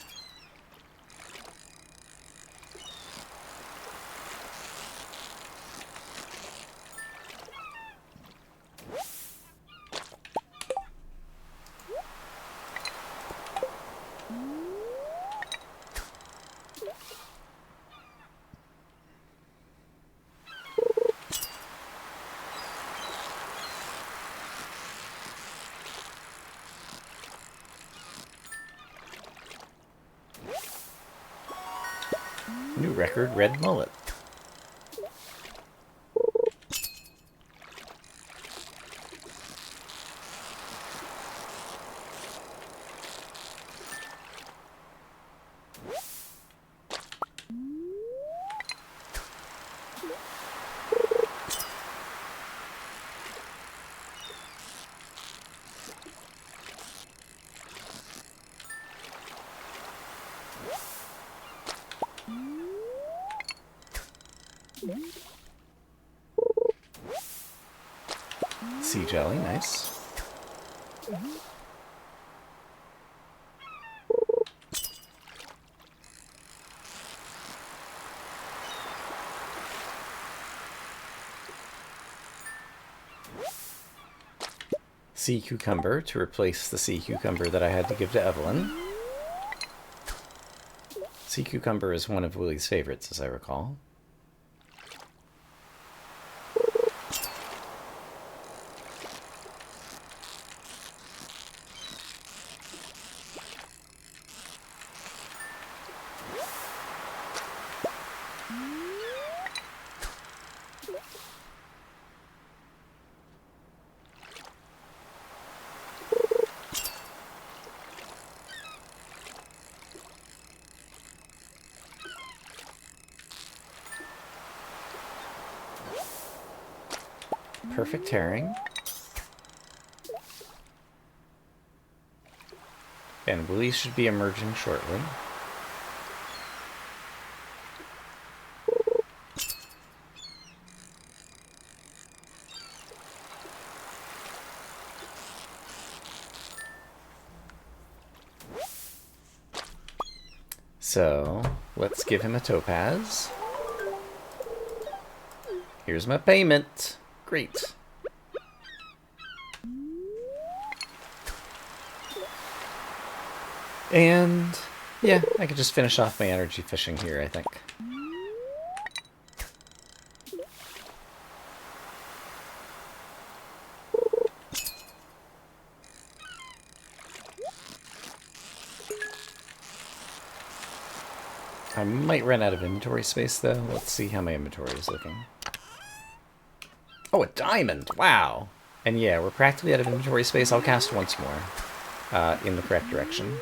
New record, red mullet. Sea jelly, nice. Sea cucumber to replace the sea cucumber that I had to give to Evelyn. Sea cucumber is one of Willie's favorites, as I recall. Perfect herring. And Willie should be emerging shortly. So, let's give him a topaz. Here's my payment. Great. And, yeah, I could just finish off my energy fishing here, I think. I might run out of inventory space, though. Let's see how my inventory is looking. Oh, a diamond! Wow! And yeah, we're practically out of inventory space. I'll cast once more in the correct direction.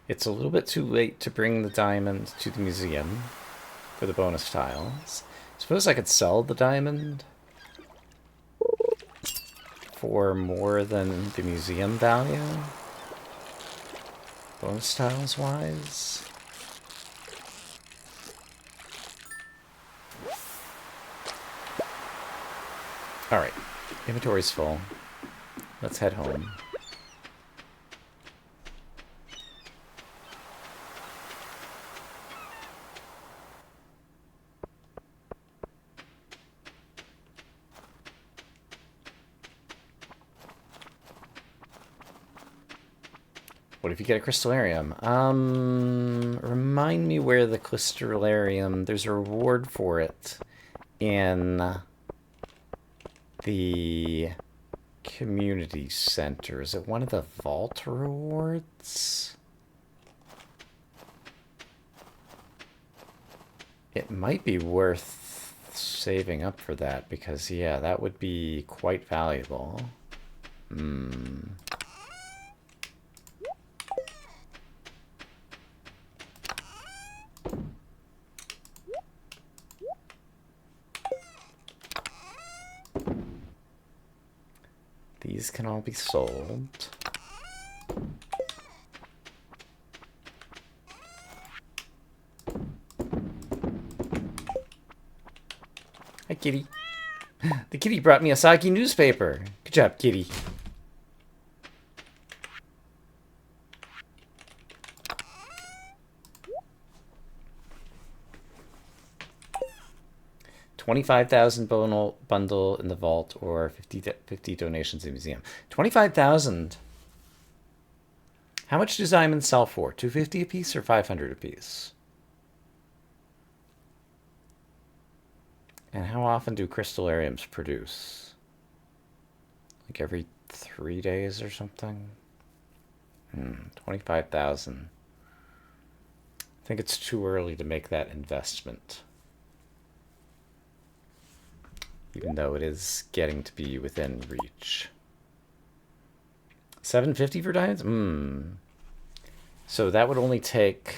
It's a little bit too late to bring the diamond to the museum for the bonus tiles. Suppose I could sell the diamond for more than the museum value? Bonus tiles wise? Alright, inventory's full. Let's head home. What if you get a crystallarium? Remind me where the crystallarium... There's a reward for it in the community center. Is it one of the vault rewards? It might be worth saving up for that because, yeah, that would be quite valuable. These can all be sold. Hi, kitty. The kitty brought me a soggy newspaper. Good job, kitty. $25,000 bundle in the vault, or 50 donations in the museum. 25,000. How much do diamonds sell for? 250 a piece or 500 a piece? And how often do crystallariums produce? Like every 3 days or something? 25,000. I think it's too early to make that investment. Even though it is getting to be within reach. 750 for diamonds? So that would only take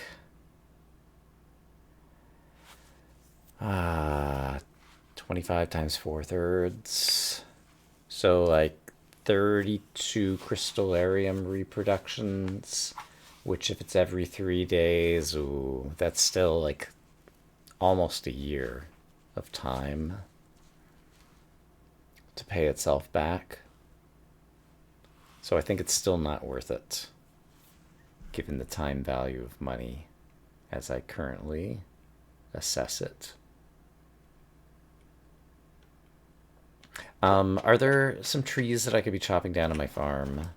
25 times 4/3. So like 32 crystallarium reproductions, which if it's every 3 days, ooh, that's still like almost a year of time to pay itself back. So I think it's still not worth it, given the time value of money as I currently assess it. Are there some trees that I could be chopping down on my farm?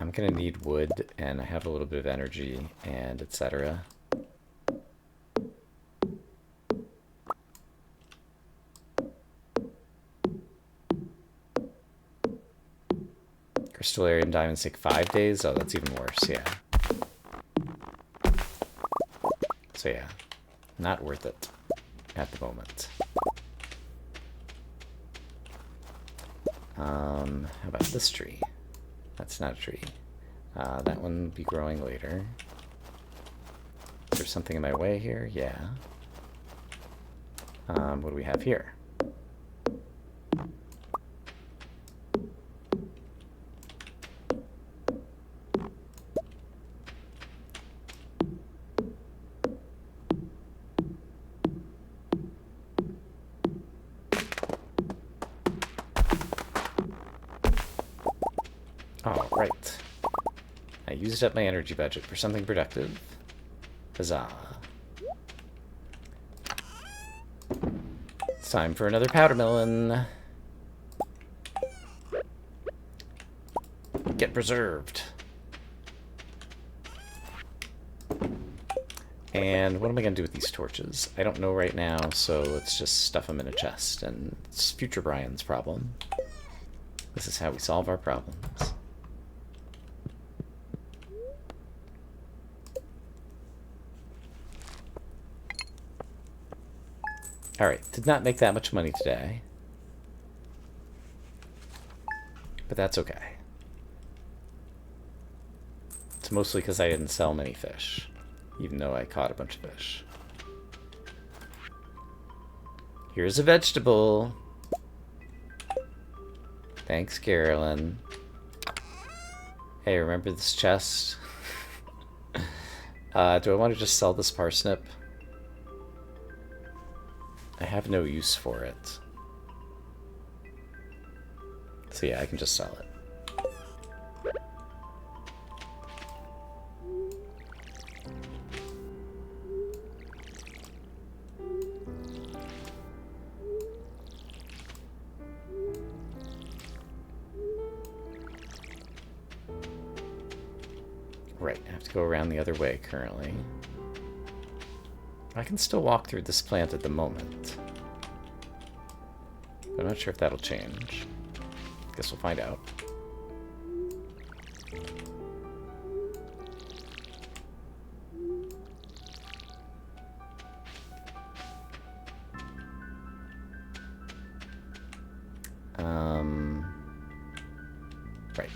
I'm gonna need wood, and I have a little bit of energy, and etc. Crystallarium diamonds take 5 days? Oh, that's even worse, yeah. So yeah, not worth it at the moment. How about this tree? That's not a tree. That one will be growing later. Is there something in my way here? Yeah. What do we have here? Oh, right. I used up my energy budget for something productive. Huzzah. It's time for another powder melon. Get preserved. And what am I going to do with these torches? I don't know right now, so let's just stuff them in a chest. And it's future Brian's problem. This is how we solve our problems. Alright, did not make that much money today. But that's okay. It's mostly because I didn't sell many fish, even though I caught a bunch of fish. Here's a vegetable. Thanks, Carolyn. Hey, remember this chest? Do I want to just sell this parsnip? I have no use for it. So yeah, I can just sell it. Right, I have to go around the other way currently. I can still walk through this plant at the moment. But I'm not sure if that'll change. Guess we'll find out. Right.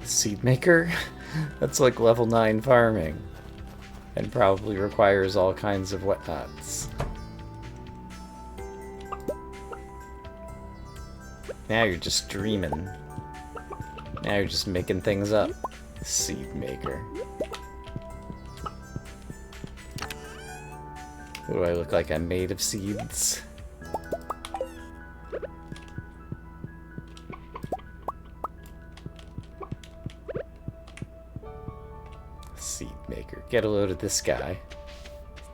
Seed maker? That's like level 9 farming. And probably requires all kinds of whatnots. Now you're just dreaming. Now you're just making things up. Seed maker. What do I look like? I'm made of seeds? Seed maker. Get a load of this guy.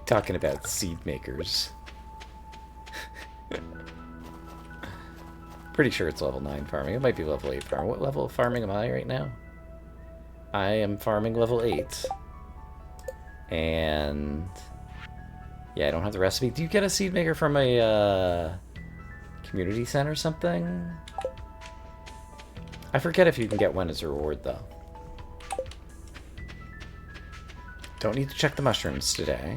Talking about seed makers. Pretty sure it's level 9 farming. It might be level 8 farming. What level of farming am I right now? I am farming level 8. And yeah, I don't have the recipe. Do you get a seed maker from a community center or something? I forget if you can get one as a reward, though. Don't need to check the mushrooms today.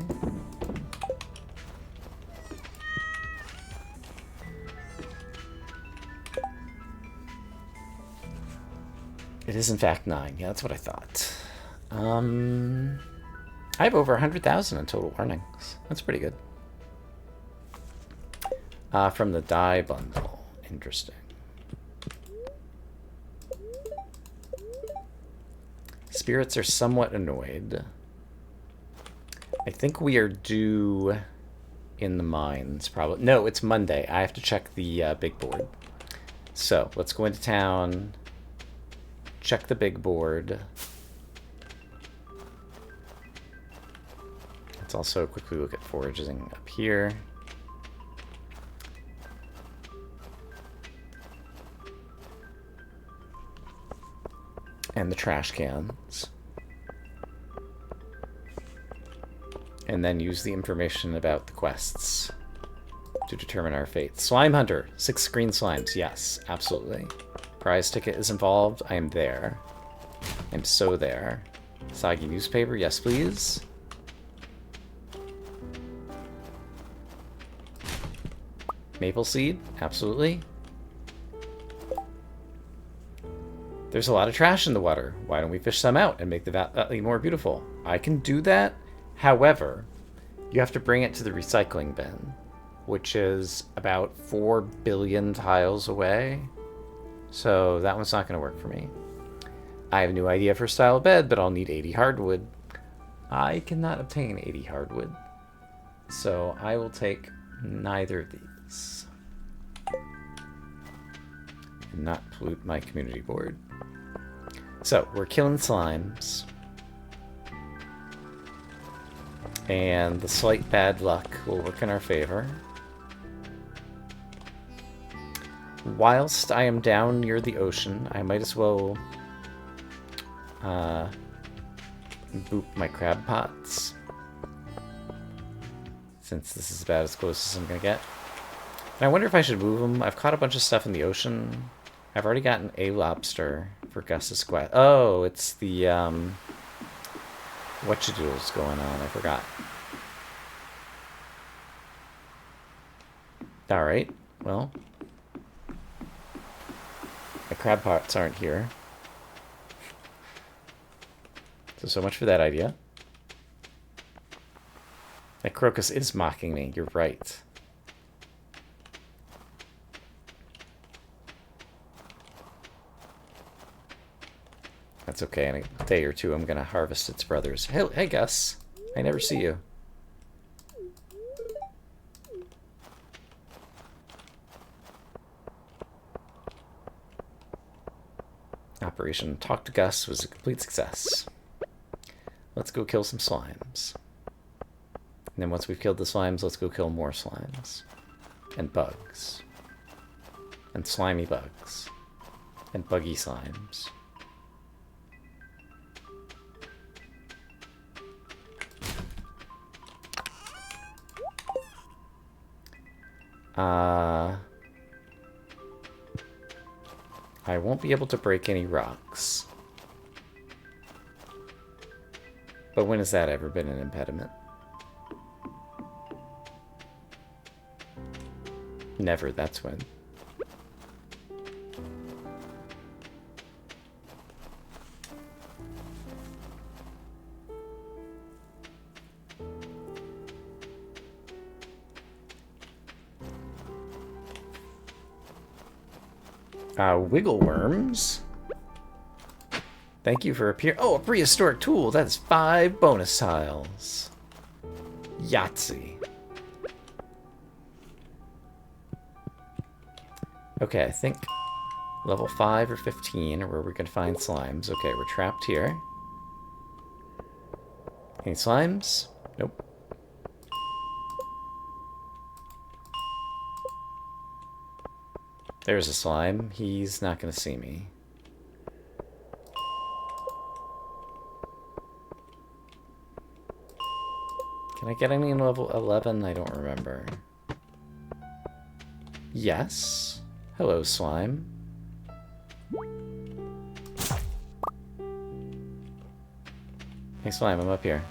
It is in fact 9. Yeah, that's what I thought. I have over 100,000 in total earnings. That's pretty good. From the dye bundle. Interesting. spirits are somewhat annoyed. I think we are due in the mines, probably. No, it's Monday. I have to check the big board. So, let's go into town, check the big board. Let's also quickly look at foraging up here. And the trash cans. And then use the information about the quests to determine our fate. Slime Hunter. 6 green slimes. Yes, absolutely. Prize ticket is involved. I am there. I'm so there. Soggy newspaper. Yes, please. Maple seed. Absolutely. There's a lot of trash in the water. Why don't we fish some out and make the valley more beautiful? I can do that. However, you have to bring it to the recycling bin, which is about 4 billion tiles away. So that one's not going to work for me. I have a new idea for style of bed, but I'll need 80 hardwood. I cannot obtain 80 hardwood. So I will take neither of these. And not pollute my community board. So, we're killing slimes. And the slight bad luck will work in our favor. Whilst I am down near the ocean, I might as well boop my crab pots. Since this is about as close as I'm going to get. And I wonder if I should move them. I've caught a bunch of stuff in the ocean. I've already gotten a lobster for Gus's quest. Oh, it's the, whatchadoodle's going on. I forgot. Alright, well. My crab pots aren't here. So much for that idea. That crocus is mocking me. You're right. That's okay. In a day or two, I'm going to harvest its brothers. Hey, Gus. I never see you. Operation Talk to Gus was a complete success. Let's go kill some slimes. And then once we've killed the slimes, let's go kill more slimes. And bugs. And slimy bugs. And buggy slimes. I won't be able to break any rocks. But when has that ever been an impediment? Never, that's when. Wiggle worms. Thank you for appearing. Oh, a prehistoric tool. That's 5 bonus tiles. Yahtzee. Okay, I think level 5 or 15 are where we can find slimes. Okay, we're trapped here. Any slimes? Nope. There's a slime. He's not going to see me. Can I get any in level 11? I don't remember. Yes. Hello, slime. Hey, slime, I'm up here.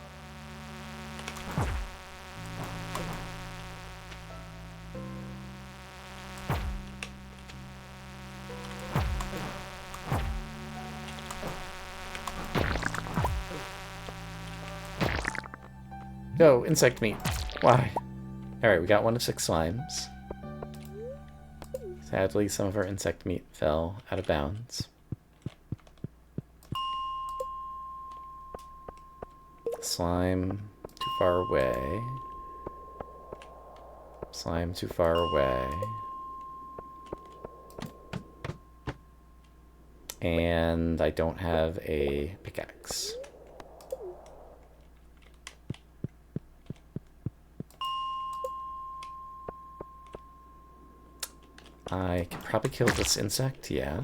Go, insect meat. Why? Alright, we got 1 of 6 slimes. Sadly, some of our insect meat fell out of bounds. Slime too far away. Slime too far away. And I don't have a pickaxe. I could probably kill this insect, yeah.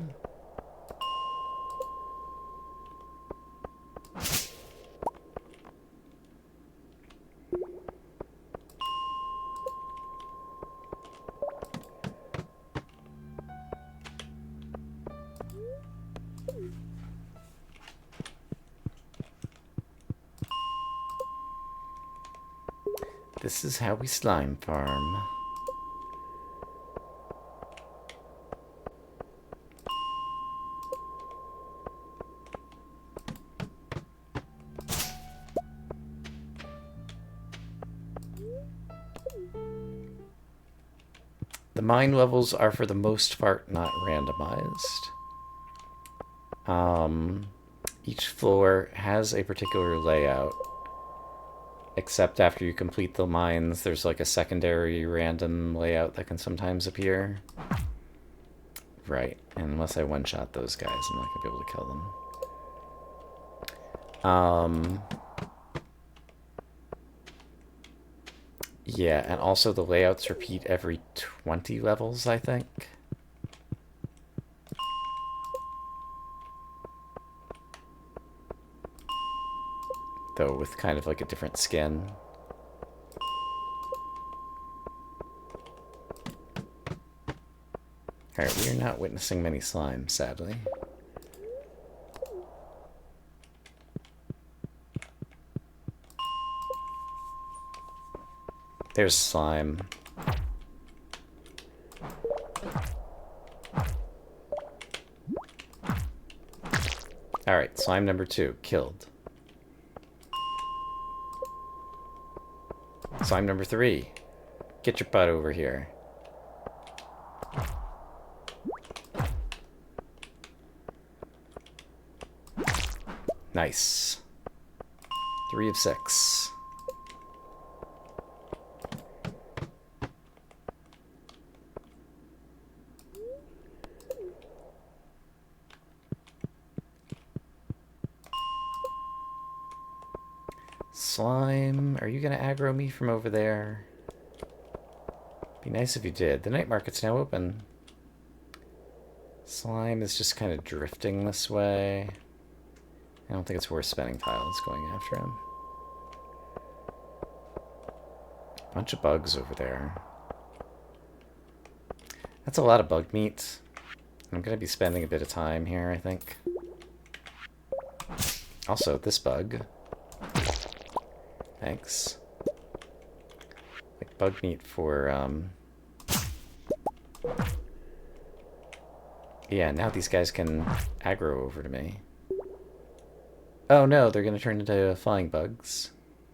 This is how we slime farm. The mine levels are for the most part not randomized. Each floor has a particular layout, except after you complete the mines, there's like a secondary random layout that can sometimes appear. Right, and unless I one-shot those guys, I'm not gonna be able to kill them. Yeah, and also the layouts repeat every 20 levels, I think. Though with kind of like a different skin. Alright, we are not witnessing many slimes, sadly. There's slime. Alright, slime number 2, killed. Slime number 3, get your butt over here. Nice. 3 of 6. Slime, are you gonna aggro me from over there? Be nice if you did. The night market's now open. Slime is just kind of drifting this way. I don't think it's worth spending tiles going after him. Bunch of bugs over there. That's a lot of bug meat. I'm gonna be spending a bit of time here, I think. Also, this bug. Thanks. Like bug meat for, yeah, now these guys can aggro over to me. Oh no, they're gonna turn into flying bugs.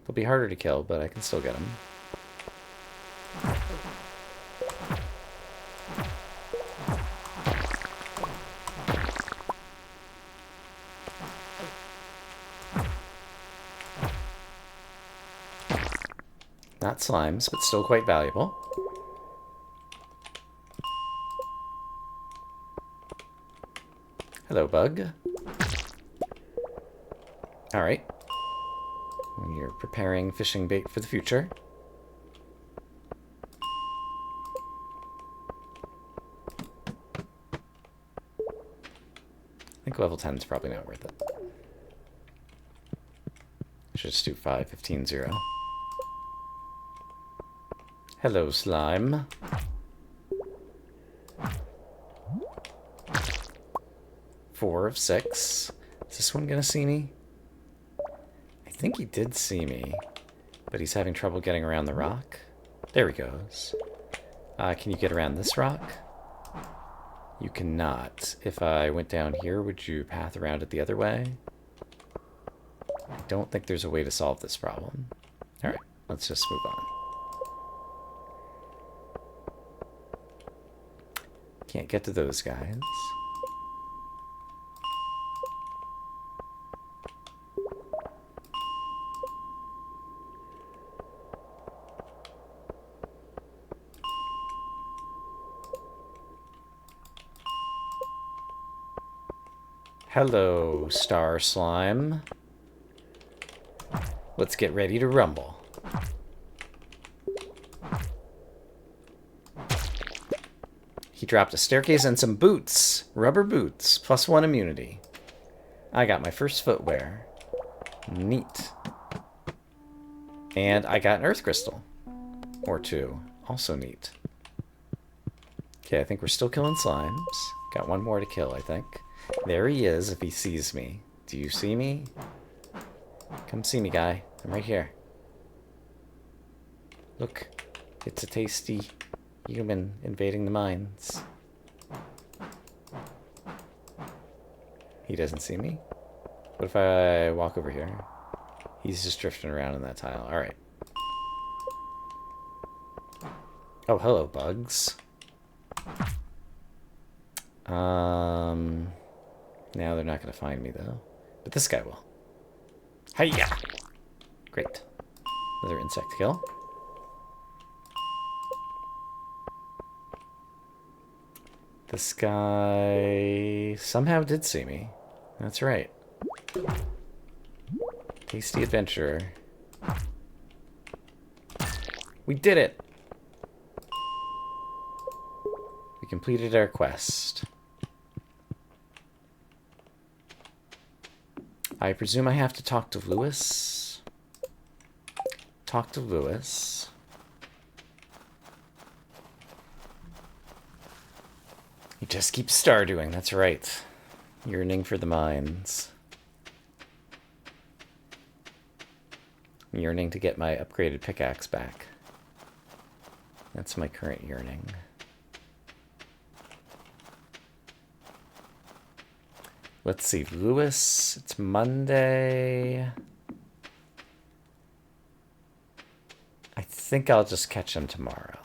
They'll be harder to kill, but I can still get them. Not slimes, but still quite valuable. Hello, bug. Alright. You're preparing fishing bait for the future. I think level 10 is probably not worth it. Should just do 5, 15, 0. Hello, slime. Four of 6. Is this one gonna see me? I think he did see me, but he's having trouble getting around the rock. There he goes. Can you get around this rock? You cannot. If I went down here, would you path around it the other way? I don't think there's a way to solve this problem. Alright, let's just move on. Can't get to those guys. Hello, Star Slime. Let's get ready to rumble. He dropped a staircase and some boots. Rubber boots. +1 immunity. I got my first footwear. Neat. And I got an earth crystal. Or 2. Also neat. Okay, I think we're still killing slimes. Got one more to kill, I think. There he is if he sees me. Do you see me? Come see me, guy. I'm right here. Look. It's a tasty human invading the mines. He doesn't see me? What if I walk over here? He's just drifting around in that tile. Alright. Oh, hello, bugs. Now they're not going to find me, though. But this guy will. Hiya! Great. Another insect kill. This guy somehow did see me. That's right. Tasty adventurer. We did it! We completed our quest. I presume I have to talk to Lewis. Talk to Lewis. He just keeps Stardewing, that's right. Yearning for the mines. Yearning to get my upgraded pickaxe back. That's my current yearning. Let's see, Lewis, it's Monday. I think I'll just catch him tomorrow.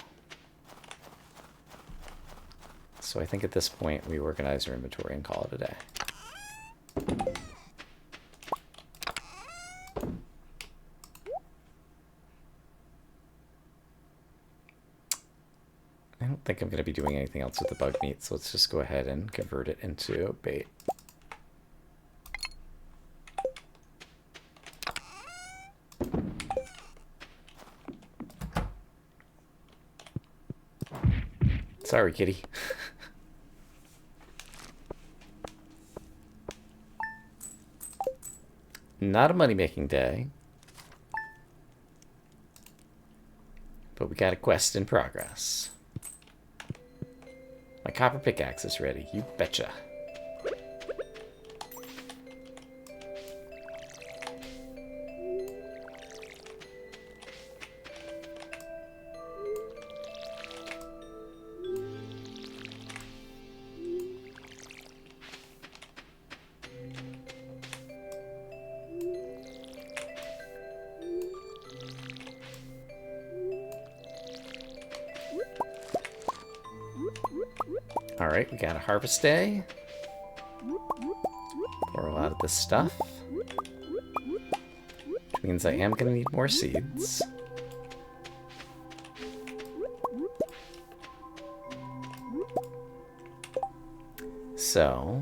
So I think at this point we organize our inventory and call it a day. I don't think I'm going to be doing anything else with the bug meat, so let's just go ahead and convert it into bait. Sorry, kitty. Not a money-making day. But we got a quest in progress. My copper pickaxe is ready. You betcha. Alright, we got a harvest day. Pour a lot of this stuff. Which means I am going to need more seeds. So...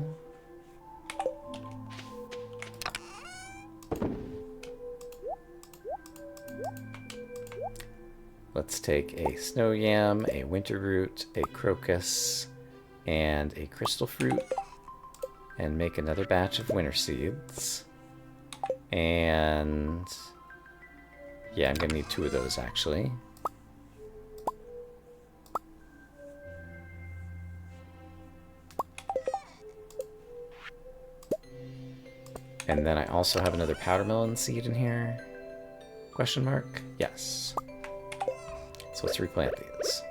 let's take a snow yam, a winter root, a crocus, and a crystal fruit, and make another batch of winter seeds. And yeah, I'm gonna need 2 of those actually. And then I also have another powder melon seed in here. Question mark? Yes. So let's replant these.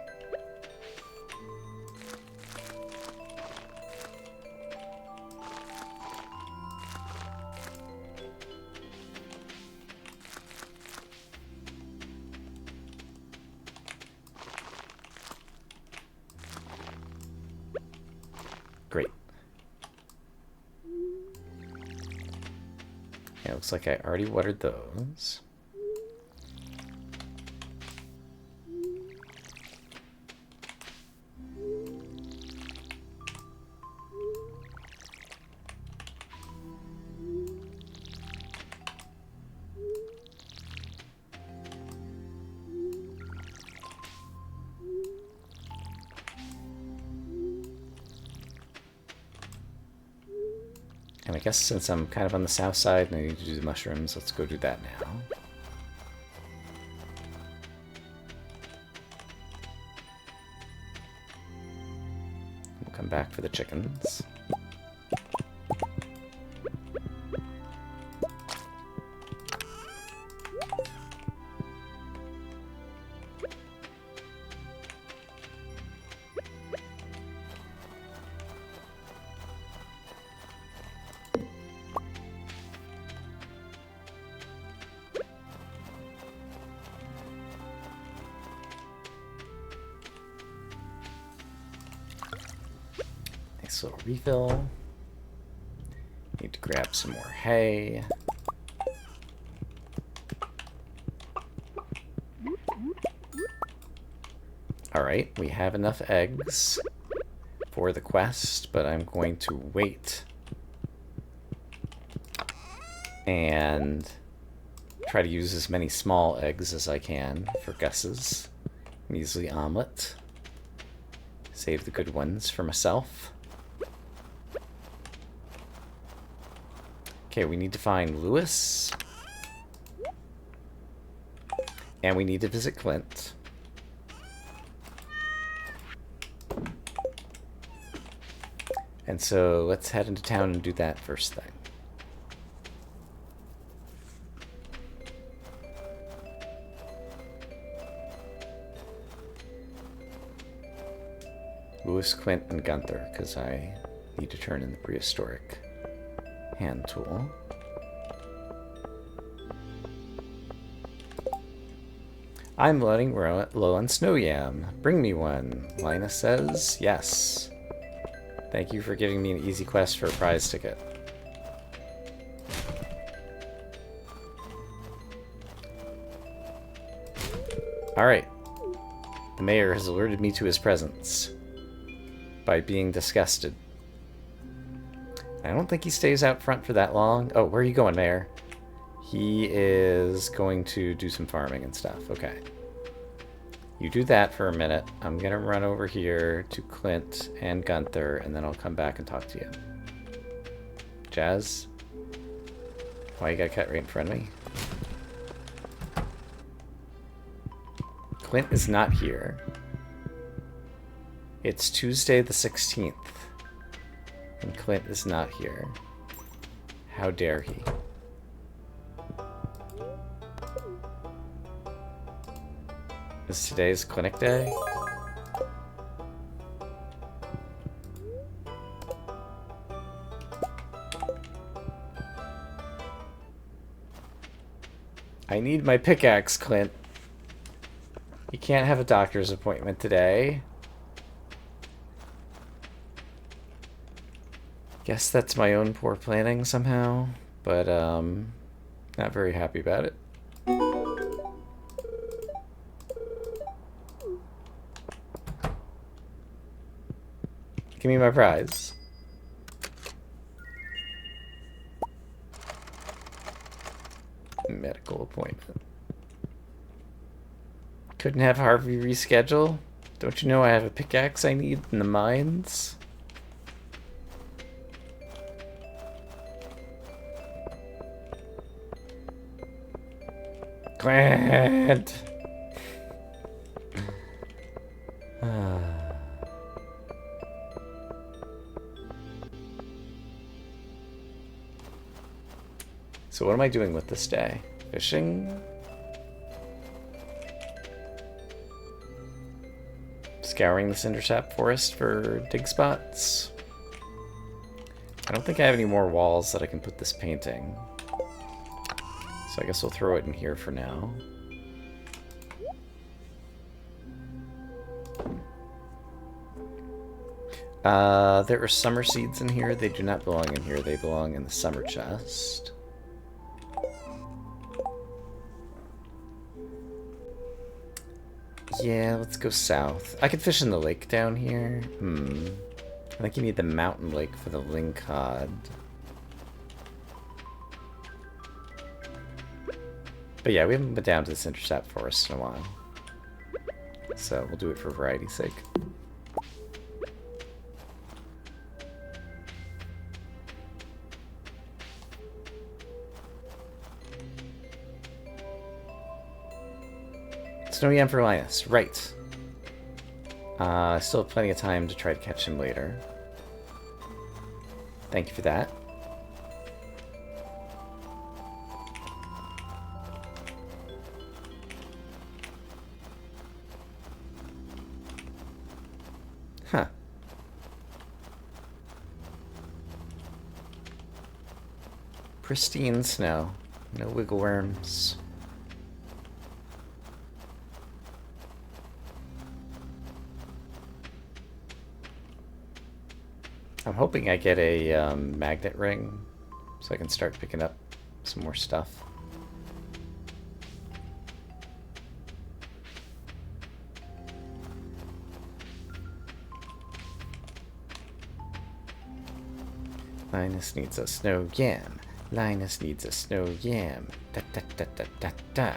Great. Yeah, looks like I already watered those. And I guess since I'm kind of on the south side and I need to do the mushrooms, let's go do that now. We'll come back for the chickens. Nice little refill. Need to grab some more hay. Alright, we have enough eggs for the quest, but I'm going to wait and try to use as many small eggs as I can for Gus's measly omelet. Save the good ones for myself. Okay, we need to find Lewis. And we need to visit Clint. And so let's head into town and do that first thing. Lewis, Clint, and Gunther, because I need to turn in the prehistoric hand tool. I'm running low on snow yam. Bring me one, Linus says. Yes. Thank you for giving me an easy quest for a prize ticket. Alright. The mayor has alerted me to his presence by being disgusted. I don't think he stays out front for that long. Oh, where are you going, Mayor? He is going to do some farming and stuff. Okay. You do that for a minute. I'm going to run over here to Clint and Gunther, and then I'll come back and talk to you. Jazz? Why you got cut right in front of me? Clint is not here. It's Tuesday the 16th. And Clint is not here. How dare he? Is today's clinic day? I need my pickaxe, Clint. You can't have a doctor's appointment today. Guess that's my own poor planning somehow, but not very happy about it. Give me my prize. Medical appointment. Couldn't have Harvey reschedule? Don't you know I have a pickaxe I need in the mines? Clint! So what am I doing with this day? Fishing? Scouring the Cindersap forest for dig spots? I don't think I have any more walls that I can put this painting. So I guess we'll throw it in here for now. There are summer seeds in here. They do not belong in here. They belong in the summer chest. Yeah, let's go south. I could fish in the lake down here. I think you need the mountain lake for the lingcod. But yeah, we haven't been down to this Cindersap forest in a while. So we'll do it for variety's sake. Snow Yam for Linus. Right. Still have plenty of time to try to catch him later. Thank you for that. Huh. Pristine snow. No wiggle worms. I'm hoping I get a magnet ring so I can start picking up some more stuff. Linus needs a snow yam. Linus needs a snow yam. Da da da da da da.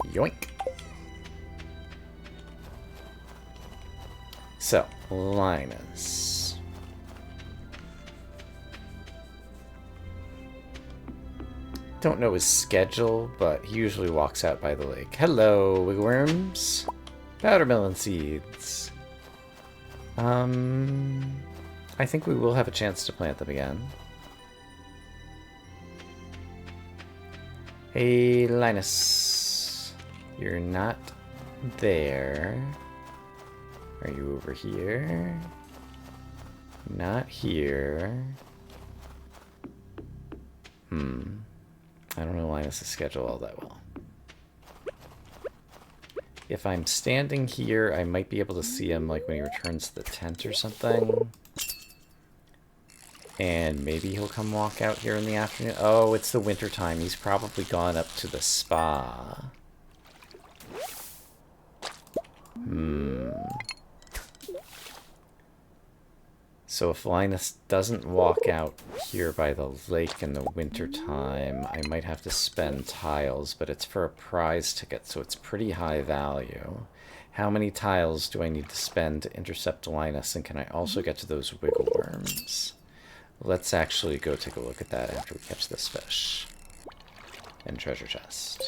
Yoink. So, Linus. Don't know his schedule, but he usually walks out by the lake. Hello, wigglworms. Powdermelon seeds. I think we will have a chance to plant them again. Hey, Linus. You're not there. Are you over here? Not here. I don't know Linus' schedule all that well. If I'm standing here, I might be able to see him like when he returns to the tent or something. And maybe he'll come walk out here in the afternoon. Oh, it's the winter time. He's probably gone up to the spa. So if Linus doesn't walk out here by the lake in the winter time, I might have to spend tiles, but it's for a prize ticket, so it's pretty high value. How many tiles do I need to spend to intercept Linus, and can I also get to those wiggle worms? Let's actually go take a look at that after we catch this fish. And treasure chest.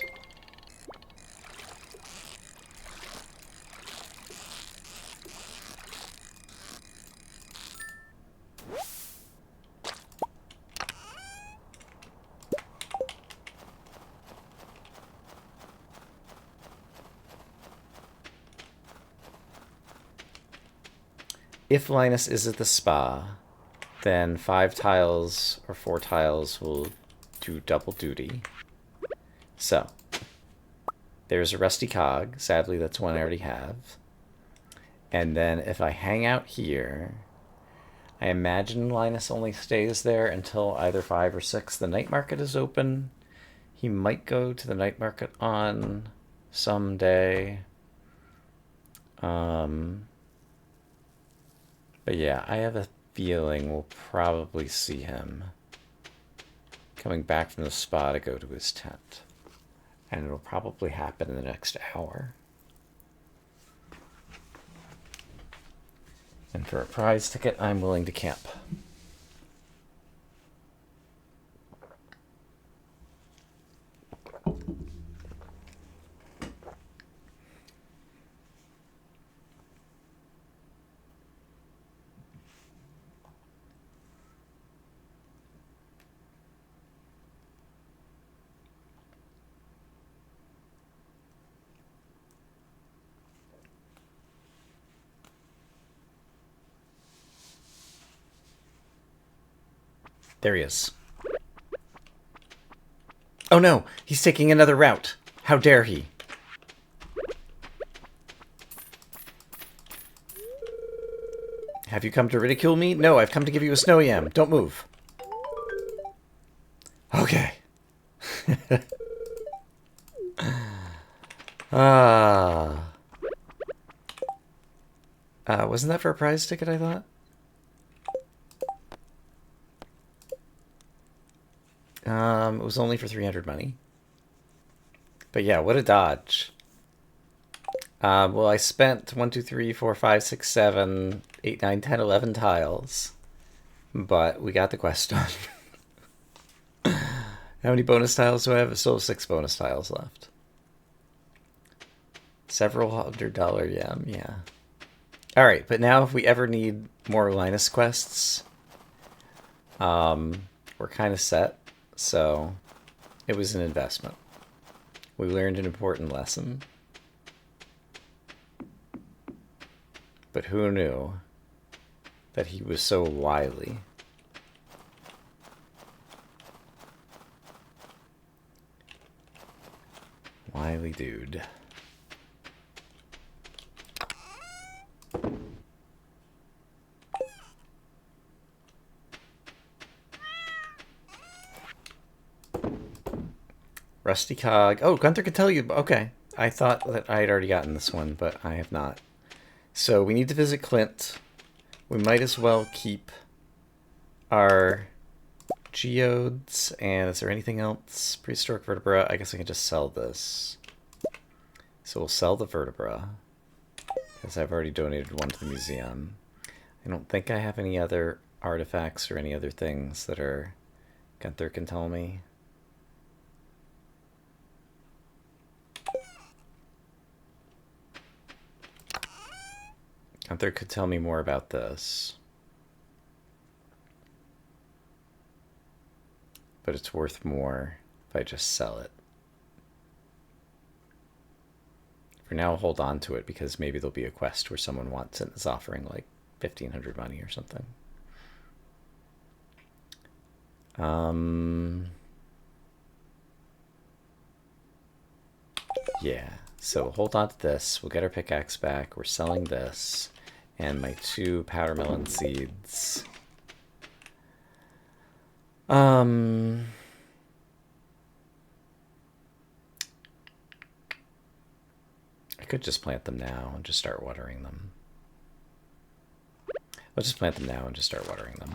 If Linus is at the spa, then 5 tiles or 4 tiles will do double duty. So, there's a rusty cog. Sadly, that's one I already have. And then if I hang out here, I imagine Linus only stays there until either 5 or 6 the night market is open. He might go to the night market on someday. But yeah, I have a feeling we'll probably see him coming back from the spa to go to his tent. And it'll probably happen in the next hour. And for a prize ticket, I'm willing to camp. There he is. Oh no, he's taking another route. How dare he? Have you come to ridicule me? No, I've come to give you a snow yam. Don't move. Okay. Wasn't that for a prize ticket, I thought? It was only for 300 money. But yeah, what a dodge. Well, I spent 1, 2, 3, 4, 5, 6, 7, 8, 9, 10, 11 tiles. But we got the quest done. How many bonus tiles do I have? I still have 6 bonus tiles left. Several $100 yam, yeah. Alright, but now if we ever need more Linus quests, we're kind of set, so it was an investment. We learned an important lesson. But who knew that he was so wily? Wily dude. Rusty Cog. Oh, Gunther could tell you. Okay. I thought that I had already gotten this one, but I have not. So we need to visit Clint. We might as well keep our geodes. And is there anything else? Prehistoric vertebra. I guess I can just sell this. So we'll sell the vertebra, because I've already donated one to the museum. I don't think I have any other artifacts or any other things that are... Gunther can tell me. Gunther could tell me more about this. But it's worth more if I just sell it. For now, I'll hold on to it because maybe there'll be a quest where someone wants it and is offering like 1,500 money or something. Yeah, so hold on to this. We'll get our pickaxe back. We're selling this. And my 2 powder melon seeds. I could just plant them now and just start watering them. I'll just plant them now and just start watering them.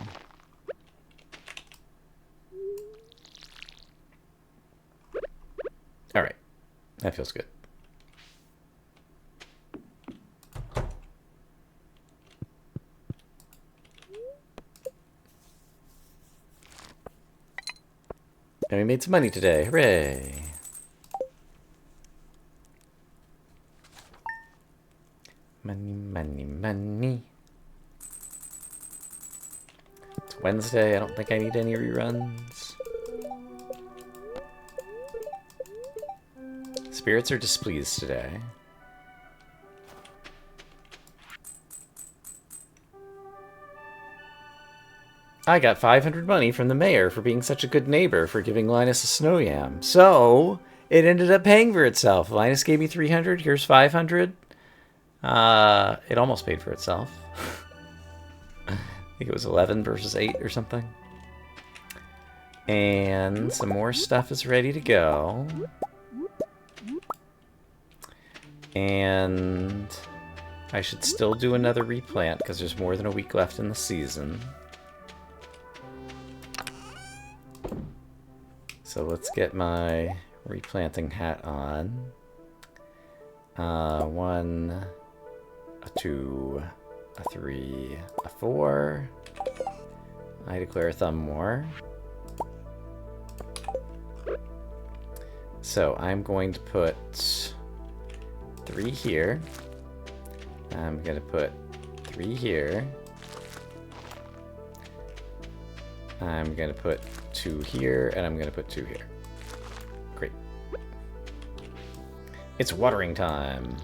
All right, that feels good. And we made some money today. Hooray! Money, money, money. It's Wednesday. I don't think I need any reruns. Spirits are displeased today. I got 500 money from the mayor for being such a good neighbor for giving Linus a snow yam. So, it ended up paying for itself. Linus gave me 300, here's 500. It almost paid for itself. I think it was 11 versus 8 or something. And some more stuff is ready to go. And I should still do another replant because there's more than a week left in the season. So let's get my replanting hat on. 1, a 2, a 3, a 4. I declare a thumb more. So I'm going to put 3 here. I'm going to put 3 here. I'm going to put 2 here, and I'm going to put 2 here. Great. It's watering time.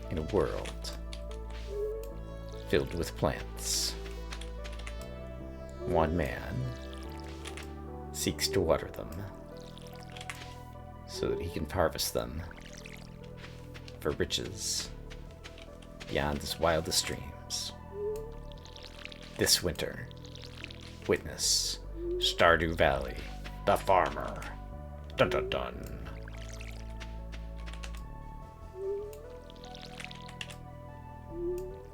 In a world filled with plants, one man seeks to water them so that he can harvest them for riches beyond his wildest dreams. This winter, witness Stardew Valley, the farmer. Dun dun dun.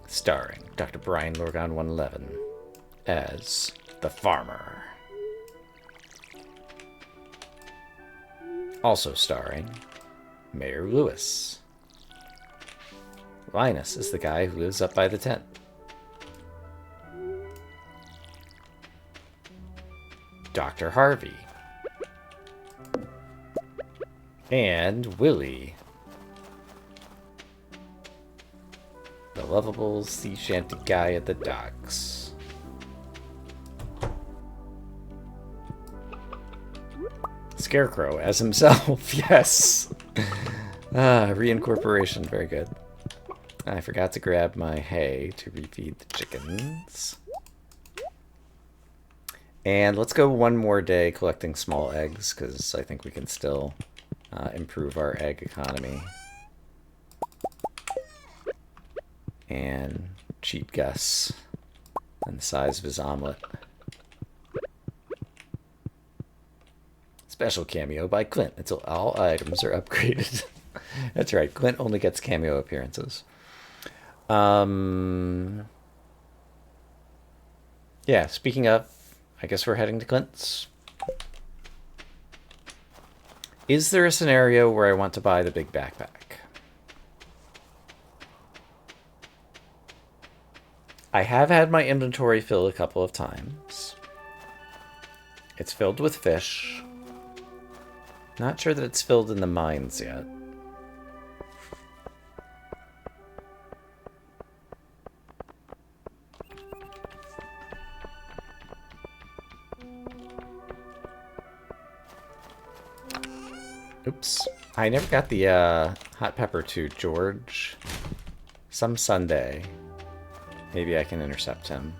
Starring Dr. Brian Lorgon 111 as the farmer. Also starring Mayor Lewis. Linus is the guy who lives up by the tent. Dr. Harvey And Willie. The lovable sea shanty guy at the docks. Scarecrow as himself, yes. Reincorporation, very good. I forgot to grab my hay to refeed the chickens. And let's go one more day collecting small eggs, because I think we can still improve our egg economy. And cheat Gus and the size of his omelet. Special cameo by Clint until all items are upgraded. That's right, Clint only gets cameo appearances. Yeah, speaking of, I guess we're heading to Clint's. Is there a scenario where I want to buy the big backpack? I have had my inventory filled a couple of times. It's filled with fish. Not sure that it's filled in the mines yet. Oops. I never got the hot pepper to George. Some Sunday. Maybe I can intercept him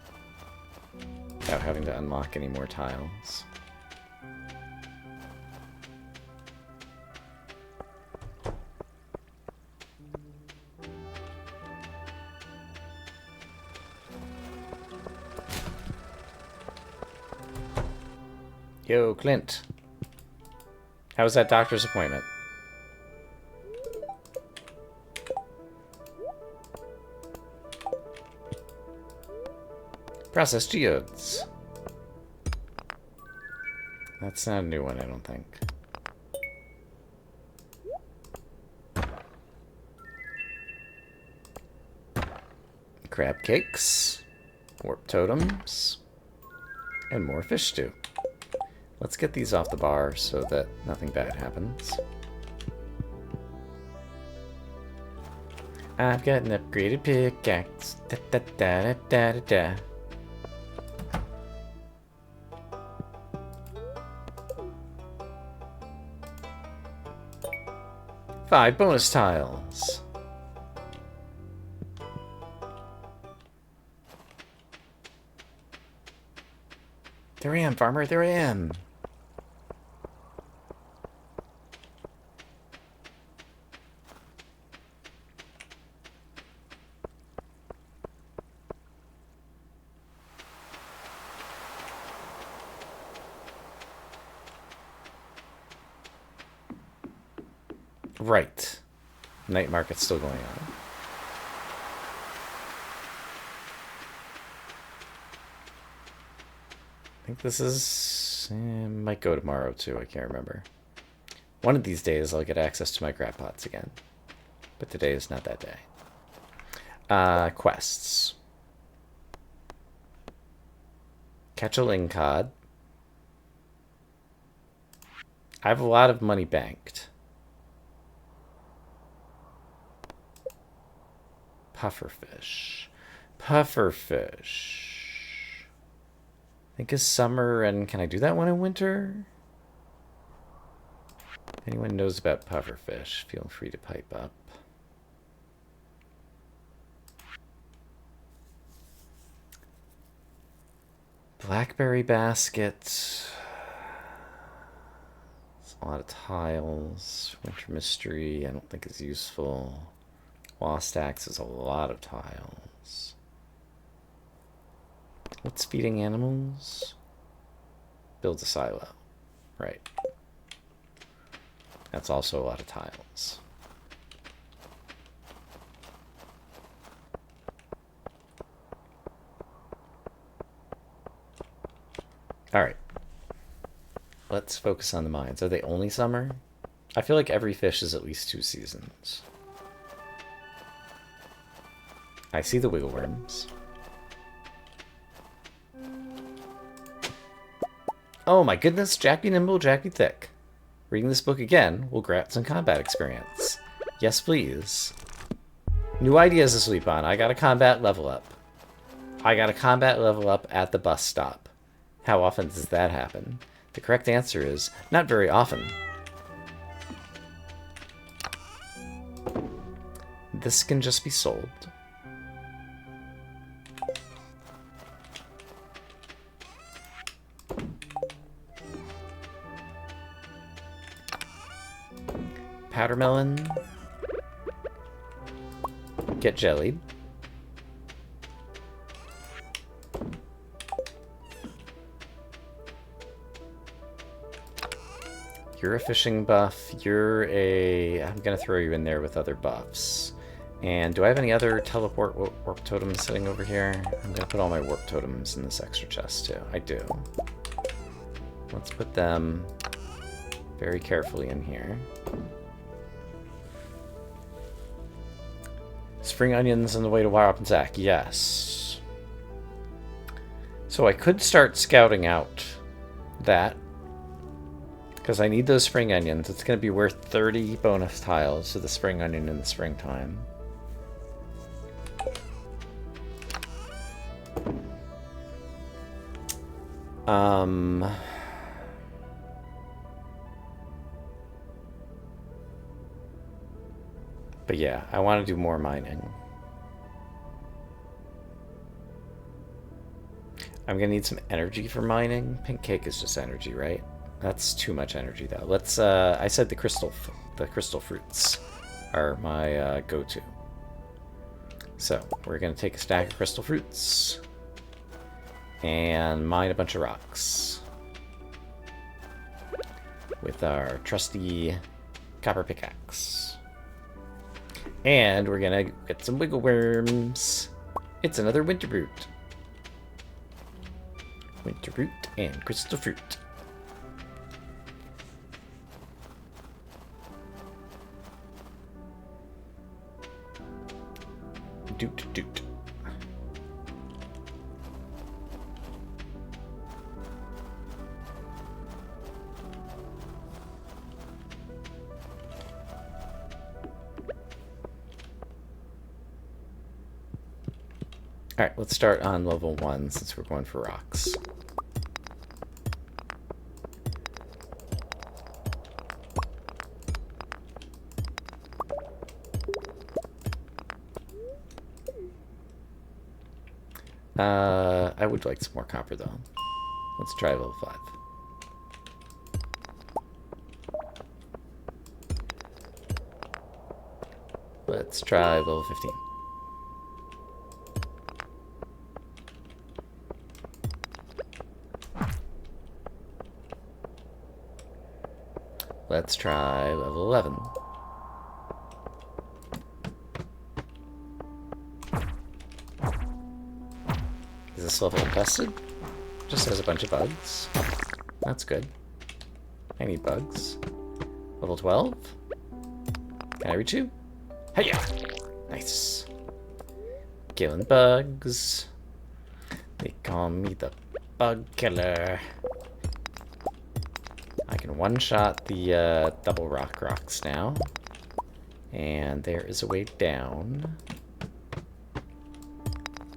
without having to unlock any more tiles. Yo, Clint. How was that doctor's appointment? Processed geodes. That's not a new one, I don't think. Crab cakes. Warp totems. And more fish stew. Let's get these off the bar so that nothing bad happens. I've got an upgraded pickaxe. Da da da da da da. Five bonus tiles. There I am, farmer, there I am. Right. Night market's still going on. I think this is... might go tomorrow too, I can't remember. One of these days I'll get access to my crab pots again. But today is not that day. Quests. Catch a lingcod. I have a lot of money banked. Pufferfish. Pufferfish. I think it's summer, and can I do that one in winter? If anyone knows about pufferfish, feel free to pipe up. Blackberry basket. It's a lot of tiles. Winter mystery, I don't think is useful. Lost axe is a lot of tiles. What's feeding animals? Builds a silo. Right. That's also a lot of tiles. Alright. Let's focus on the mines. Are they only summer? I feel like every fish is at least 2 seasons. I see the wiggle worms. Oh my goodness, Jack be nimble, Jack be thick. Reading this book again will grant some combat experience. Yes, please. New ideas to sleep on. I got a combat level up. I got a combat level up at the bus stop. How often does that happen? The correct answer is not very often. This can just be sold. Powdermelon. Get jellied. You're a fishing buff. You're a... I'm gonna throw you in there with other buffs. And do I have any other teleport warp totems sitting over here? I'm gonna put all my warp totems in this extra chest too. I do. Let's put them very carefully in here. Spring onions on the way to Wire Up and Zack. Yes. So I could start scouting out that, because I need those spring onions. It's going to be worth 30 bonus tiles to the spring onion in the springtime. But yeah, I want to do more mining. I'm going to need some energy for mining. Pink cake is just energy, right? That's too much energy, though. Let's, I said the crystal fruits are my go-to. So, we're going to take a stack of crystal fruits and mine a bunch of rocks with our trusty copper pickaxe. And we're going to get some wiggle worms. It's another winter root. Winter root and crystal fruit. Doot doot. Alright, let's start on level 1 since we're going for rocks. I would like some more copper though. Let's try level 5. Let's try level 15. Let's try level 11. Is this level infested? Just has a bunch of bugs. That's good. I need bugs. Level 12? Can I reach you? Hiya! Nice. Killing bugs. They call me the bug killer. I can one-shot the double rocks now. And there is a way down.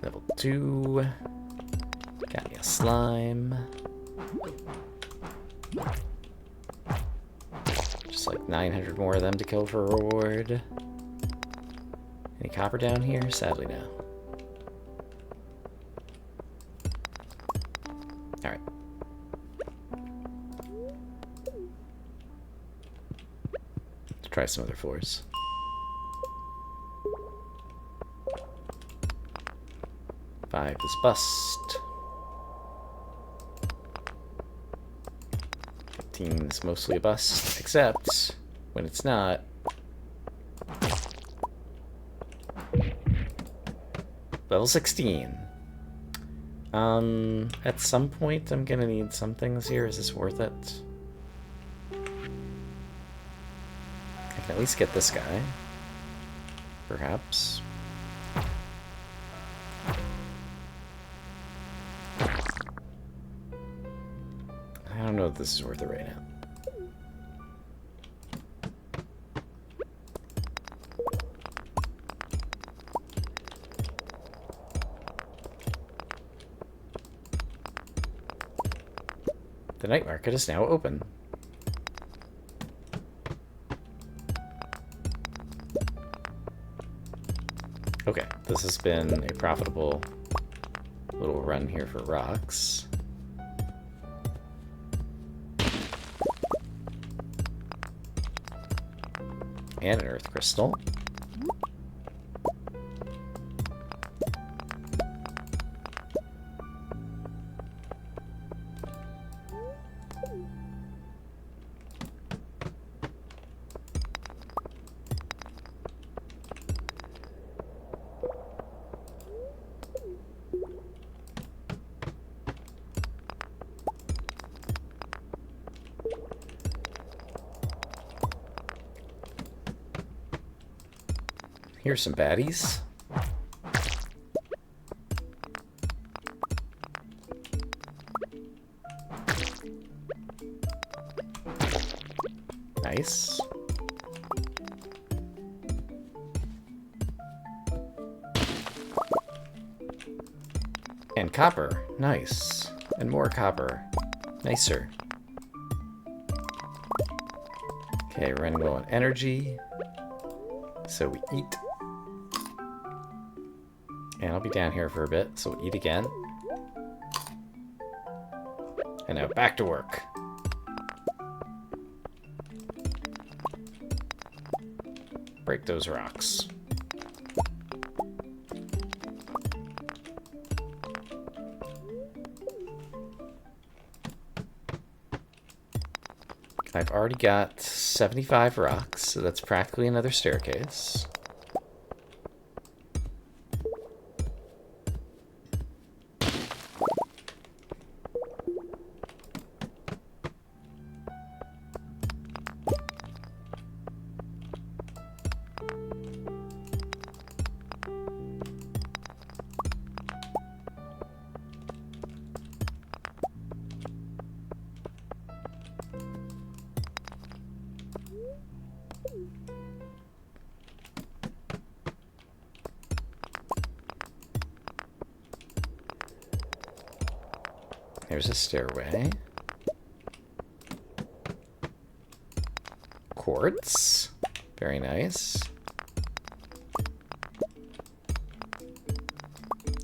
Level 2. Got me a slime. Just like 900 more of them to kill for a reward. Any copper down here? Sadly, no. Alright. Let's try some other floors. Five is bust. 15 is mostly a bust, except when it's not. Level 16. At some point I'm gonna need some things here. Is this worth it? I can at least get this guy. Perhaps. I don't know if this is worth it right now. The night market is now open. Okay, this has been a profitable little run here for rocks. And an earth crystal. Here's some baddies. Nice. And copper. Nice. And more copper. Nicer. Okay, we're running low on energy. So we eat. And I'll be down here for a bit, so we'll eat again. And now back to work. Break those rocks. I've already got 75 rocks, so that's practically another staircase. There's a stairway. Quartz. Very nice.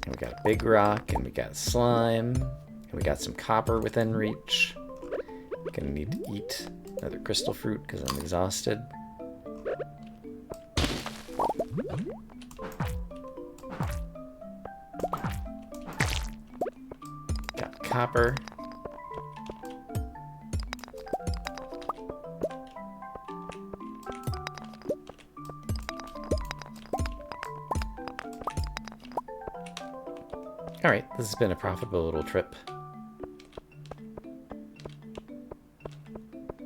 And we got a big rock, and we got slime, and we got some copper within reach. Gonna need to eat another crystal fruit because I'm exhausted. Got copper. Alright, this has been a profitable little trip.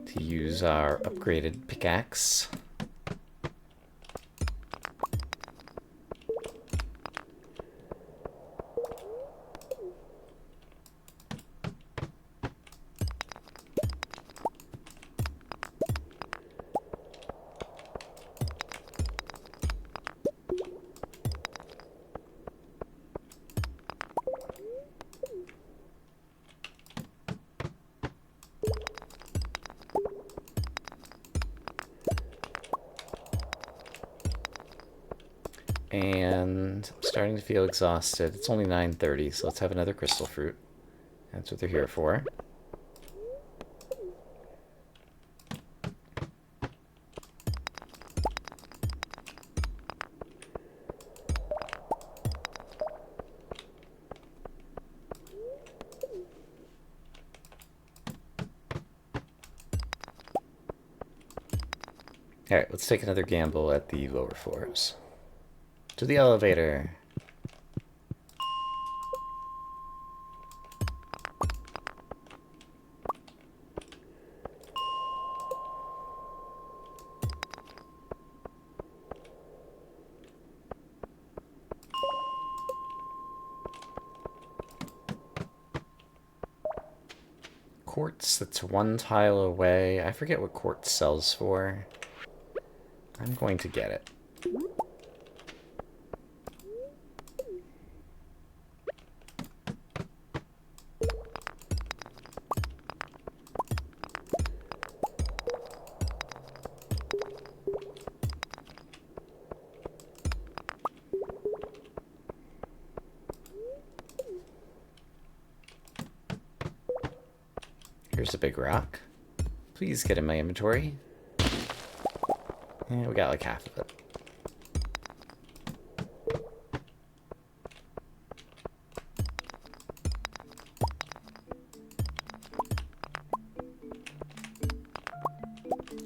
To use our upgraded pickaxe. And I'm starting to feel exhausted. It's only 9:30, so let's have another crystal fruit. That's what they're here for. Alright, let's take another gamble at the lower floors. To the elevator. Quartz, that's one tile away. I forget what quartz sells for. I'm going to get it. Here's a big rock. Please get in my inventory. Yeah, we got like half of it.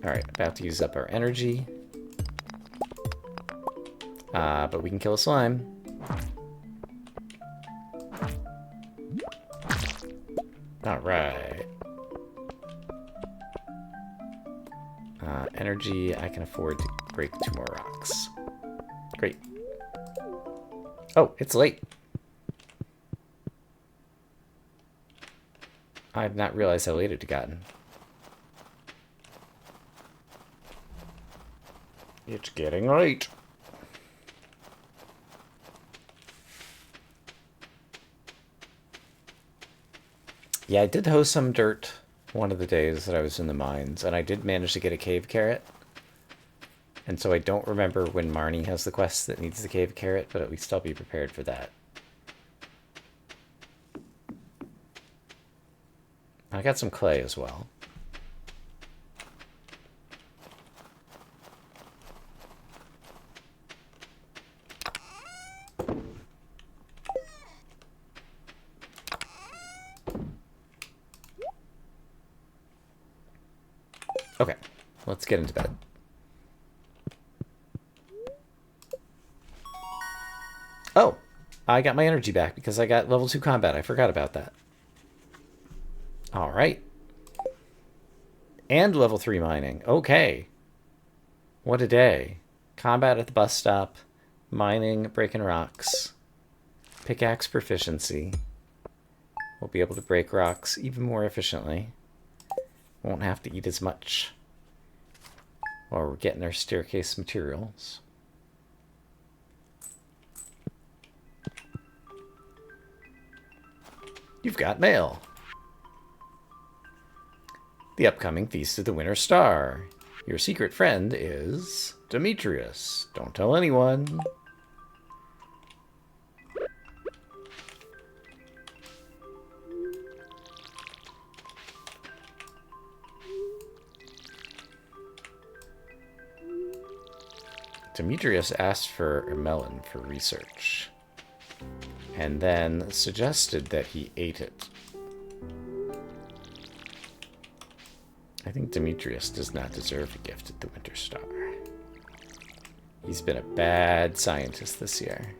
Alright, about to use up our energy. But we can kill a slime. Alright. Energy, I can afford to break 2 more rocks. Great. Oh, it's late. I did not realize how late it had gotten. It's getting late. Yeah, I did hoe some dirt one of the days that I was in the mines, and I did manage to get a cave carrot. And so I don't remember when Marnie has the quest that needs the cave carrot, but at least I'll be prepared for that. I got some clay as well. Okay, let's get into bed. Oh, I got my energy back because I got level 2 combat. I forgot about that. All right. And level 3 mining. Okay. What a day. Combat at the bus stop. Mining, breaking rocks. Pickaxe proficiency. We'll be able to break rocks even more efficiently. Won't have to eat as much while we're getting our staircase materials. You've got mail. The upcoming Feast of the Winter Star. Your secret friend is Demetrius. Don't tell anyone. Demetrius asked for a melon for research, and then suggested that he ate it. I think Demetrius does not deserve a gift at the Winter Star. He's been a bad scientist this year.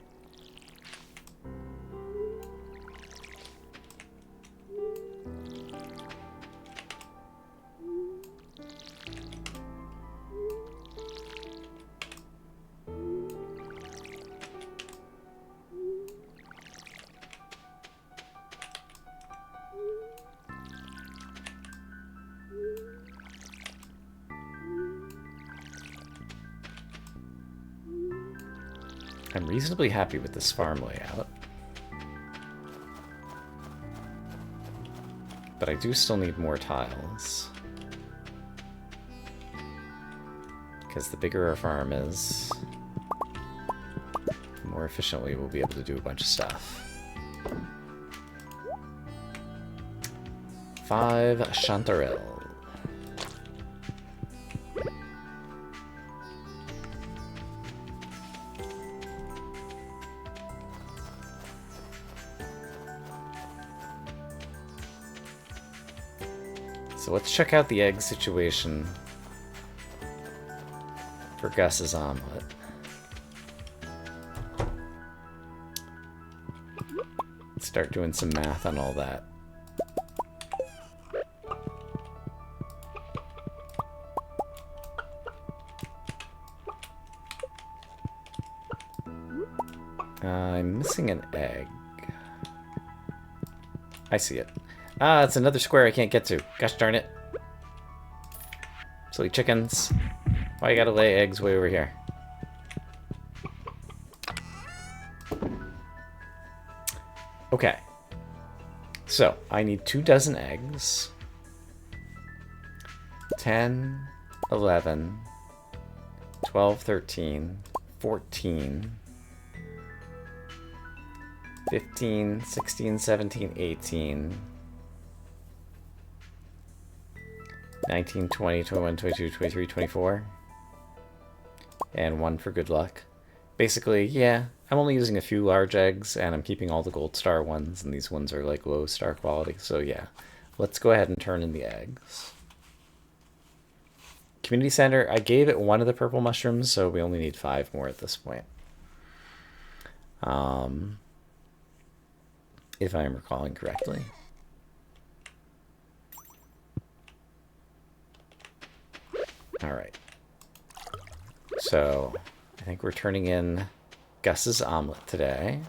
I'm reasonably happy with this farm layout, but I do still need more tiles, because the bigger our farm is, the more efficiently we'll be able to do a bunch of stuff. 5 chanterelle. So let's check out the egg situation for Gus's omelet. Let's start doing some math on all that. I'm missing an egg. I see it. Ah, it's another square I can't get to. Gosh darn it. Silly chickens. Why you gotta lay eggs way over here? Okay. So, I need 2 dozen eggs. 10, 11, 12, 13, 14, 15, 16, 17, 18... 19, 20, 21, 22, 23, 24. And 1 for good luck. Basically, yeah, I'm only using a few large eggs, and I'm keeping all the gold star ones, and these ones are like low star quality, so yeah. Let's go ahead and turn in the eggs. Community Center, I gave it 1 of the purple mushrooms, so we only need 5 more at this point. If I'm recalling correctly. Alright. So, I think we're turning in Gus's omelet today.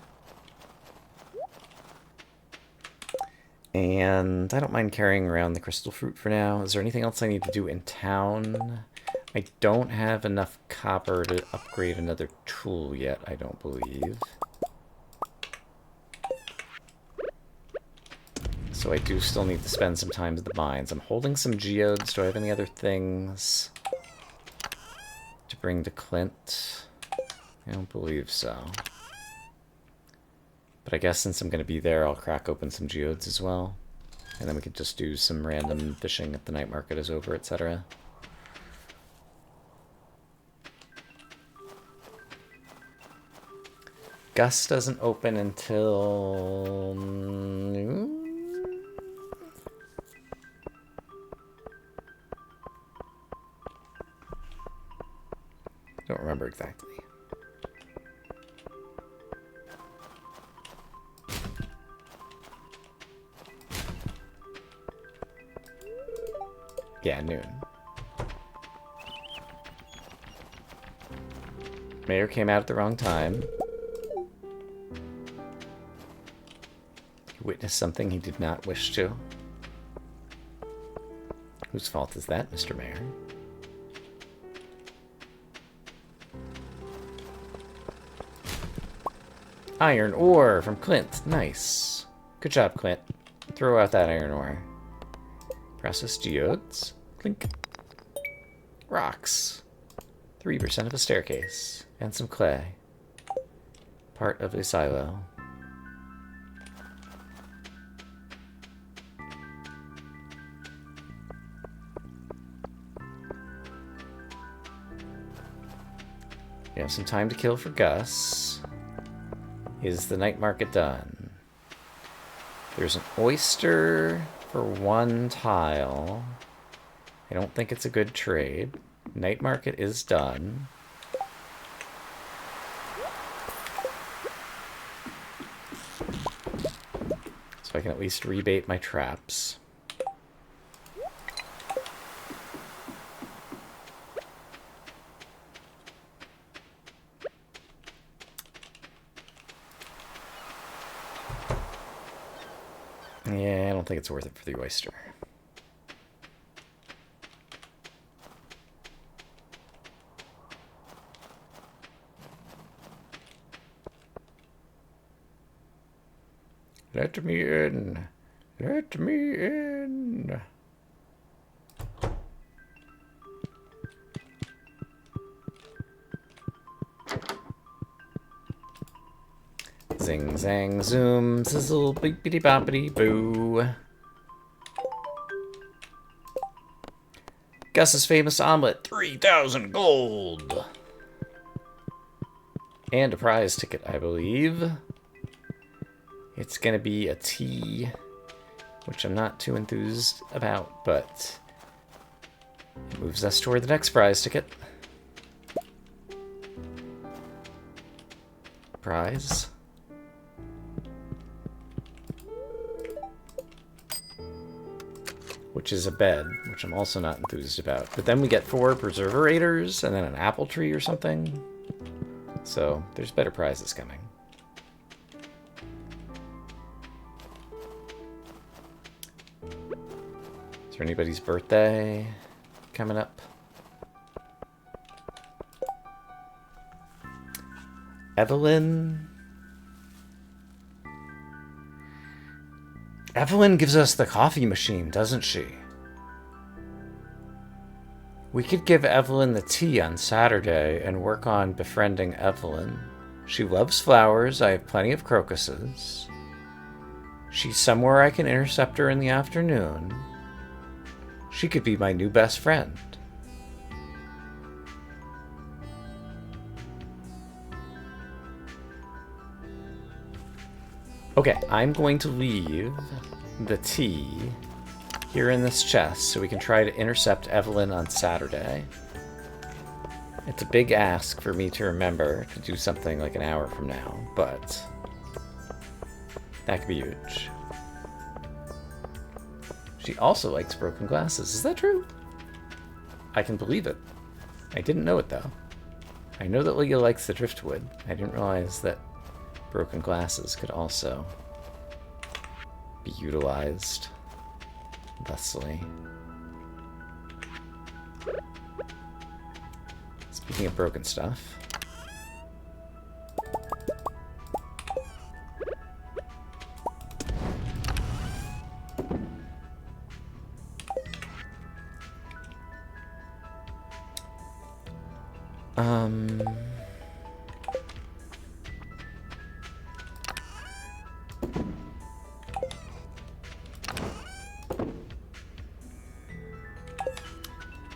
And I don't mind carrying around the crystal fruit for now. Is there anything else I need to do in town? I don't have enough copper to upgrade another tool yet, I don't believe. So I do still need to spend some time at the mines. I'm holding some geodes. Do I have any other things to bring to Clint? I don't believe so. But I guess since I'm going to be there, I'll crack open some geodes as well. And then we could just do some random fishing if the night market is over, etc. Gus doesn't open until noon? Don't remember exactly. Yeah, noon. Mayor came out at the wrong time. He witnessed something he did not wish to. Whose fault is that, Mr. Mayor? Iron ore from Clint. Nice. Good job, Clint. Throw out that iron ore. Process geodes. Clink. Rocks. 3% of a staircase. And some clay. Part of a silo. We have some time to kill for Gus. Is the night market done? There's an oyster for 1 tile. I don't think it's a good trade. Night market is done. So I can at least rebait my traps. Yeah, I don't think it's worth it for the oyster. Let me in. Let me in. Zing, zang, zoom, sizzle, beepity boppity boo. Gus's famous omelet, 3,000 gold. And a prize ticket, I believe. It's gonna be a tea, which I'm not too enthused about, but it moves us toward the next prize ticket. Prize. Which is a bed, which I'm also not enthused about. But then we get 4 Preserverators, and then an apple tree or something. So, there's better prizes coming. Is there anybody's birthday coming up? Evelyn? Evelyn gives us the coffee machine, doesn't she? We could give Evelyn the tea on Saturday and work on befriending Evelyn. She loves flowers. I have plenty of crocuses. She's somewhere I can intercept her in the afternoon. She could be my new best friend. Okay, I'm going to leave the tea here in this chest so we can try to intercept Evelyn on Saturday. It's a big ask for me to remember to do something like an hour from now, but that could be huge. She also likes broken glasses. Is that true? I can believe it. I didn't know it, though. I know that Leah likes the driftwood. I didn't realize that broken glasses could also be utilized thusly. Speaking of broken stuff,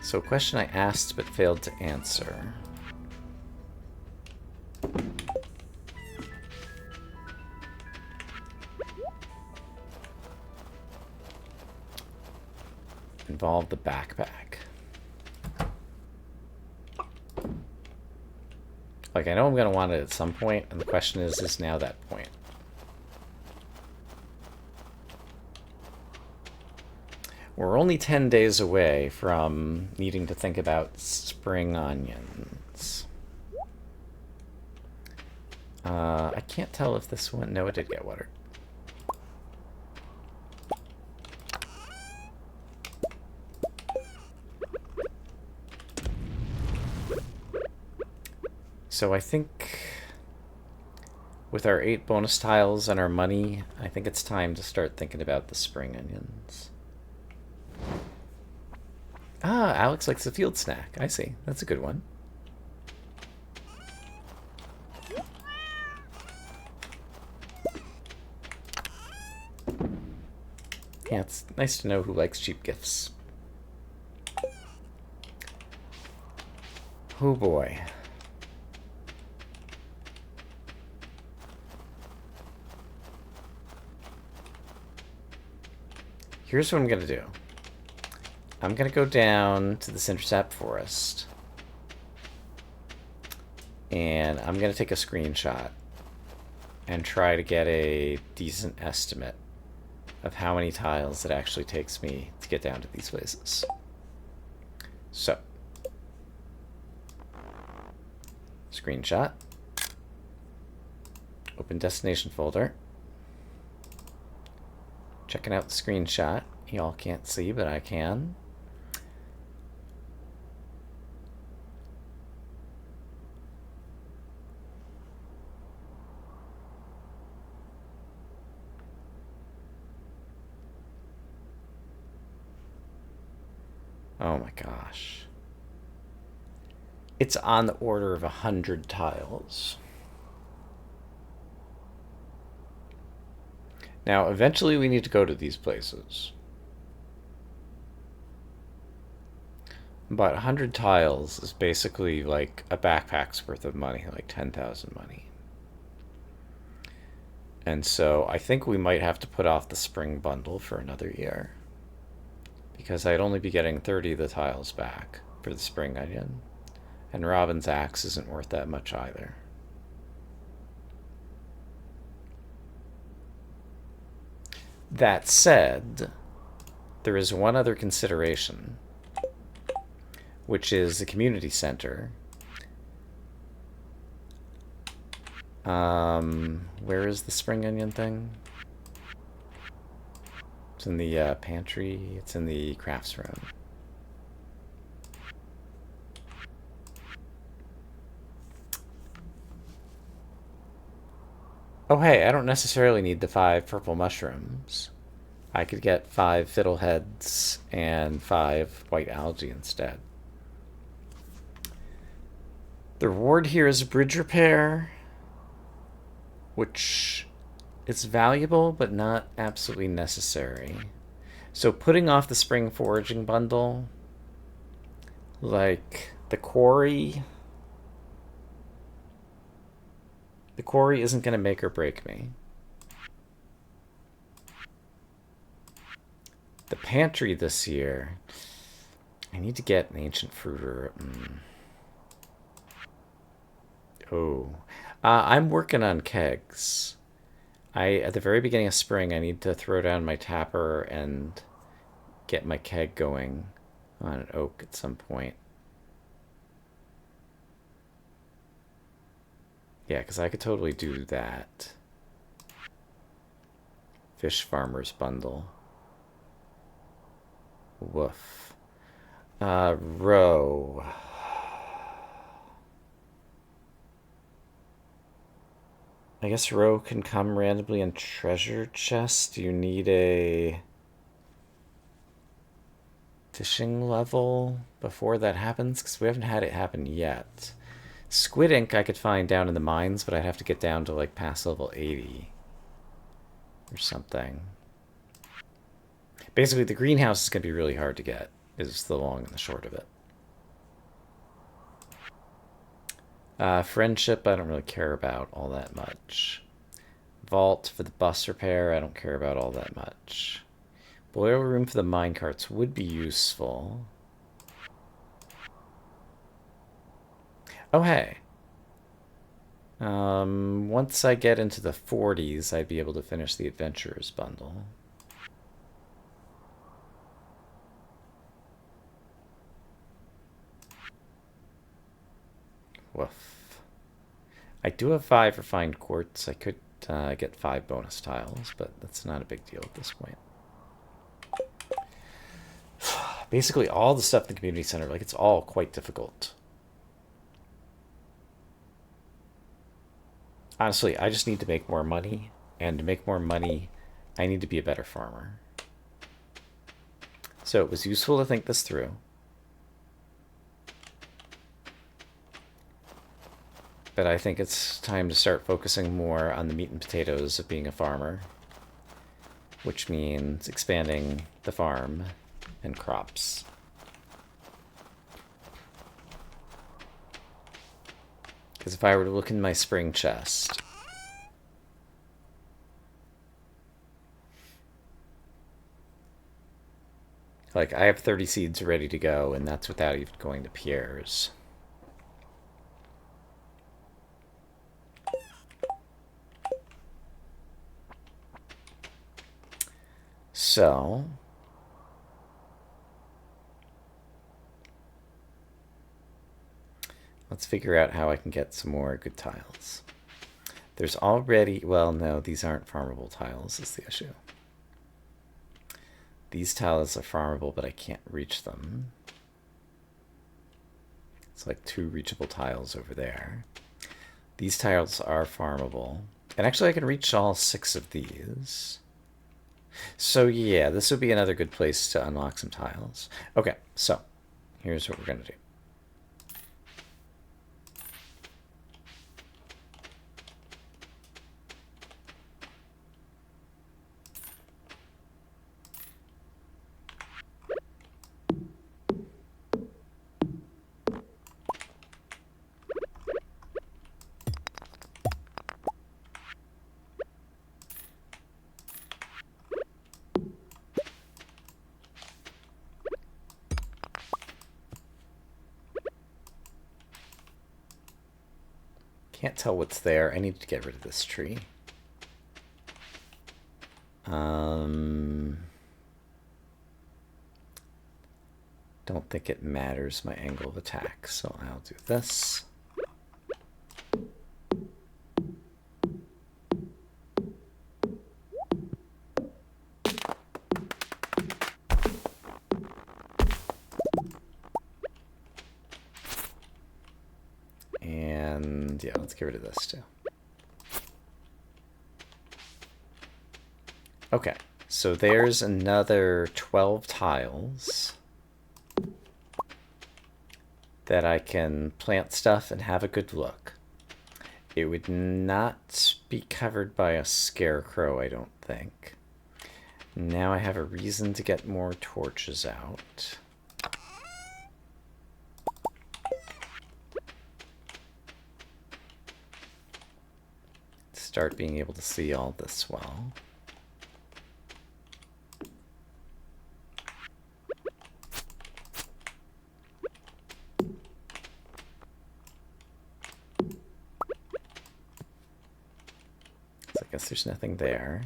so a question I asked but failed to answer. Involved the backpack. Like, I know I'm going to want it at some point, and the question is now that point? We're only 10 days away from needing to think about spring onions. I can't tell if this one... No, it did get watered. So I think with our 8 bonus tiles and our money, I think it's time to start thinking about the spring onions. Ah, Alex likes the field snack. I see. That's a good one. Yeah, it's nice to know who likes cheap gifts. Oh boy. Here's what I'm going to do. I'm going to go down to this intercept forest. And I'm going to take a screenshot and try to get a decent estimate of how many tiles it actually takes me to get down to these places. So, screenshot. Open destination folder. Checking out the screenshot. Y'all can't see, but I can. Oh my gosh. It's on the order of 100 tiles. Now, eventually we need to go to these places. But 100 tiles is basically like a backpack's worth of money, like 10,000 money. And so I think we might have to put off the spring bundle for another year. Because I'd only be getting 30 of the tiles back for the spring onion. And Robin's axe isn't worth that much either. That said, there is one other consideration, which is the community center. Where is the spring onion thing? It's in the pantry. It's in the crafts room. Oh hey, I don't necessarily need the 5 purple mushrooms. I could get 5 fiddleheads and 5 white algae instead. The reward here is bridge repair, which is valuable but not absolutely necessary. So putting off the spring foraging bundle, like the quarry isn't going to make or break me. The pantry this year, I need to get an ancient fruiter. Oh, I'm working on kegs. At the very beginning of spring, I need to throw down my tapper and get my keg going on an oak at some point. Yeah, because I could totally do that. Fish farmer's bundle. Woof. Row. I guess row can come randomly in treasure chest. Do you need a fishing level before that happens? Because we haven't had it happen yet. Squid ink I could find down in the mines, but I'd have to get down to like past level 80 or something. Basically, the greenhouse is going to be really hard to get, is the long and the short of it. Friendship, I don't really care about all that much. Vault for the bus repair, I don't care about all that much. Boiler room for the minecarts would be useful. Oh, hey. Once I get into the 40s, I'd be able to finish the Adventurers bundle. Woof. I do have 5 refined quartz. I could get 5 bonus tiles, but that's not a big deal at this point. Basically, all the stuff in the community center, like, it's all quite difficult. Honestly, I just need to make more money, and to make more money, I need to be a better farmer. So it was useful to think this through. But I think it's time to start focusing more on the meat and potatoes of being a farmer, which means expanding the farm and crops. Because if I were to look in my spring chest, like, I have 30 seeds ready to go, and that's without even going to Pierre's. So, let's figure out how I can get some more good tiles. There's already, well, no, these aren't farmable tiles is the issue. These tiles are farmable, but I can't reach them. It's like 2 reachable tiles over there. These tiles are farmable. And actually I can reach all 6 of these. So yeah, this would be another good place to unlock some tiles. Okay, so here's what we're going to do. Can't tell what's there. I need to get rid of this tree. Don't think it matters my angle of attack, so I'll do this. And yeah, let's get rid of this too. Okay, so there's another 12 tiles that I can plant stuff and have a good look. It would not be covered by a scarecrow, I don't think. Now I have a reason to get more torches out. Start being able to see all this well. So I guess there's nothing there.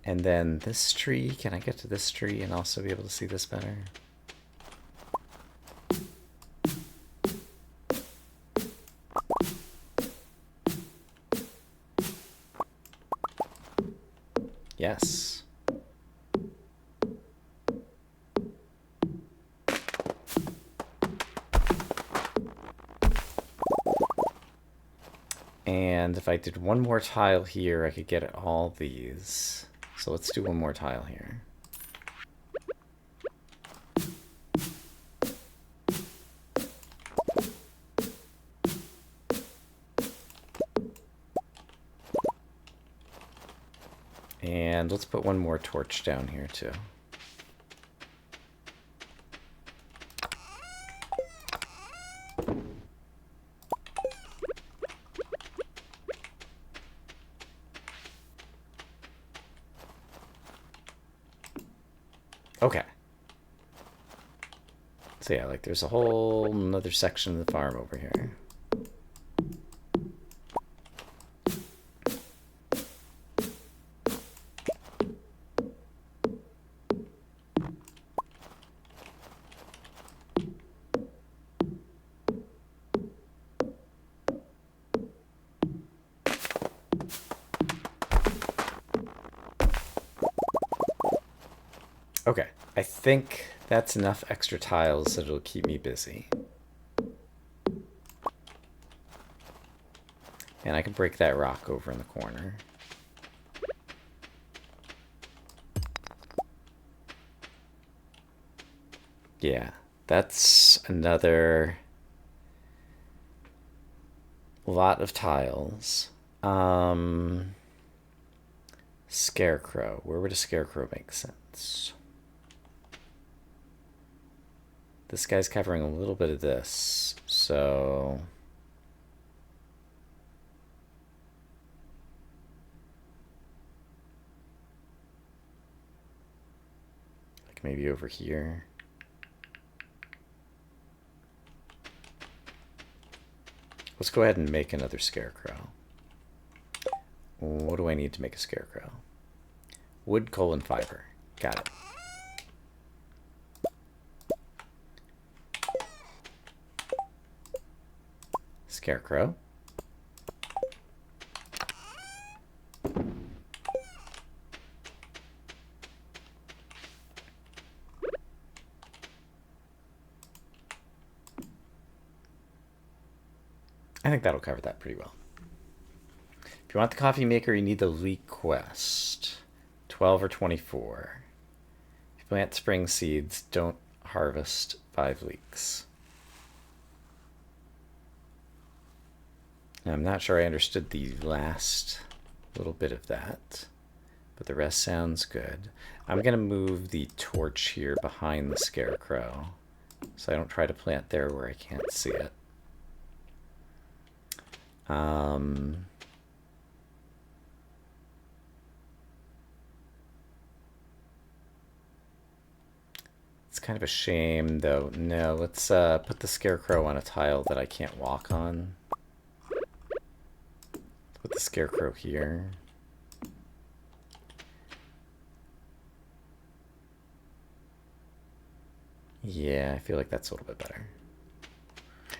And then this tree, can I get to this tree and also be able to see this better? Yes. And if I did one more tile here, I could get at all these. So let's do one more tile here. And let's put one more torch down here too. Okay. So yeah, like there's a whole another section of the farm over here. Okay, I think that's enough extra tiles that it'll keep me busy. And I can break that rock over in the corner. Yeah, that's another lot of tiles. Scarecrow. Where would a scarecrow make sense? This guy's covering a little bit of this, so... like maybe over here. Let's go ahead and make another scarecrow. What do I need to make a scarecrow? Wood, coal, and fiber. Got it. Scarecrow. I think that'll cover that pretty well. If you want the coffee maker, you need the leek quest. 12 or 24. If you plant spring seeds, don't harvest 5 leeks. Now, I'm not sure I understood the last little bit of that, but the rest sounds good. I'm going to move the torch here behind the scarecrow so I don't try to plant there where I can't see it. It's kind of a shame, though. No, let's put the scarecrow on a tile that I can't walk on. Put the scarecrow here. Yeah, I feel like that's a little bit better.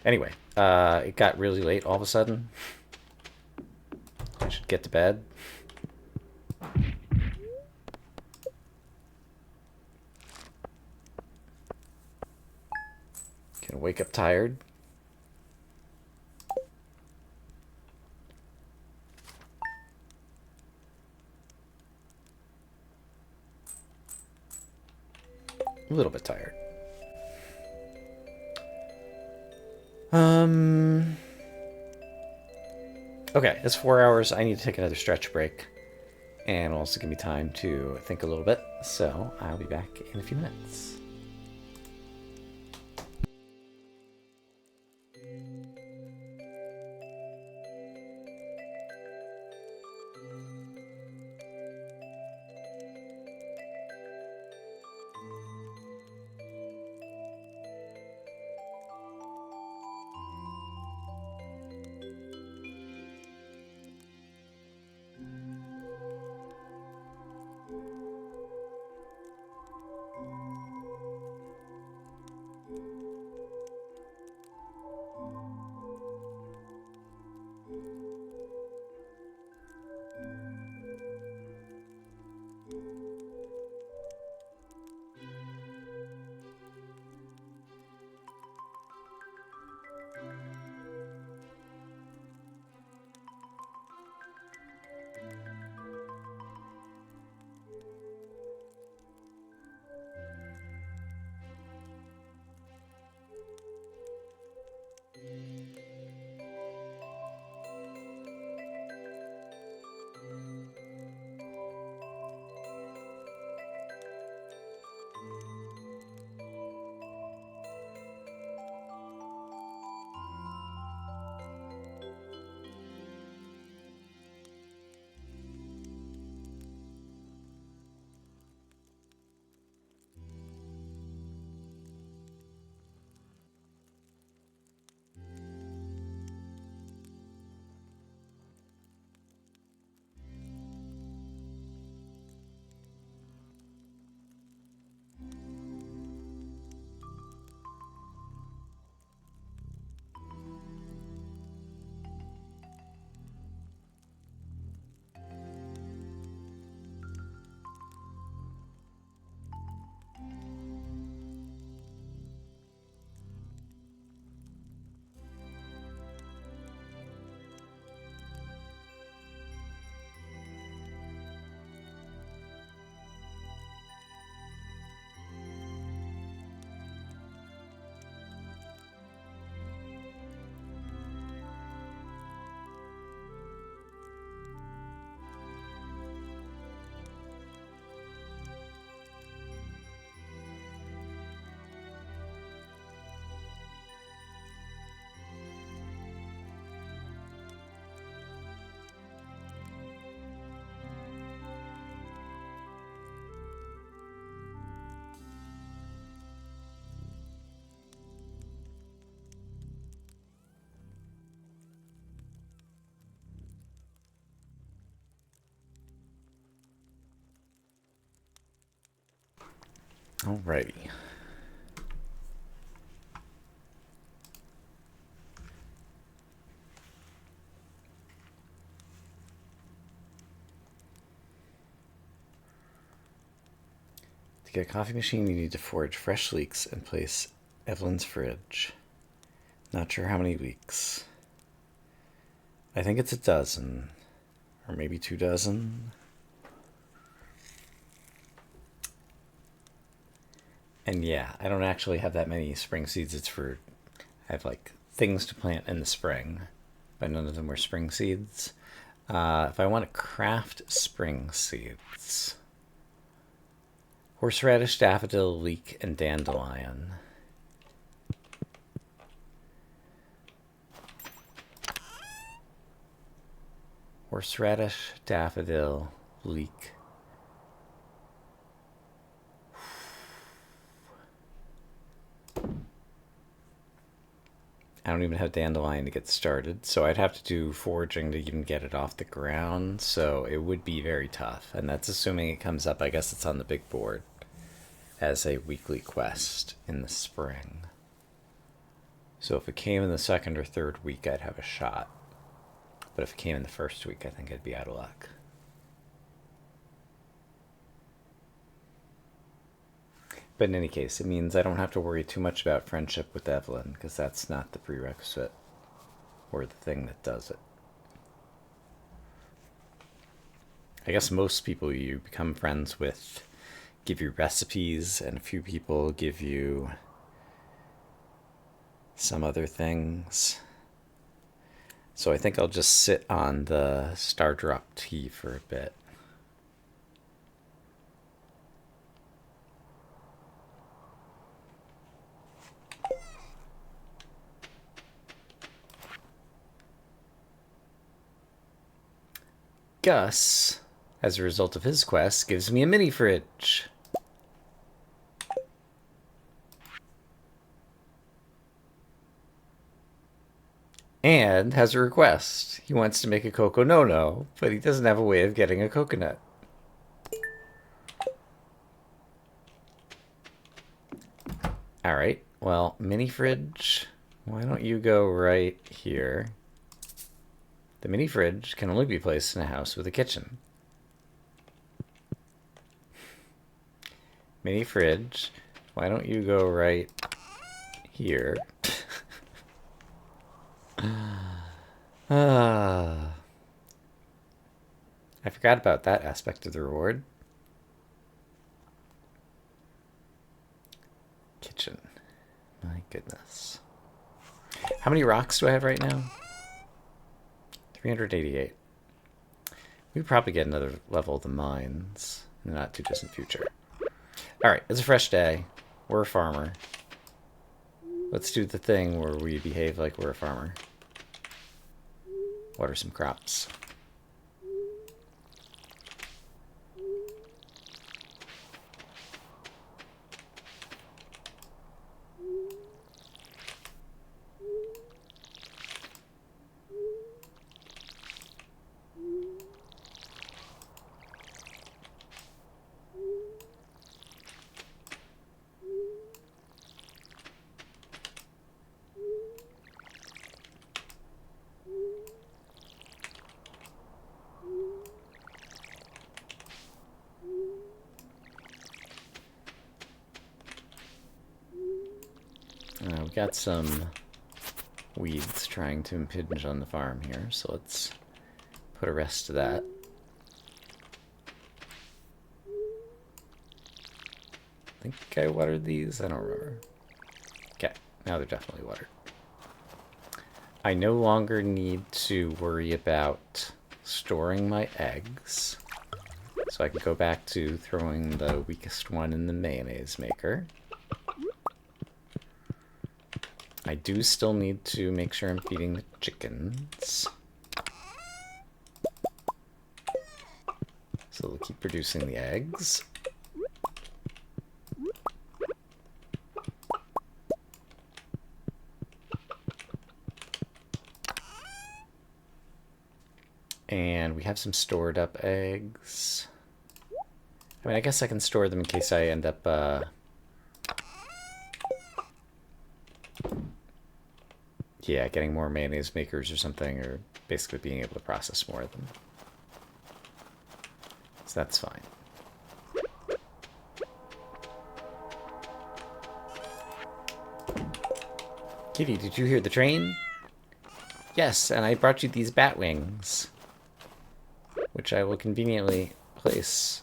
Anyway, it got really late all of a sudden. I should get to bed. Gonna wake up tired. A little bit tired. Okay, it's 4 hours. I need to take another stretch break. And it'll also give me time to think a little bit. So I'll be back in a few minutes. Alrighty. To get a coffee machine, you need to forage fresh leeks and place Evelyn's fridge. Not sure how many weeks. I think it's a dozen. Or maybe 2 dozen. And yeah, I don't actually have that many spring seeds. I have like things to plant in the spring, but none of them were spring seeds. If I want to craft spring seeds, horseradish, daffodil, leek, and dandelion. Horseradish, daffodil, leek. I don't even have dandelion to get started, so I'd have to do foraging to even get it off the ground, so it would be very tough. And that's assuming it comes up, I guess it's on the big board, as a weekly quest in the spring. So if it came in the second or third week, I'd have a shot. But if it came in the first week, I think I'd be out of luck. But in any case, it means I don't have to worry too much about friendship with Evelyn, because that's not the prerequisite or the thing that does it. I guess most people you become friends with give you recipes, and a few people give you some other things. So I think I'll just sit on the Star Drop tea for a bit. Gus, as a result of his quest, gives me a mini fridge. And has a request. He wants to make a Coco No-No, but he doesn't have a way of getting a coconut. Alright, well, mini fridge, why don't you go right here? The mini fridge can only be placed in a house with a kitchen. Mini fridge, why don't you go right here? I forgot about that aspect of the reward. Kitchen. My goodness. How many rocks do I have right now? 388. We could probably get another level of the mines in the not too distant future. Alright, it's a fresh day. We're a farmer. Let's do the thing where we behave like we're a farmer. Water some crops. We've got some weeds trying to impinge on the farm here, so let's put a rest to that. I think I watered these? I don't remember. Okay, now they're definitely watered. I no longer need to worry about storing my eggs, so I can go back to throwing the weakest one in the mayonnaise maker. I do still need to make sure I'm feeding the chickens, so they'll keep producing the eggs. And we have some stored up eggs. I mean, I guess I can store them in case I end up yeah, getting more mayonnaise makers or something, or basically being able to process more of them. So that's fine. Kitty, did you hear the train? Yes, and I brought you these bat wings, which I will conveniently place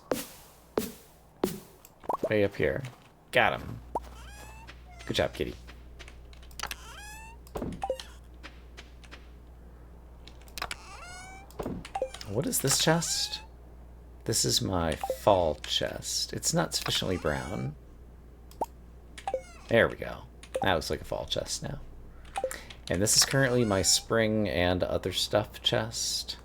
way up here. Got him. Good job, Kitty. What is this chest? This is my fall chest. It's not sufficiently brown. There we go. That looks like a fall chest now. And this is currently my spring and other stuff chest,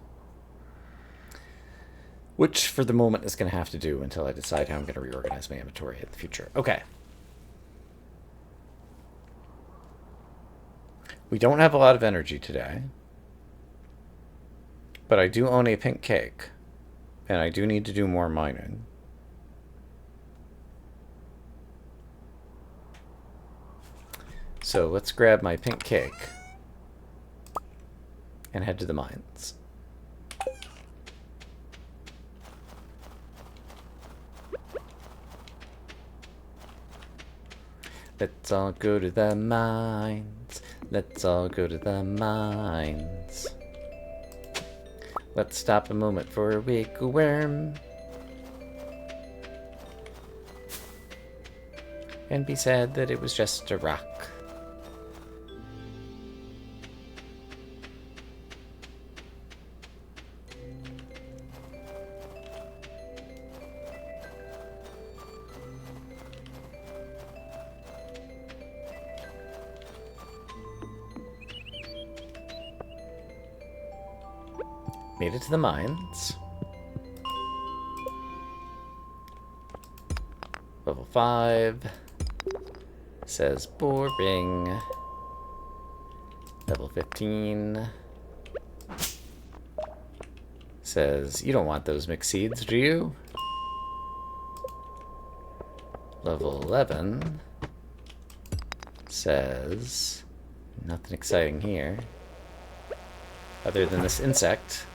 which for the moment is going to have to do until I decide how I'm going to reorganize my inventory in the future. Okay. We don't have a lot of energy today, but I do own a pink cake, and I do need to do more mining. So let's grab my pink cake and head to the mines. Let's all go to the mines. Let's all go to the mines. Let's stop a moment for a wiggle worm. and be sad that it was just a rock. Made it to the mines. Level 5. Says boring. Level 15. Says, you don't want those mixed seeds, do you? Level 11. Says, nothing exciting here. Other than this insect.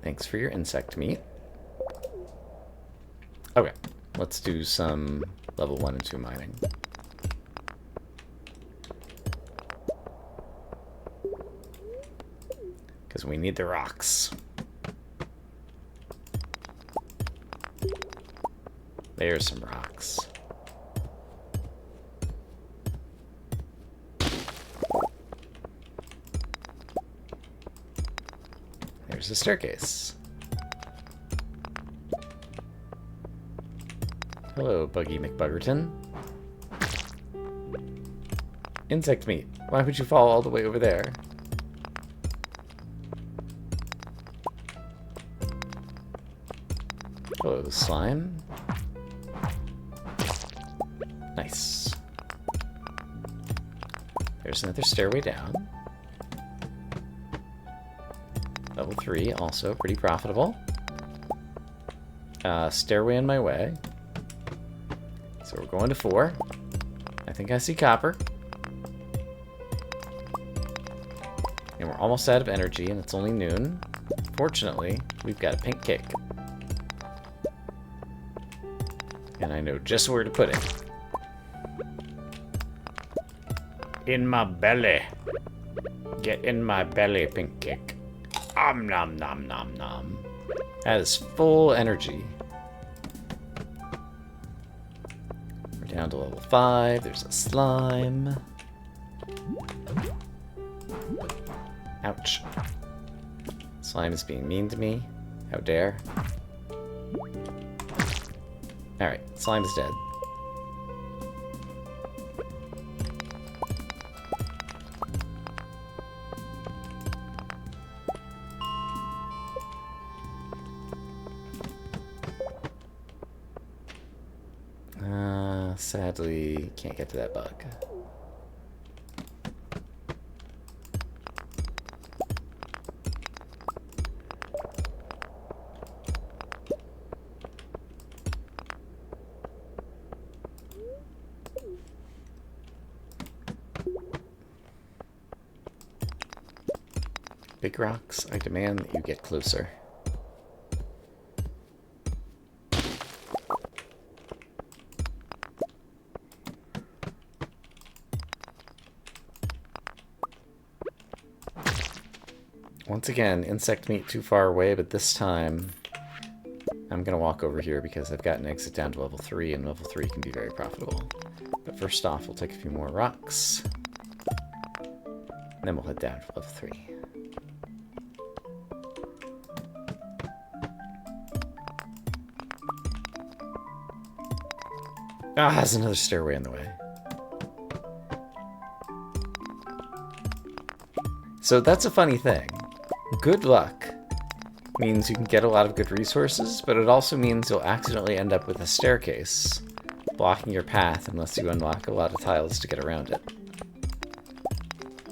Thanks for your insect meat. Okay, let's do some level 1 and 2 mining. Because we need the rocks. There's some rocks. There's a staircase. Hello, Buggy McBuggerton. Insect meat. Why would you fall all the way over there? Hello, slime. Nice. There's another stairway down. Level 3, also pretty profitable. Stairway in my way. So we're going to 4. I think I see copper. And we're almost out of energy, and it's only noon. Fortunately, we've got a pink cake. And I know just where to put it. In my belly. Get in my belly, pink cake. Om nom nom nom nom. That is full energy. We're down to level 5. There's a slime. Ouch. Slime is being mean to me. How dare. Alright, slime is dead. Sadly, can't get to that bug. Big rocks, I demand that you get closer. Once again, insect meat too far away, but this time I'm going to walk over here because I've got an exit down to level 3, and level 3 can be very profitable. But first off, we'll take a few more rocks, and then we'll head down to level 3. Ah, there's another stairway in the way. So that's a funny thing. Good luck means you can get a lot of good resources, but it also means you'll accidentally end up with a staircase blocking your path unless you unlock a lot of tiles to get around it.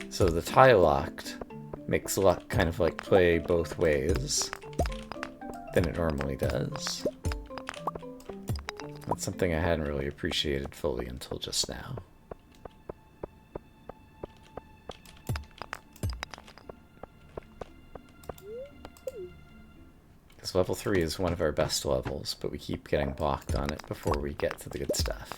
So the tile locked makes luck kind of like play both ways than it normally does. That's something I hadn't really appreciated fully until just now. Because level 3 is one of our best levels, but we keep getting blocked on it before we get to the good stuff.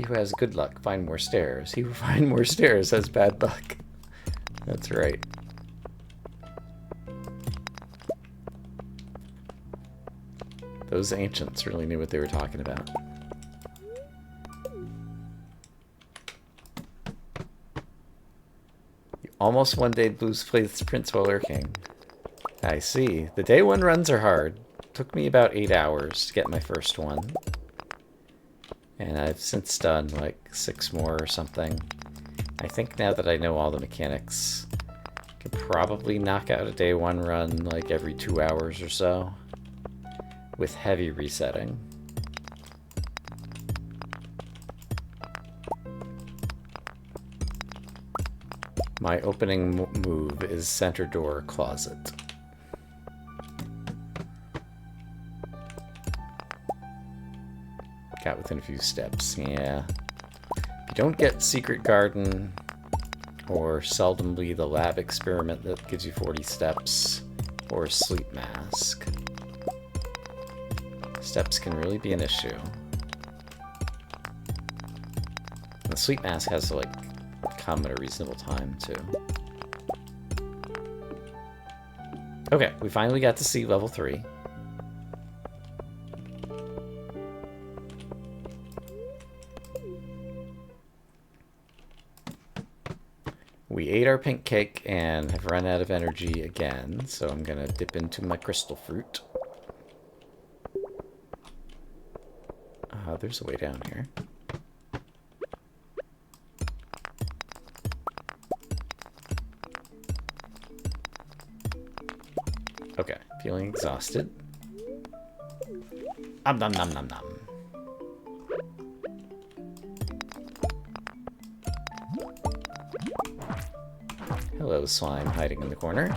who has good luck find more stairs. He who finds more stairs has bad luck. That's right. Those ancients really knew what they were talking about. You almost one day Blues plays Prince while lurking. I see. The day one runs are hard. Took me about 8 hours to get my first one. And I've since done like 6 more or something. I think now that I know all the mechanics, I could probably knock out a day one run like every 2 hours or so, with heavy resetting. My opening move is center door closet. Got within a few steps, yeah. You don't get Secret Garden or seldomly the lab experiment that gives you 40 steps or Sleep Mask. Steps can really be an issue. And the Sleep Mask has to like come at a reasonable time too. Okay, we finally got to see level 3. We ate our pink cake and have run out of energy again, so I'm gonna dip into my crystal fruit. There's a way down here. Okay, feeling exhausted. Nom nom nom nom. Hello, slime hiding in the corner.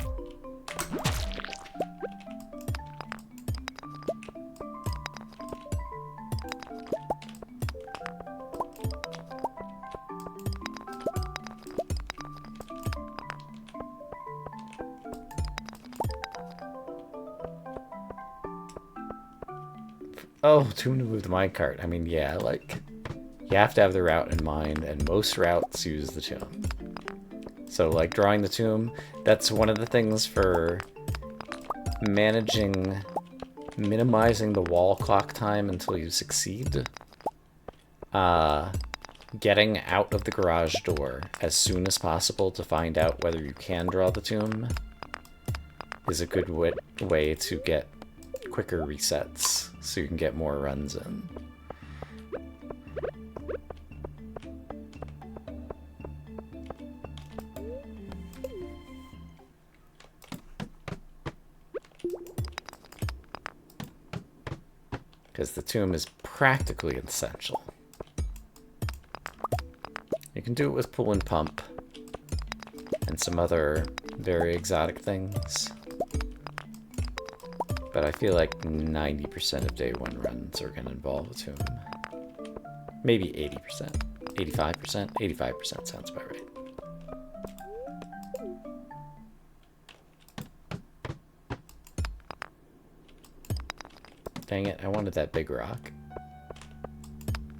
Oh, to move the minecart. I mean, yeah, like, you have to have the route in mind, and most routes use the tomb. So, like, drawing the tomb, that's one of the things for minimizing the wall clock time until you succeed. Getting out of the garage door as soon as possible to find out whether you can draw the tomb is a good way to get quicker resets, so you can get more runs in. Because the tomb is practically essential. You can do it with pull and pump and some other very exotic things. But I feel like 90% of day one runs are going to involve a tomb. Maybe 80%. 85%? 85% sounds about right. Dang it, I wanted that big rock.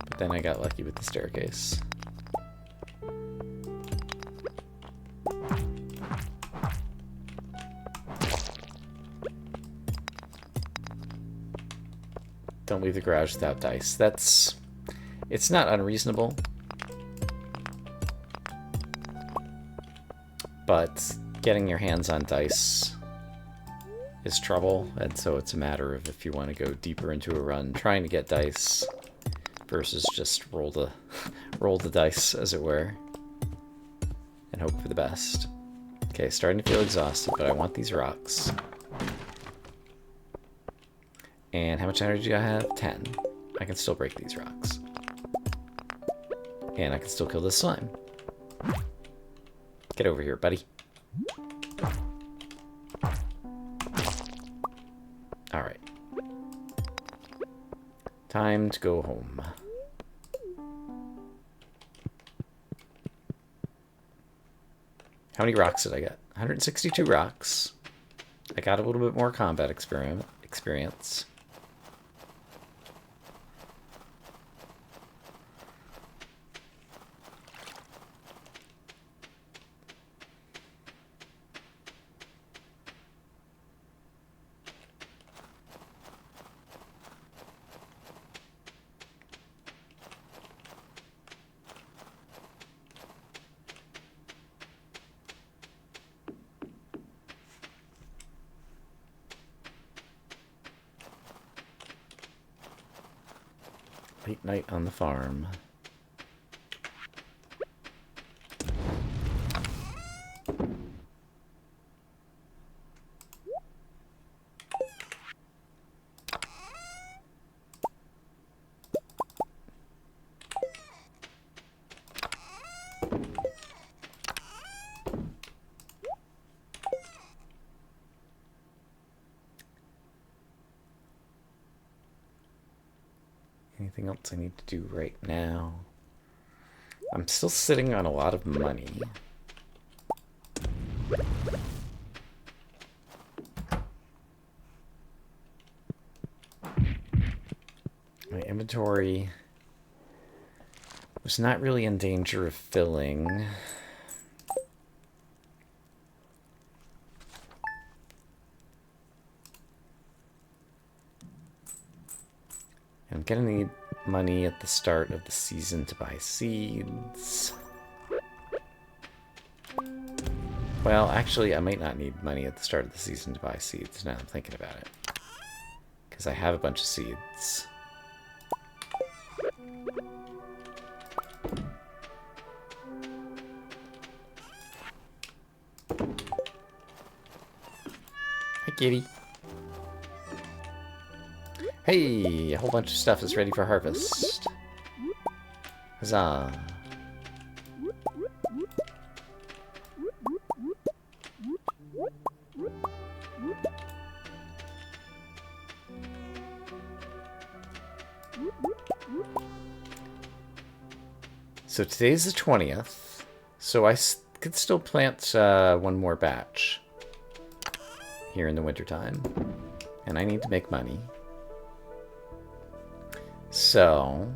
But then I got lucky with the staircase. Don't leave the garage without dice. It's not unreasonable. But getting your hands on dice is trouble, and so it's a matter of if you want to go deeper into a run trying to get dice versus just roll the dice, as it were, and hope for the best. Okay, starting to feel exhausted, but I want these rocks. And how much energy do I have? 10. I can still break these rocks. And I can still kill this slime. Get over here, buddy. Alright. Time to go home. How many rocks did I get? 162 rocks. I got a little bit more combat experience. Late night on the farm. Anything else I need to do right now? I'm still sitting on a lot of money. My inventory was not really in danger of filling. I'm gonna need money at the start of the season to buy seeds. Well, actually, I might not need money at the start of the season to buy seeds now I'm thinking about it. Because I have a bunch of seeds. Hi, kitty. Hey, a whole bunch of stuff is ready for harvest. Huzzah. So today's the 20th, so I could still plant one more batch here in the wintertime. And I need to make money. So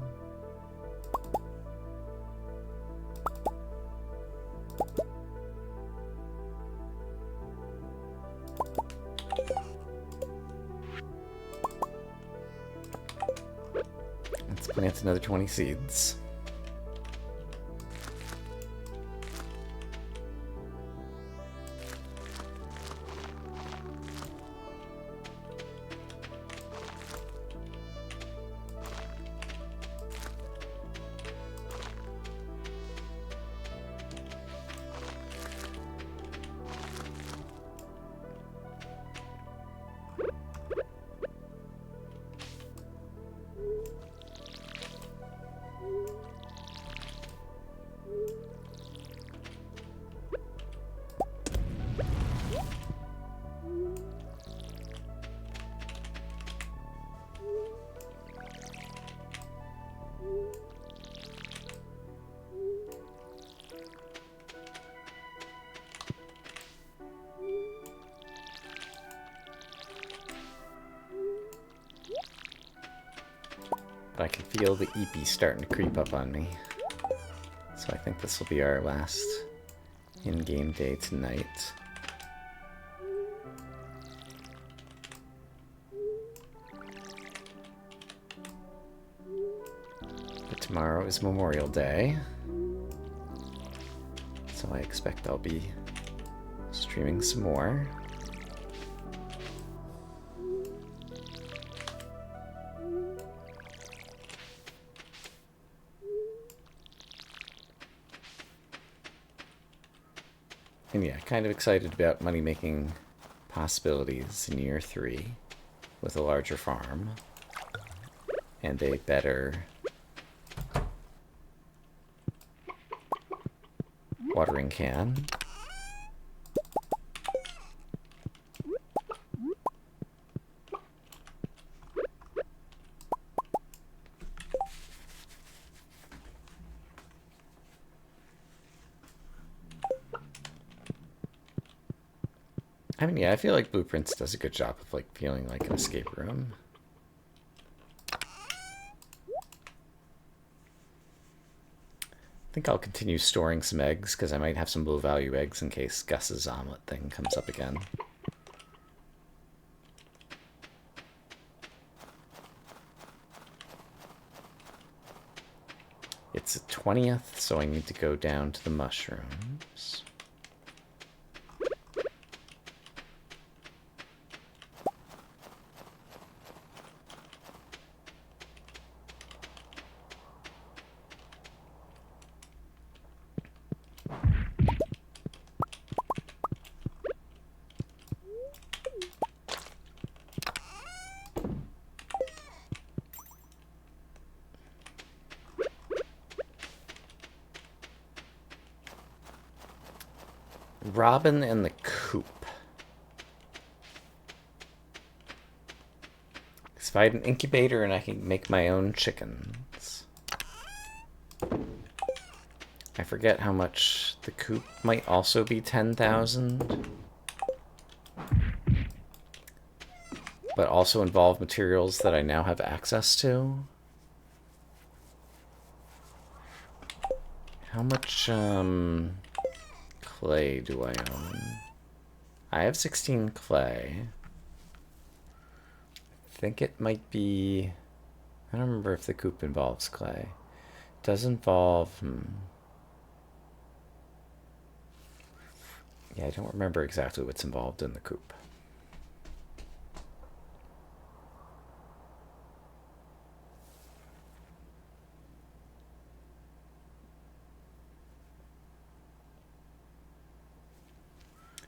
let's plant another 20 seeds. But I can feel the EP starting to creep up on me. So I think this will be our last in-game day tonight. But tomorrow is Memorial Day. So I expect I'll be streaming some more. And yeah, kind of excited about money-making possibilities in year 3 with a larger farm and a better watering can. I mean, yeah, I feel like Blueprints does a good job of like feeling like an escape room. I think I'll continue storing some eggs because I might have some low-value eggs in case Gus's omelet thing comes up again. It's the 20th, so I need to go down to the mushrooms. Robin and the coop. If I had an incubator and I can make my own chickens. I forget how much the coop might also be 10,000. But also involve materials that I now have access to. How much clay do I own? I have 16 clay. I think it might be... I don't remember if the coop involves clay. It does involve... Yeah, I don't remember exactly what's involved in the coop.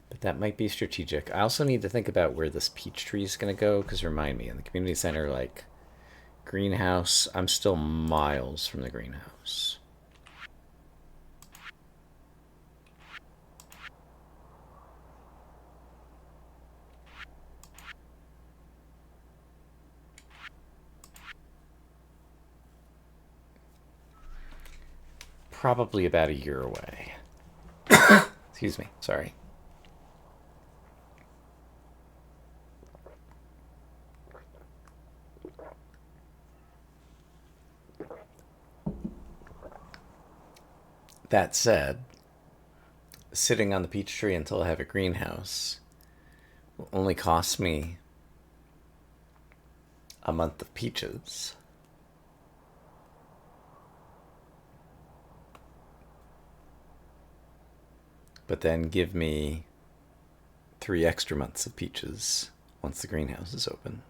But that might be strategic. I also need to think about where this peach tree is going to go, because remind me, in the community center, like, greenhouse, I'm still miles from the greenhouse. Probably about a year away. Excuse me, sorry. That said, sitting on the peach tree until I have a greenhouse will only cost me a month of peaches. But then give me 3 extra months of peaches once the greenhouse is open.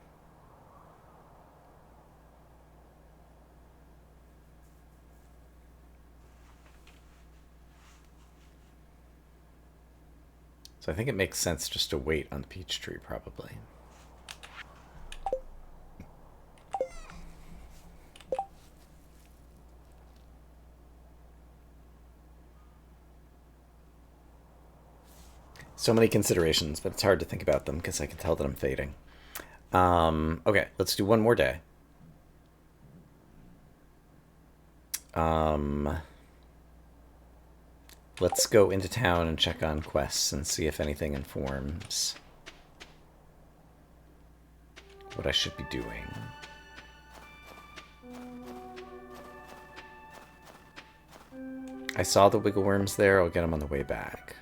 So I think it makes sense just to wait on the peach tree, probably. So many considerations, but it's hard to think about them because I can tell that I'm fading. Okay, let's do one more day. Let's go into town and check on quests and see if anything informs what I should be doing. I saw the wiggle worms there. I'll get them on the way back.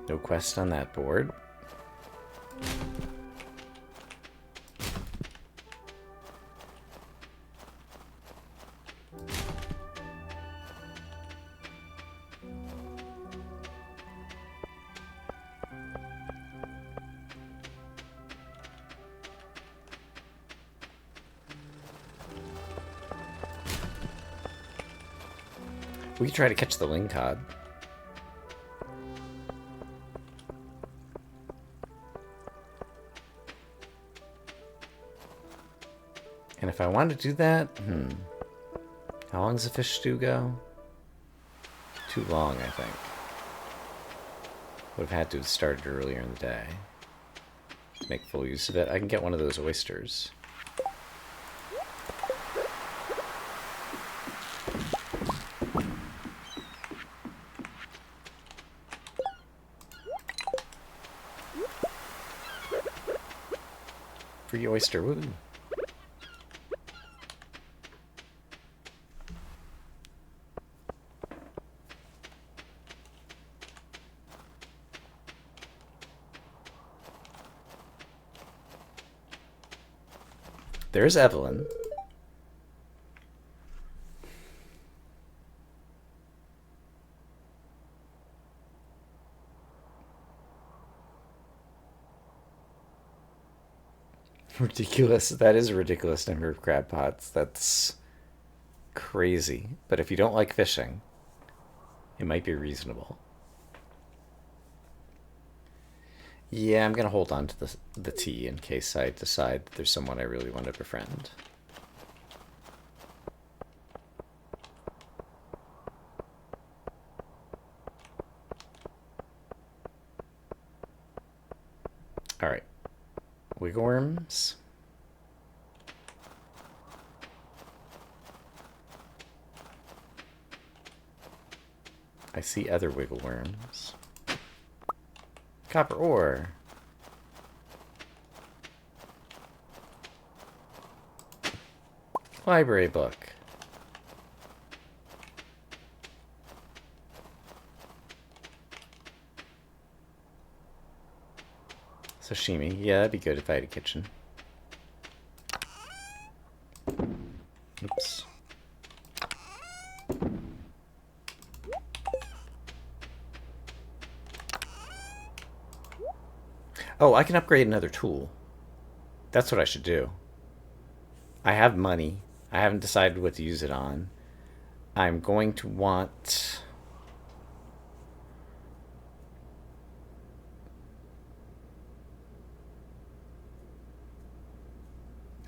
No quest on that board. We could try to catch the lingcod. And if I want to do that, how long does a fish stew go? Too long, I think. Would have had to have started earlier in the day to make full use of it. I can get one of those oysters. Free oyster, woo! There's Evelyn. Ridiculous. That is a ridiculous number of crab pots. That's crazy. But if you don't like fishing, it might be reasonable. Yeah, I'm going to hold on to the tea in case I decide that there's someone I really want to befriend. wiggle worms. I see other wiggle worms. Copper ore. Library book. Sashimi. Yeah, that'd be good if I had a kitchen. Oops. Oh, I can upgrade another tool. That's what I should do. I have money. I haven't decided what to use it on. I'm going to want...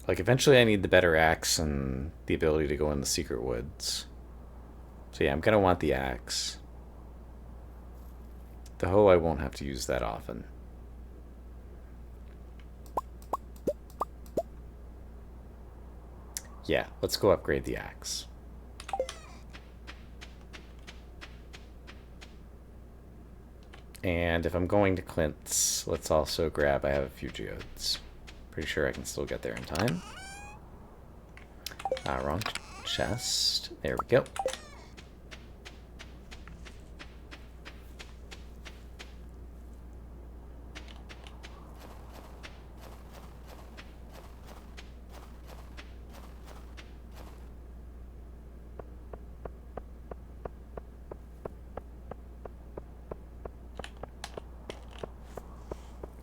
Like, eventually I need the better axe and the ability to go in the secret woods. So yeah, I'm going to want the axe. The hoe I won't have to use that often. Yeah, let's go upgrade the axe. And if I'm going to Clint's, let's also grab... I have a few geodes. Pretty sure I can still get there in time. Wrong chest. There we go.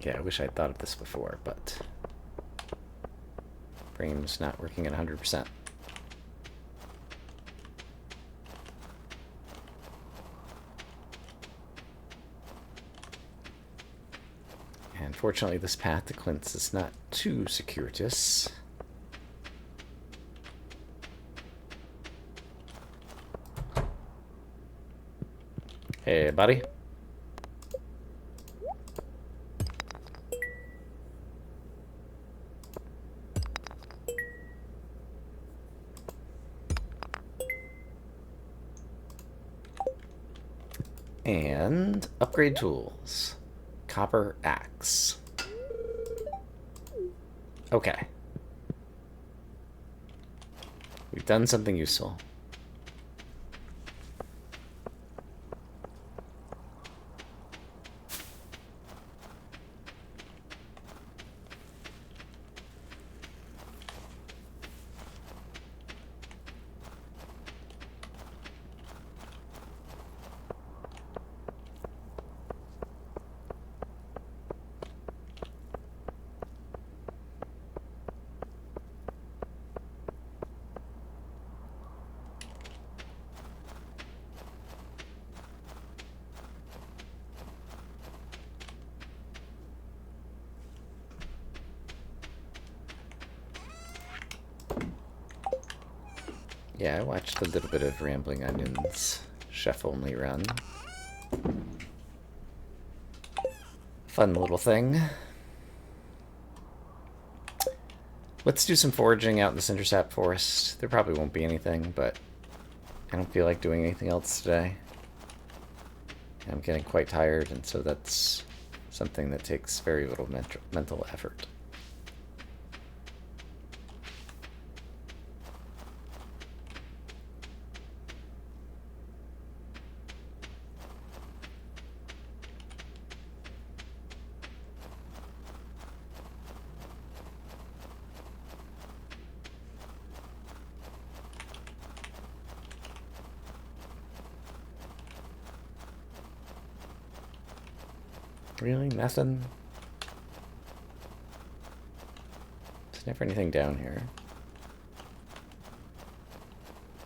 Yeah, I wish I'd thought of this before, but brain's not working at 100%. And fortunately, this path to Clint's is not too circuitous. Hey, buddy. And upgrade tools. Copper axe. Okay. We've done something useful. Yeah, I watched a little bit of Rambling Onion's chef-only run. Fun little thing. Let's do some foraging out in this Cinder Forest. There probably won't be anything, but I don't feel like doing anything else today. I'm getting quite tired, and so that's something that takes very little mental effort. Really? Nothing? There's never anything down here.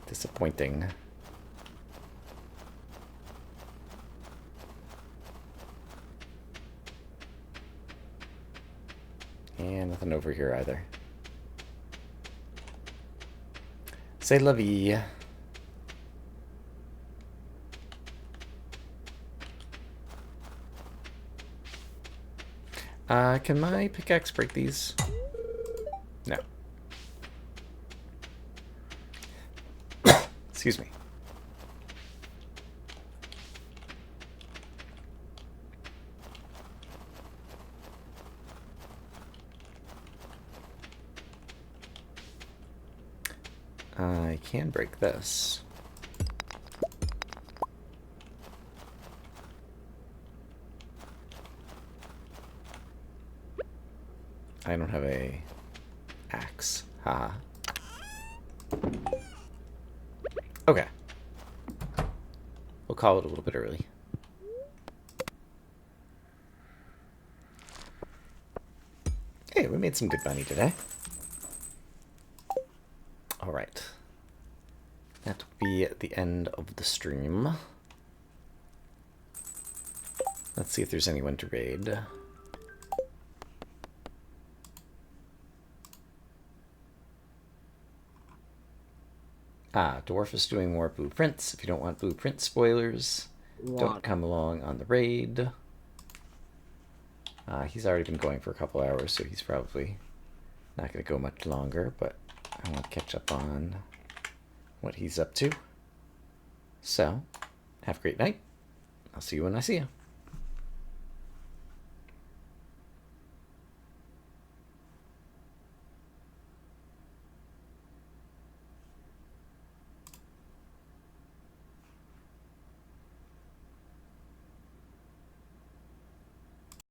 Disappointing. And nothing over here either. C'est la vie. Can my pickaxe break these? No. Excuse me. I can break this. I don't have a axe. Haha. Okay. We'll call it a little bit early. Hey, we made some good money today. Alright. That will be the end of the stream. Let's see if there's anyone to raid. Dwarf is doing more blueprints. If you don't want blueprint spoilers, don't come along on the raid. He's already been going for a couple hours, so he's probably not going to go much longer, but I want to catch up on what he's up to. So, have a great night. I'll see you when I see you.